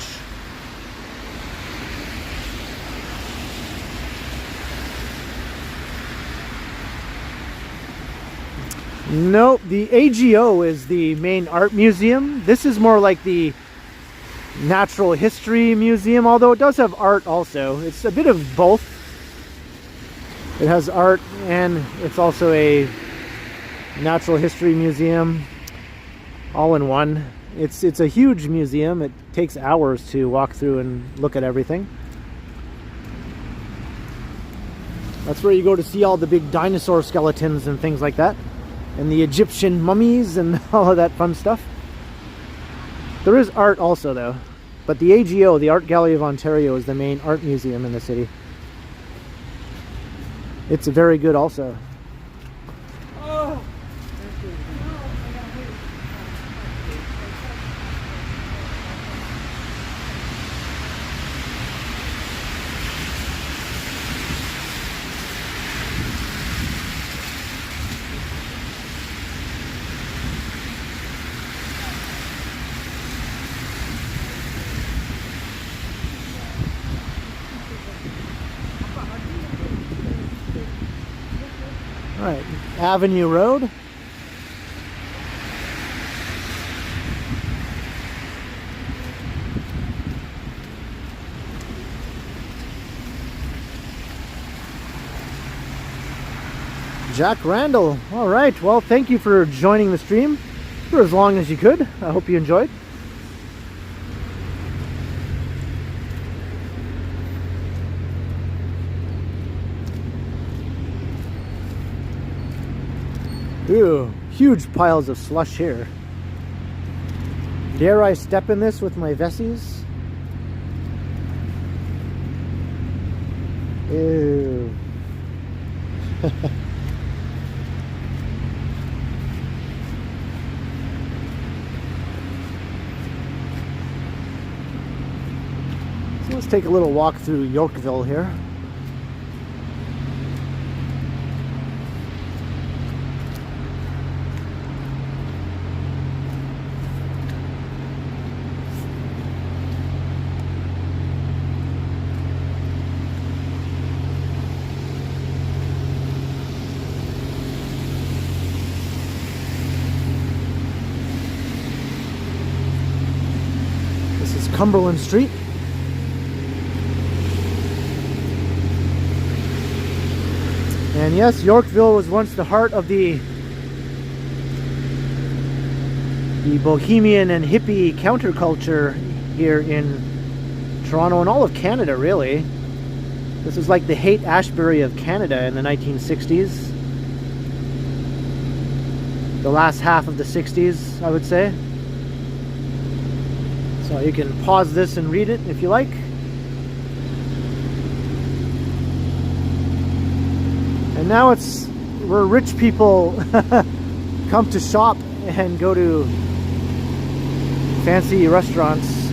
No, the AGO is the main art museum. This is more like the natural history museum, although it does have art also. It's a bit of both. It has art and it's also a natural history museum all in one. It's a huge museum. It takes hours to walk through and look at everything. That's where you go to see all the big dinosaur skeletons and things like that. And the Egyptian mummies and all of that fun stuff. There is art also though. But the AGO, the Art Gallery of Ontario, is the main art museum in the city. It's very good also. Alright, Avenue Road. Jack Randall. Alright, well, thank you for joining the stream for as long as you could. I hope you enjoyed. Ooh, huge piles of slush here. Dare I step in this with my Vessies? Ew. So let's take a little walk through Yorkville here. Cumberland Street. And yes, Yorkville was once the heart of the bohemian and hippie counterculture here in Toronto and all of Canada, really. This is like the Haight-Ashbury of Canada in the 1960s. The last half of the 60s, I would say. So you can pause this and read it if you like. And now it's where rich people come to shop and go to fancy restaurants.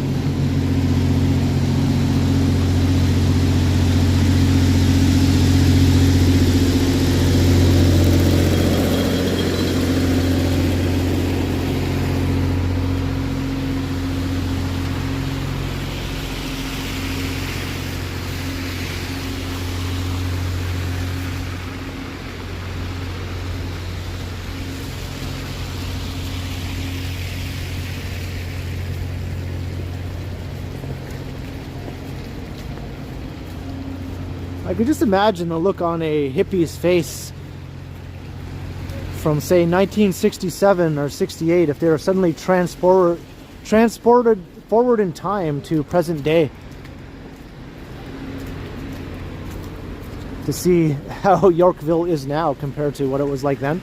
I could just imagine the look on a hippie's face from, say, 1967 or 68 if they were suddenly transported forward in time to present day to see how Yorkville is now compared to what it was like then.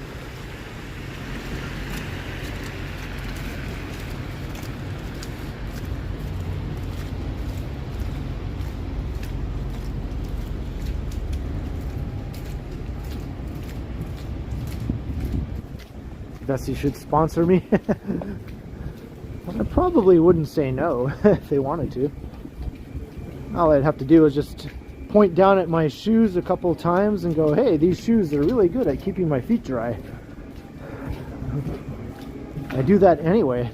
Vessi should sponsor me. I probably wouldn't say no if they wanted to. All I'd have to do is just point down at my shoes a couple times and go, hey, these shoes are really good at keeping my feet dry. I do that anyway.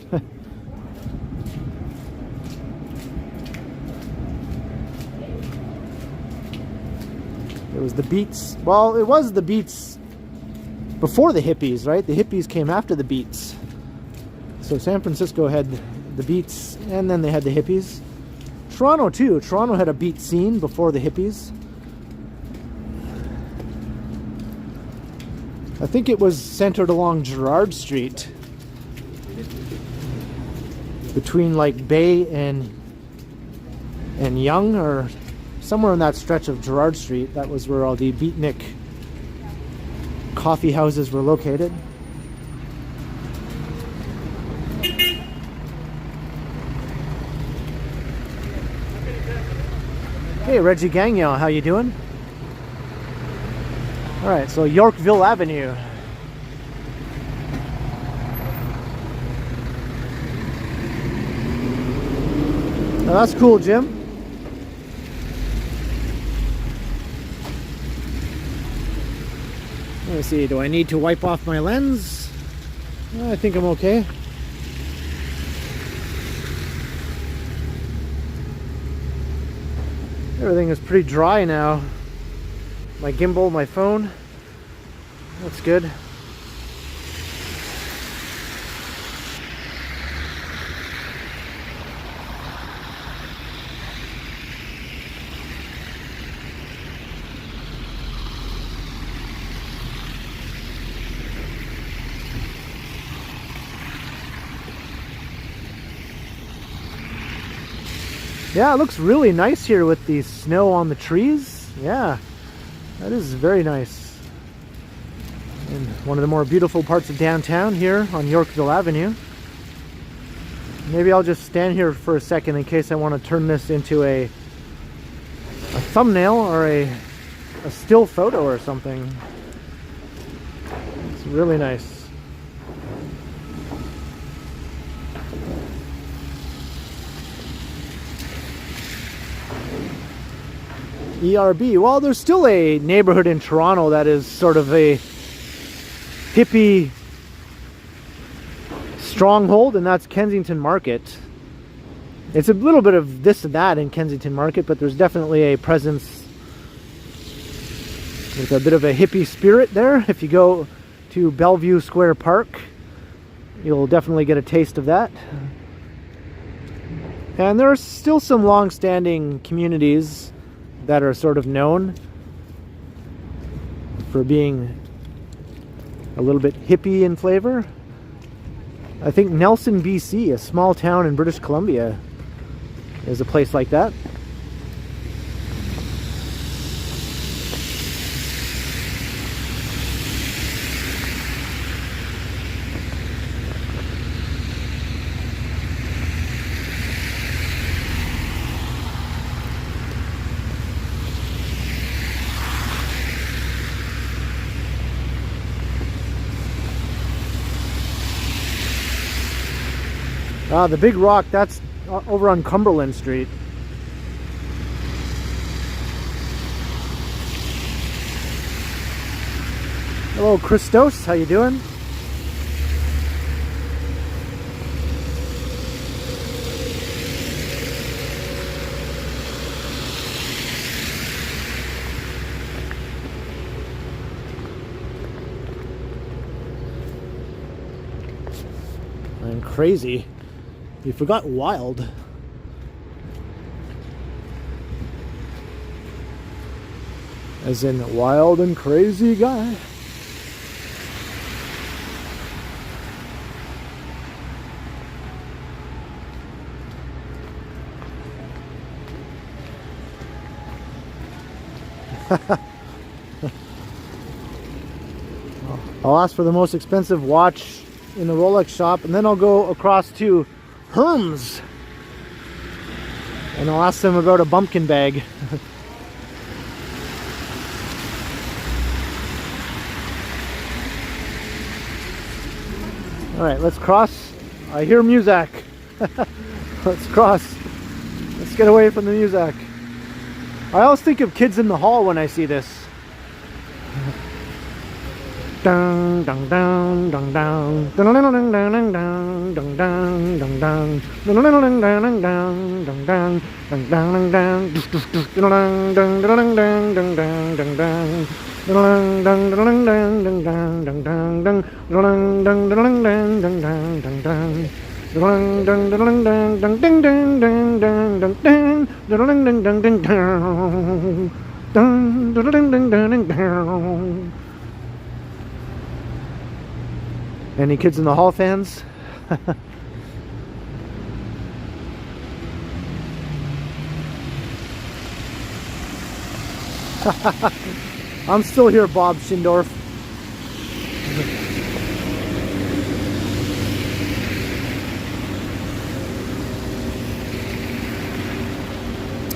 It was the Beats. Well, it was the Beats before the hippies, right? The hippies came after the Beats. So San Francisco had the Beats and then they had the hippies. Toronto too. Toronto had a beat scene before the hippies. I think it was centered along Gerrard Street, between like Bay and Yonge, or somewhere in that stretch of Gerrard Street. That was where all the beatnik coffee houses were located. Hey, Reggie Gagnon, how you doing? All right, so Yorkville Avenue. Now that's cool, Jim. Let me see, do I need to wipe off my lens? I think I'm okay. Everything is pretty dry now. My gimbal, my phone. That's good. Yeah, it looks really nice here with the snow on the trees. Yeah, that is very nice. And one of the more beautiful parts of downtown here on Yorkville Avenue. Maybe I'll just stand here for a second in case I want to turn this into a thumbnail or a still photo or something. It's really nice. ERB. Well, there's still a neighborhood in Toronto that is sort of a hippie stronghold, and that's Kensington Market. It's a little bit of this and that in Kensington Market, but there's definitely a presence with a bit of a hippie spirit there. If you go to Bellevue Square Park, you'll definitely get a taste of that. And there are still some long-standing communities that are sort of known for being a little bit hippie in flavor. I think Nelson, BC, a small town in British Columbia, is a place like that. The big rock, that's over on Cumberland Street. Hello, Christos, how you doing? I'm crazy. You forgot wild. As in wild and crazy guy. I'll ask for the most expensive watch in the Rolex shop, and then I'll go across to Hermes and I'll ask them about a bumpkin bag. Alright, let's cross. I hear music. Let's cross. Let's get away from the music. I always think of Kids in the Hall when I see this. Dun dun dun dun dun dun dun dun dun dun dun dun dun dun Any Kids in the Hall fans? I'm still here, Bob Schindorf.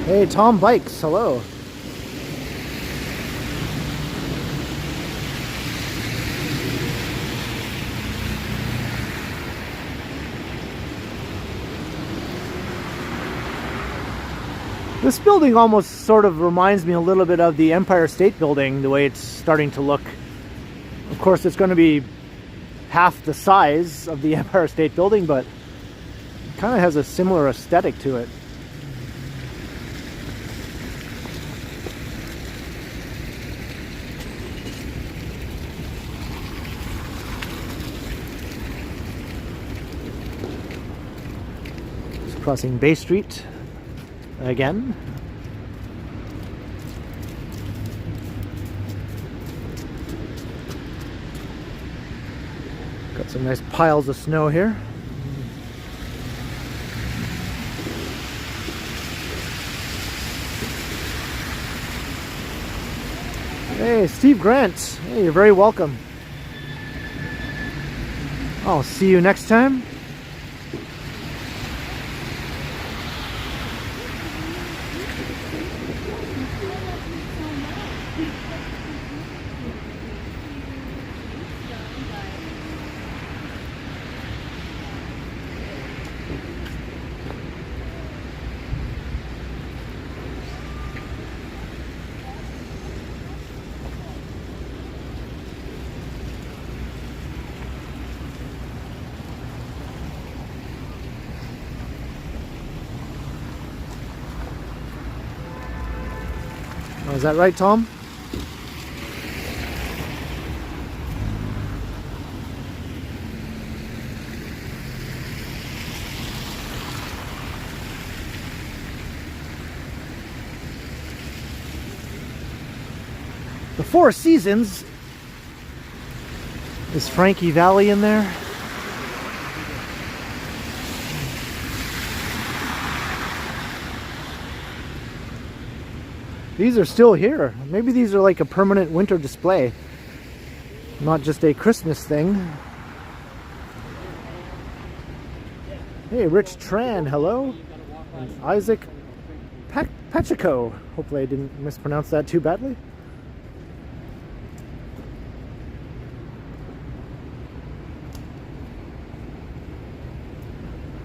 Hey, Tom Bikes, hello. This building almost sort of reminds me a little bit of the Empire State Building, the way it's starting to look. Of course, it's going to be half the size of the Empire State Building, but it kind of has a similar aesthetic to it. Just crossing Bay Street again. Got some nice piles of snow here. Hey, Steve Grant. Hey, you're very welcome. I'll see you next time. Oh, is that right, Tom? The Four Seasons. Is Frankie Valli in there? These are still here. Maybe these are like a permanent winter display, not just a Christmas thing. Hey, Rich Tran, hello. And Isaac Pacheco. Hopefully I didn't mispronounce that too badly.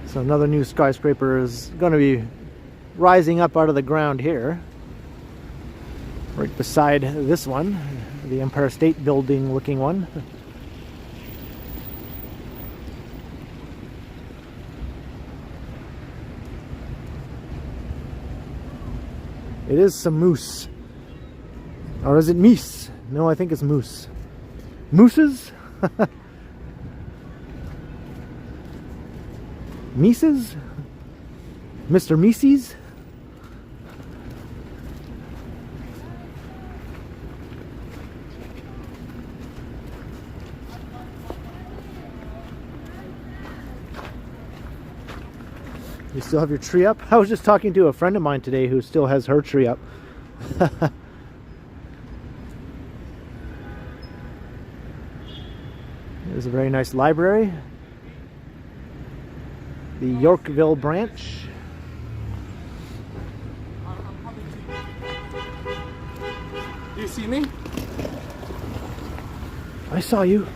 So another new skyscraper is going to be rising up out of the ground here. Right beside this one, the Empire State Building looking one. It is some moose. Or is it meese? No, I think it's moose. Mooses? Mises? Mr. Mises? You still have your tree up? I was just talking to a friend of mine today who still has her tree up. There's a very nice library. The Yorkville branch. Do you see me? I saw you.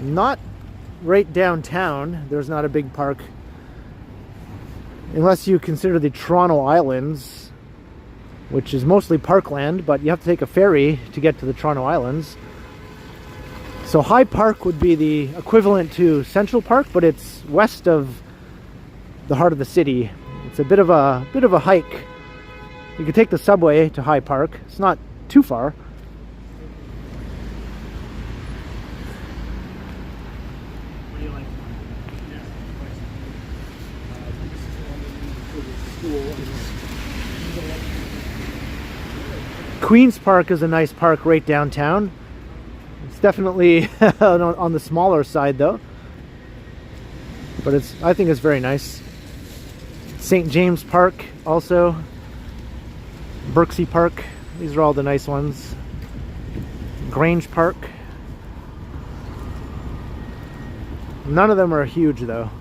Not right downtown. There's not a big park. Unless you consider the Toronto Islands, which is mostly parkland, but you have to take a ferry to get to the Toronto Islands. So High Park would be the equivalent to Central Park, but it's west of the heart of the city. It's a bit of a hike. You could take the subway to High Park. It's not too far. Queen's Park is a nice park right downtown. It's definitely on the smaller side though, but I think it's very nice. St. James Park also, Birksey Park, these are all the nice ones. Grange Park. None of them are huge though.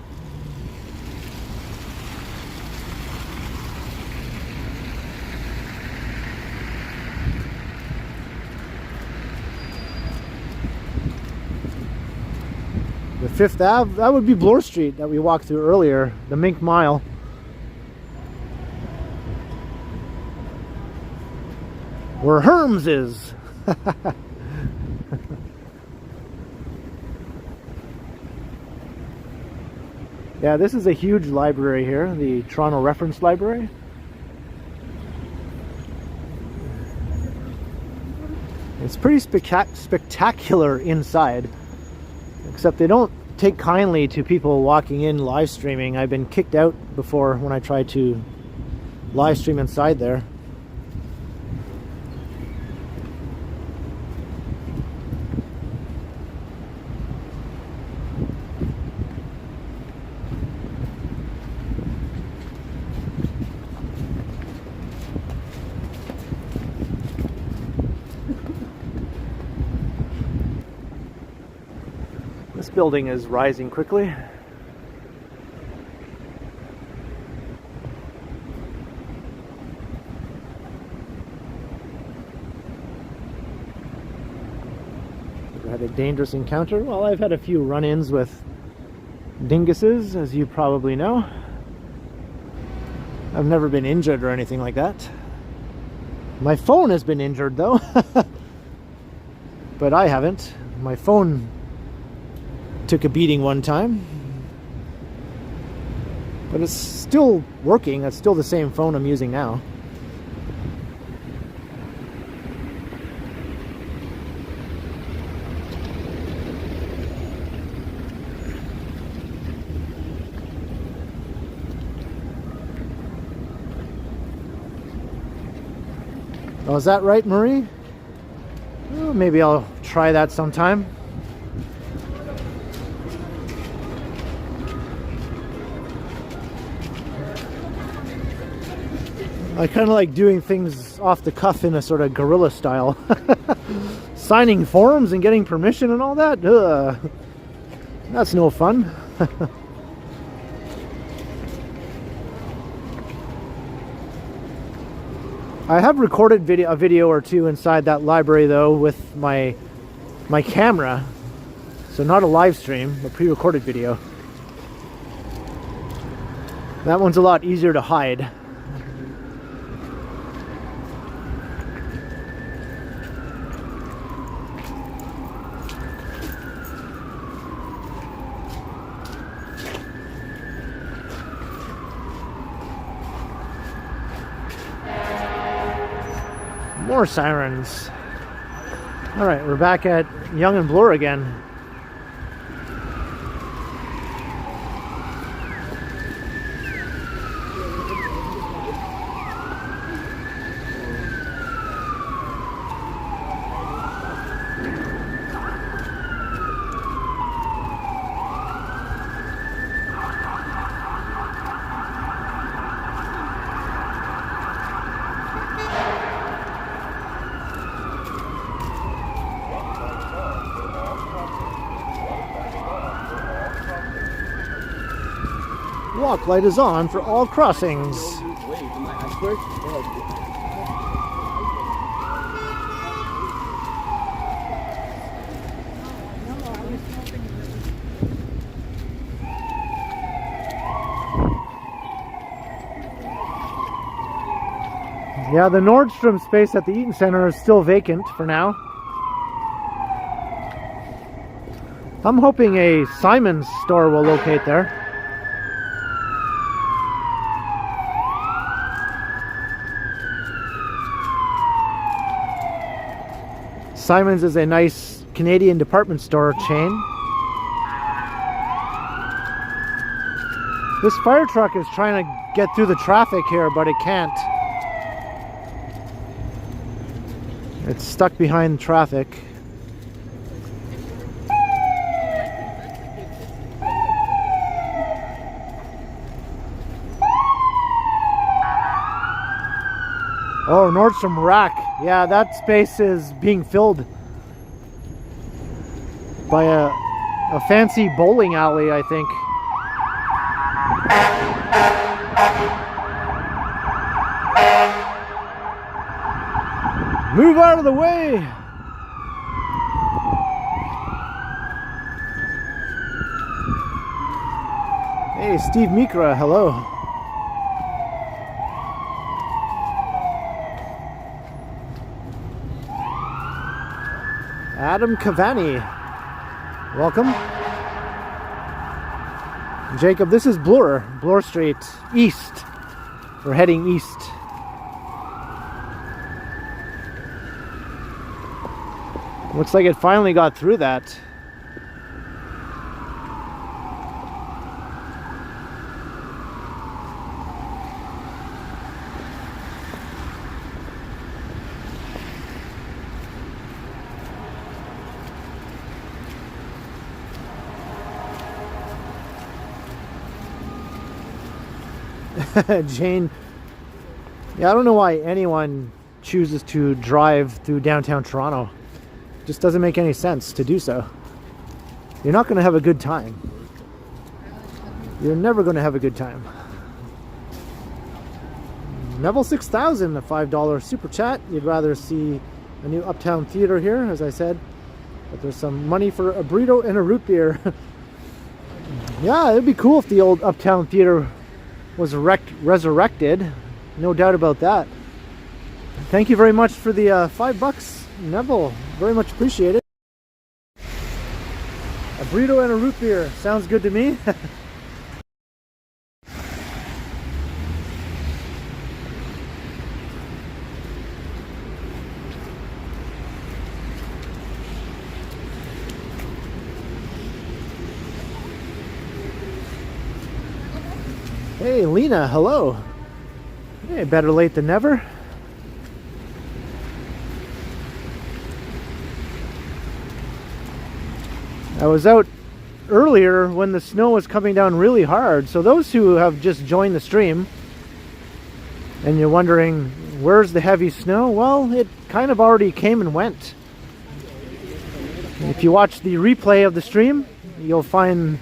The 5th Ave, that would be Bloor Street that we walked through earlier, the Mink Mile. Where Herms is. Yeah, this is a huge library here, the Toronto Reference Library. It's pretty spectacular inside. Except they don't take kindly to people walking in live streaming. I've been kicked out before when I tried to live stream inside there. This building is rising quickly. Ever had a dangerous encounter? Well, I've had a few run-ins with dinguses, as you probably know. I've never been injured or anything like that. My phone has been injured though. But I haven't. My phone took a beating one time, but it's still working. It's still the same phone I'm using now. Oh, is that right, Marie? Oh, maybe I'll try that sometime. I kind of like doing things off the cuff in a sort of guerrilla style. Signing forms and getting permission and all that. That's no fun. I have recorded a video or two inside that library though with my camera. So not a live stream, but pre-recorded video. That one's a lot easier to hide. More sirens. Alright, we're back at Yonge and Bloor again. Walk light is on for all crossings. Yeah, the Nordstrom space at the Eaton Center is still vacant for now. I'm hoping a Simon's store will locate there. Simon's is a nice Canadian department store chain. This fire truck is trying to get through the traffic here, but it can't. It's stuck behind traffic. Oh, Nordstrom Rack. Yeah, that space is being filled by a fancy bowling alley, I think. Move out of the way! Hey, Steve Mikra, hello. Adam Cavani, welcome. Jacob, this is Bloor Street, east. We're heading east. Looks like it finally got through that. Jane, yeah, I don't know why anyone chooses to drive through downtown Toronto. It just doesn't make any sense to do so. You're not going to have a good time. You're never going to have a good time. Neville 6000, a $5 super chat. You'd rather see a new Uptown Theater here, as I said, but there's some money for a burrito and a root beer. Yeah, it'd be cool if the old Uptown Theater was resurrected, no doubt about that. Thank you very much for the $5, Neville. Very much appreciated. A burrito and a root beer sounds good to me. Hey, Lena, hello. Hey, better late than never. I was out earlier when the snow was coming down really hard. So those who have just joined the stream and you're wondering, where's the heavy snow? Well, it kind of already came and went. If you watch the replay of the stream, you'll find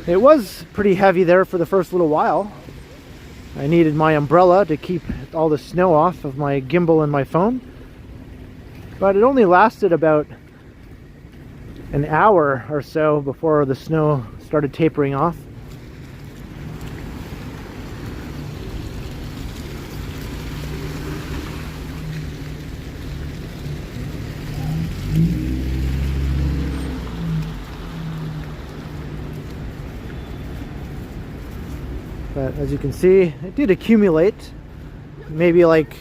it was pretty heavy there for the first little while. I needed my umbrella to keep all the snow off of my gimbal and my phone. But it only lasted about an hour or so before the snow started tapering off. But as you can see, it did accumulate, maybe like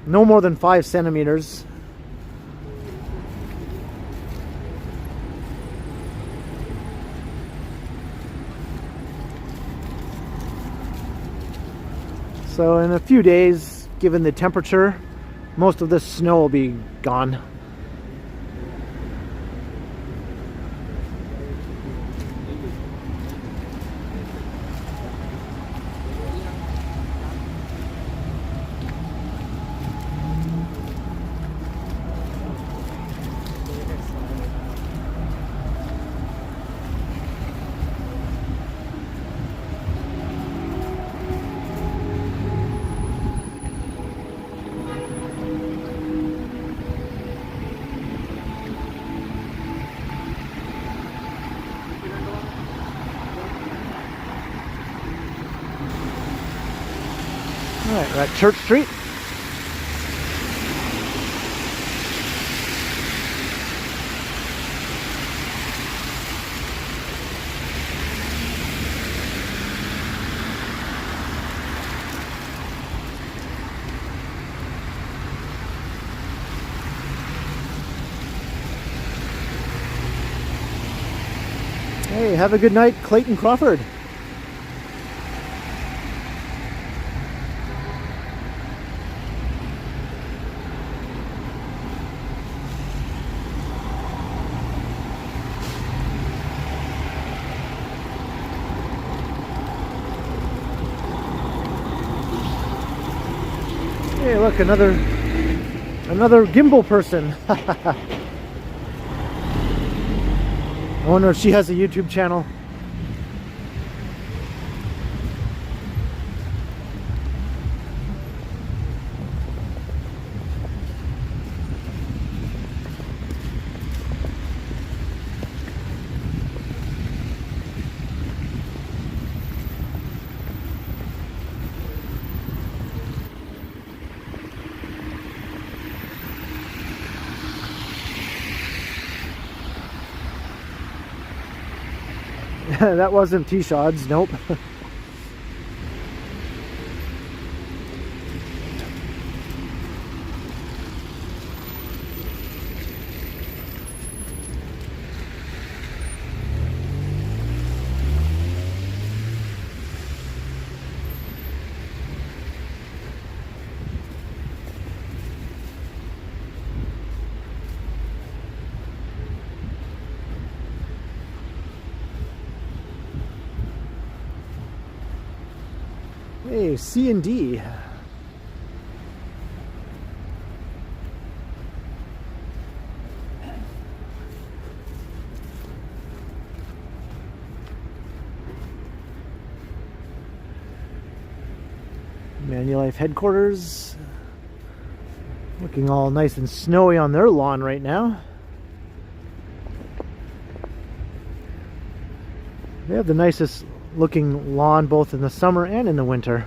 no more than 5 centimeters. So in a few days, given the temperature, most of this snow will be gone. Alright, we're at Church Street. Hey, have a good night, Clayton Crawford. Hey, look, another gimbal person. I wonder if she has a YouTube channel. That wasn't T-Shods, nope. Hey, C and D. Manulife headquarters. Looking all nice and snowy on their lawn right now. They have the nicest looking lawn both in the summer and in the winter.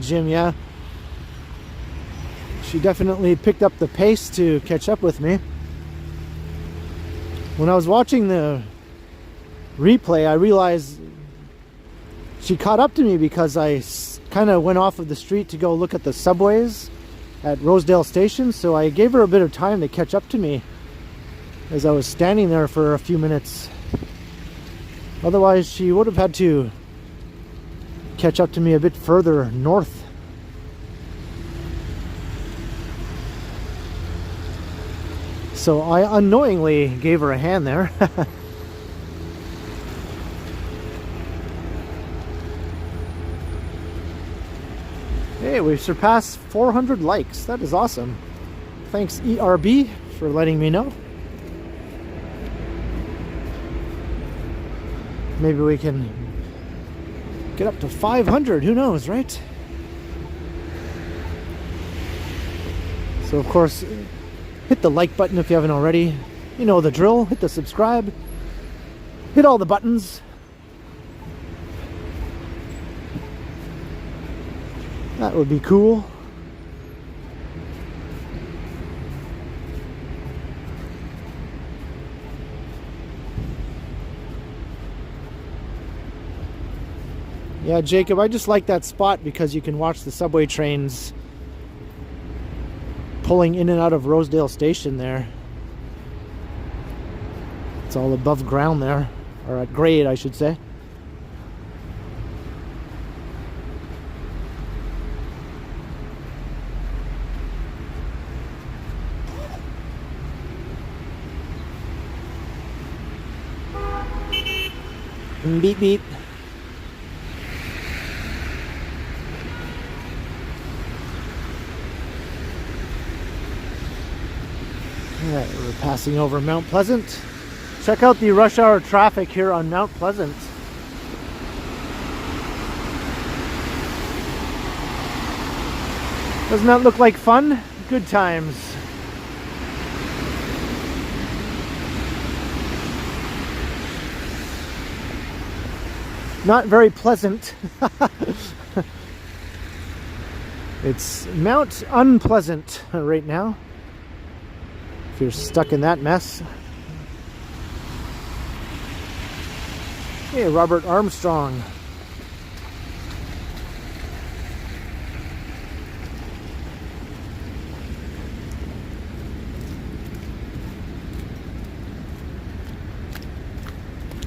Jim, yeah. She definitely picked up the pace to catch up with me. When I was watching the replay, I realized she caught up to me because I kind of went off of the street to go look at the subways at Rosedale Station, so I gave her a bit of time to catch up to me as I was standing there for a few minutes. Otherwise, she would have had to catch up to me a bit further north. So I unknowingly gave her a hand there. Hey, we've surpassed 400 likes. That is awesome. Thanks ERB for letting me know. Maybe we can get up to 500, who knows, right? So of course, hit the like button if you haven't already. You know the drill. Hit the subscribe. Hit all the buttons. That would be cool. Yeah, Jacob, I just like that spot because you can watch the subway trains pulling in and out of Rosedale Station there. It's all above ground there, or at grade, I should say. Beep beep. Alright, we're passing over Mount Pleasant. Check out the rush hour traffic here on Mount Pleasant. Doesn't that look like fun? Good times. Not very pleasant. It's Mount Unpleasant right now. If you're stuck in that mess. Hey, Robert Armstrong.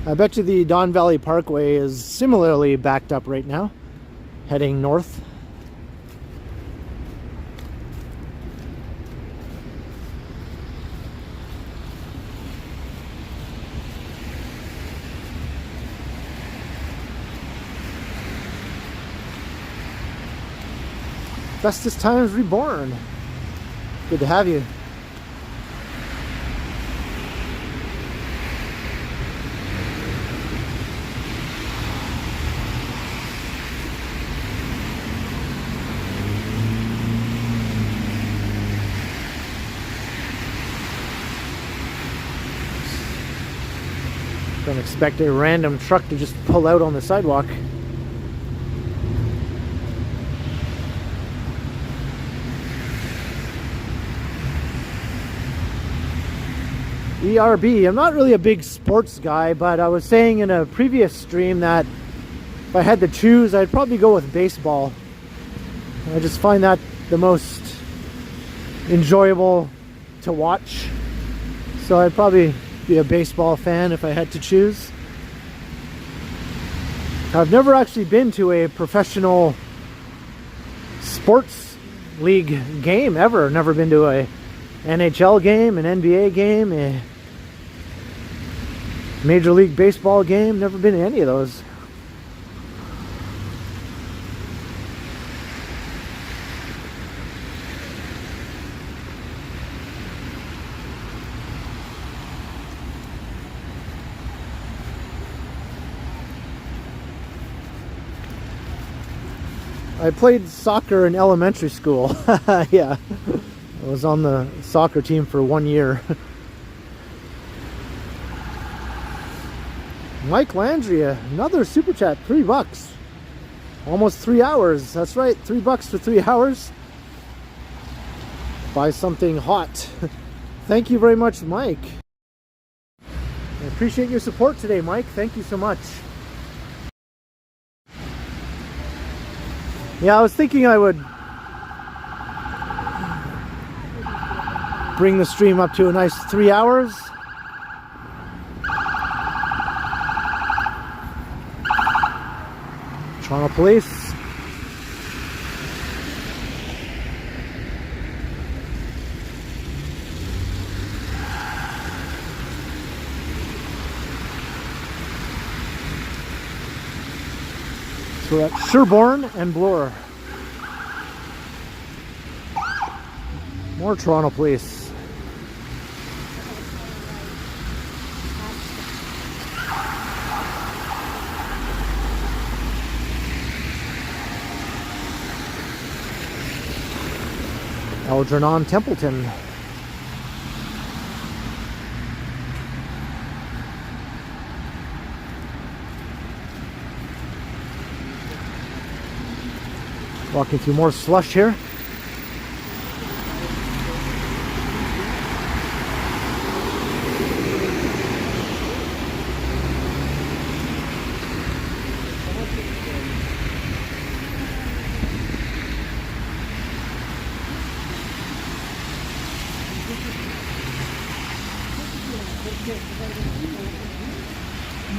I bet you the Don Valley Parkway is similarly backed up right now, heading north. Festus Times Reborn. Good to have you. Don't expect a random truck to just pull out on the sidewalk. ERB. I'm not really a big sports guy, but I was saying in a previous stream that if I had to choose, I'd probably go with baseball. I just find that the most enjoyable to watch. So I'd probably be a baseball fan if I had to choose. I've never actually been to a professional sports league game ever. Never been to a NHL game, an NBA game, a Major League Baseball game. Never been to any of those. I played soccer in elementary school. Yeah, I was on the soccer team for 1 year. Mike Landria, another super chat, $3. Almost 3 hours. That's right, $3 for 3 hours. Buy something hot. Thank you very much, Mike. I appreciate your support today, Mike. Thank you so much. Yeah, I was thinking I would bring the stream up to a nice 3 hours. Toronto Police. So we're at Sherbourne and Bloor. More Toronto Police. Algernon Templeton. Walking through more slush here.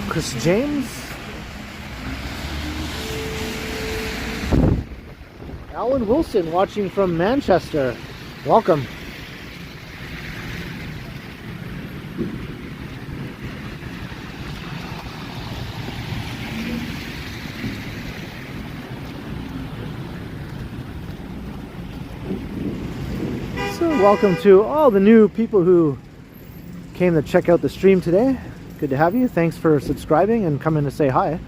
Chris James. Alan Wilson watching from Manchester. Welcome. So welcome to all the new people who came to check out the stream today. Good to have you. Thanks for subscribing and coming to say hi.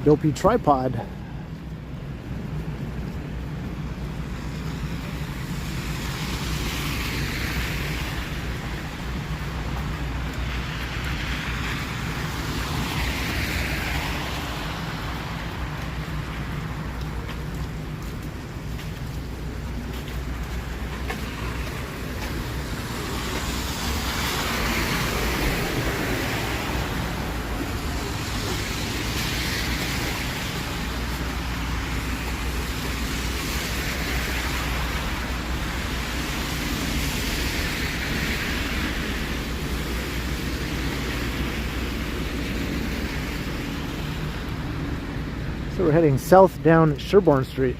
Dopey tripod. So we're heading south down Sherbourne Street.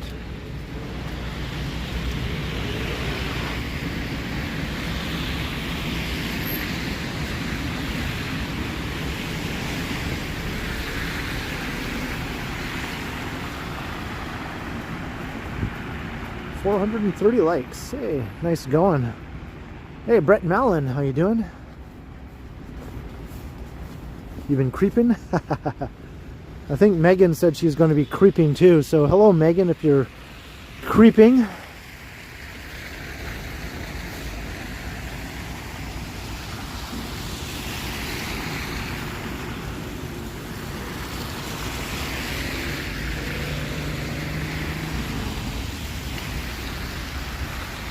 $430 likes. Hey, nice going. Hey, Brett Mallon, how you doing? You been creeping? I think Megan said she's going to be creeping too. So hello, Megan, if you're creeping.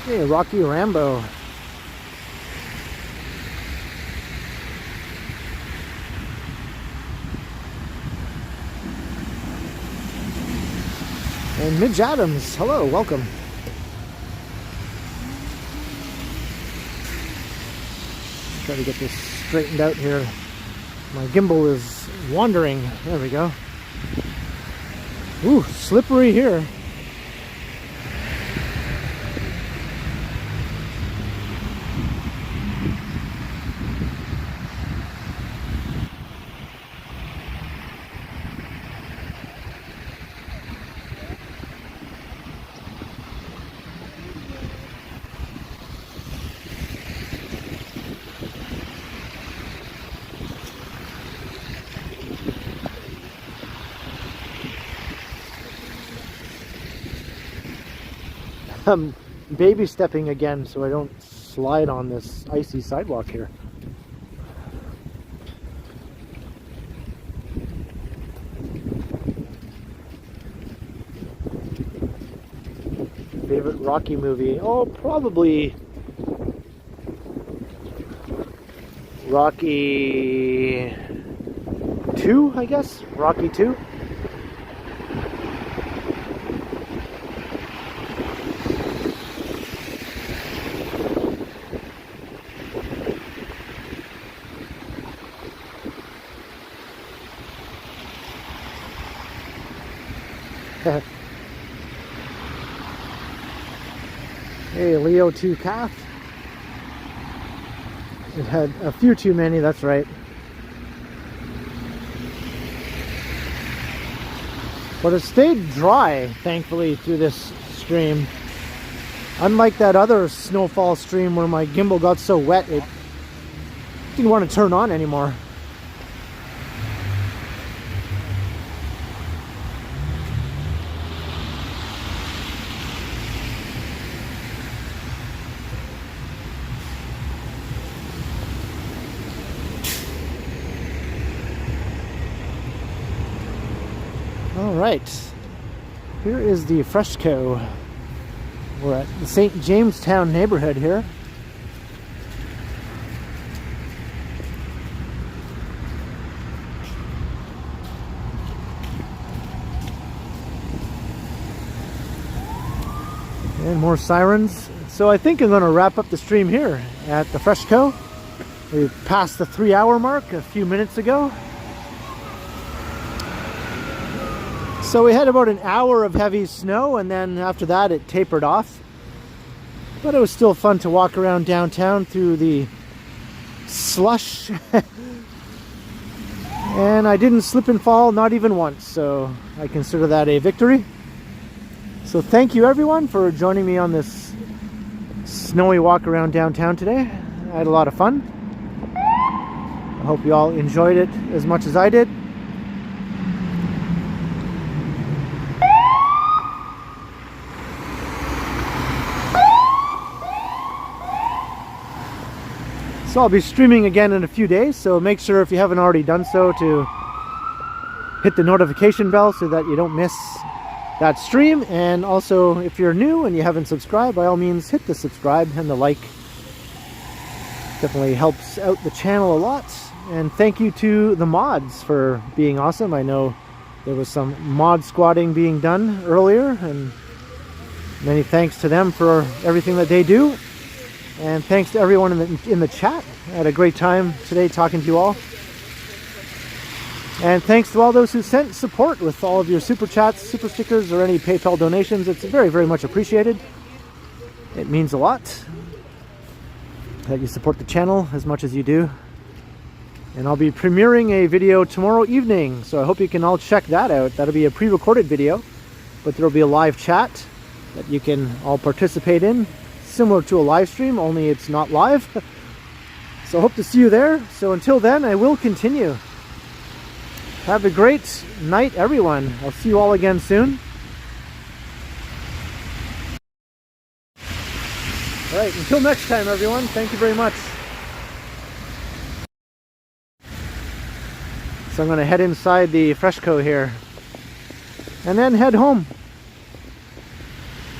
Hey, Rocky Rambo. And Midge Adams, hello, welcome. Try to get this straightened out here. My gimbal is wandering. There we go. Ooh, slippery here. I'm baby stepping again so I don't slide on this icy sidewalk here. Favorite Rocky movie? Oh, probably Rocky 2, I guess. Rocky 2. Hey, Leo 2 calf. It had a few too many, that's right. But it stayed dry, thankfully, through this stream. Unlike that other snowfall stream where my gimbal got so wet, it didn't want to turn on anymore. Alright, here is the Fresco. We're at the St. Jamestown neighborhood here. And more sirens. So I think I'm going to wrap up the stream here at the Fresco. We passed the 3-hour mark a few minutes ago. So we had about an hour of heavy snow, and then after that it tapered off. But it was still fun to walk around downtown through the slush. And I didn't slip and fall, not even once, so I consider that a victory. So thank you everyone for joining me on this snowy walk around downtown today. I had a lot of fun. I hope you all enjoyed it as much as I did. So I'll be streaming again in a few days, so make sure if you haven't already done so to hit the notification bell so that you don't miss that stream. And also, if you're new and you haven't subscribed, by all means hit the subscribe and the like. Definitely helps out the channel a lot. And thank you to the mods for being awesome. I know there was some mod squatting being done earlier, and many thanks to them for everything that they do. And thanks to everyone in the chat. I had a great time today talking to you all. And thanks to all those who sent support with all of your super chats, super stickers, or any PayPal donations. It's very, very much appreciated. It means a lot that you support the channel as much as you do. And I'll be premiering a video tomorrow evening, so I hope you can all check that out. That'll be a pre-recorded video, but there'll be a live chat that you can all participate in. Similar to a live stream, only it's not live. So hope to see you there. So until then, I will continue. Have a great night, everyone. I'll see you all again soon. All right, until next time, everyone. Thank you very much. So I'm going to head inside the Freshco here and then head home.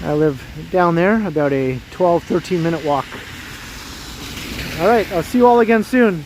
I live down there, about a 12-13 minute walk. All right, I'll see you all again soon.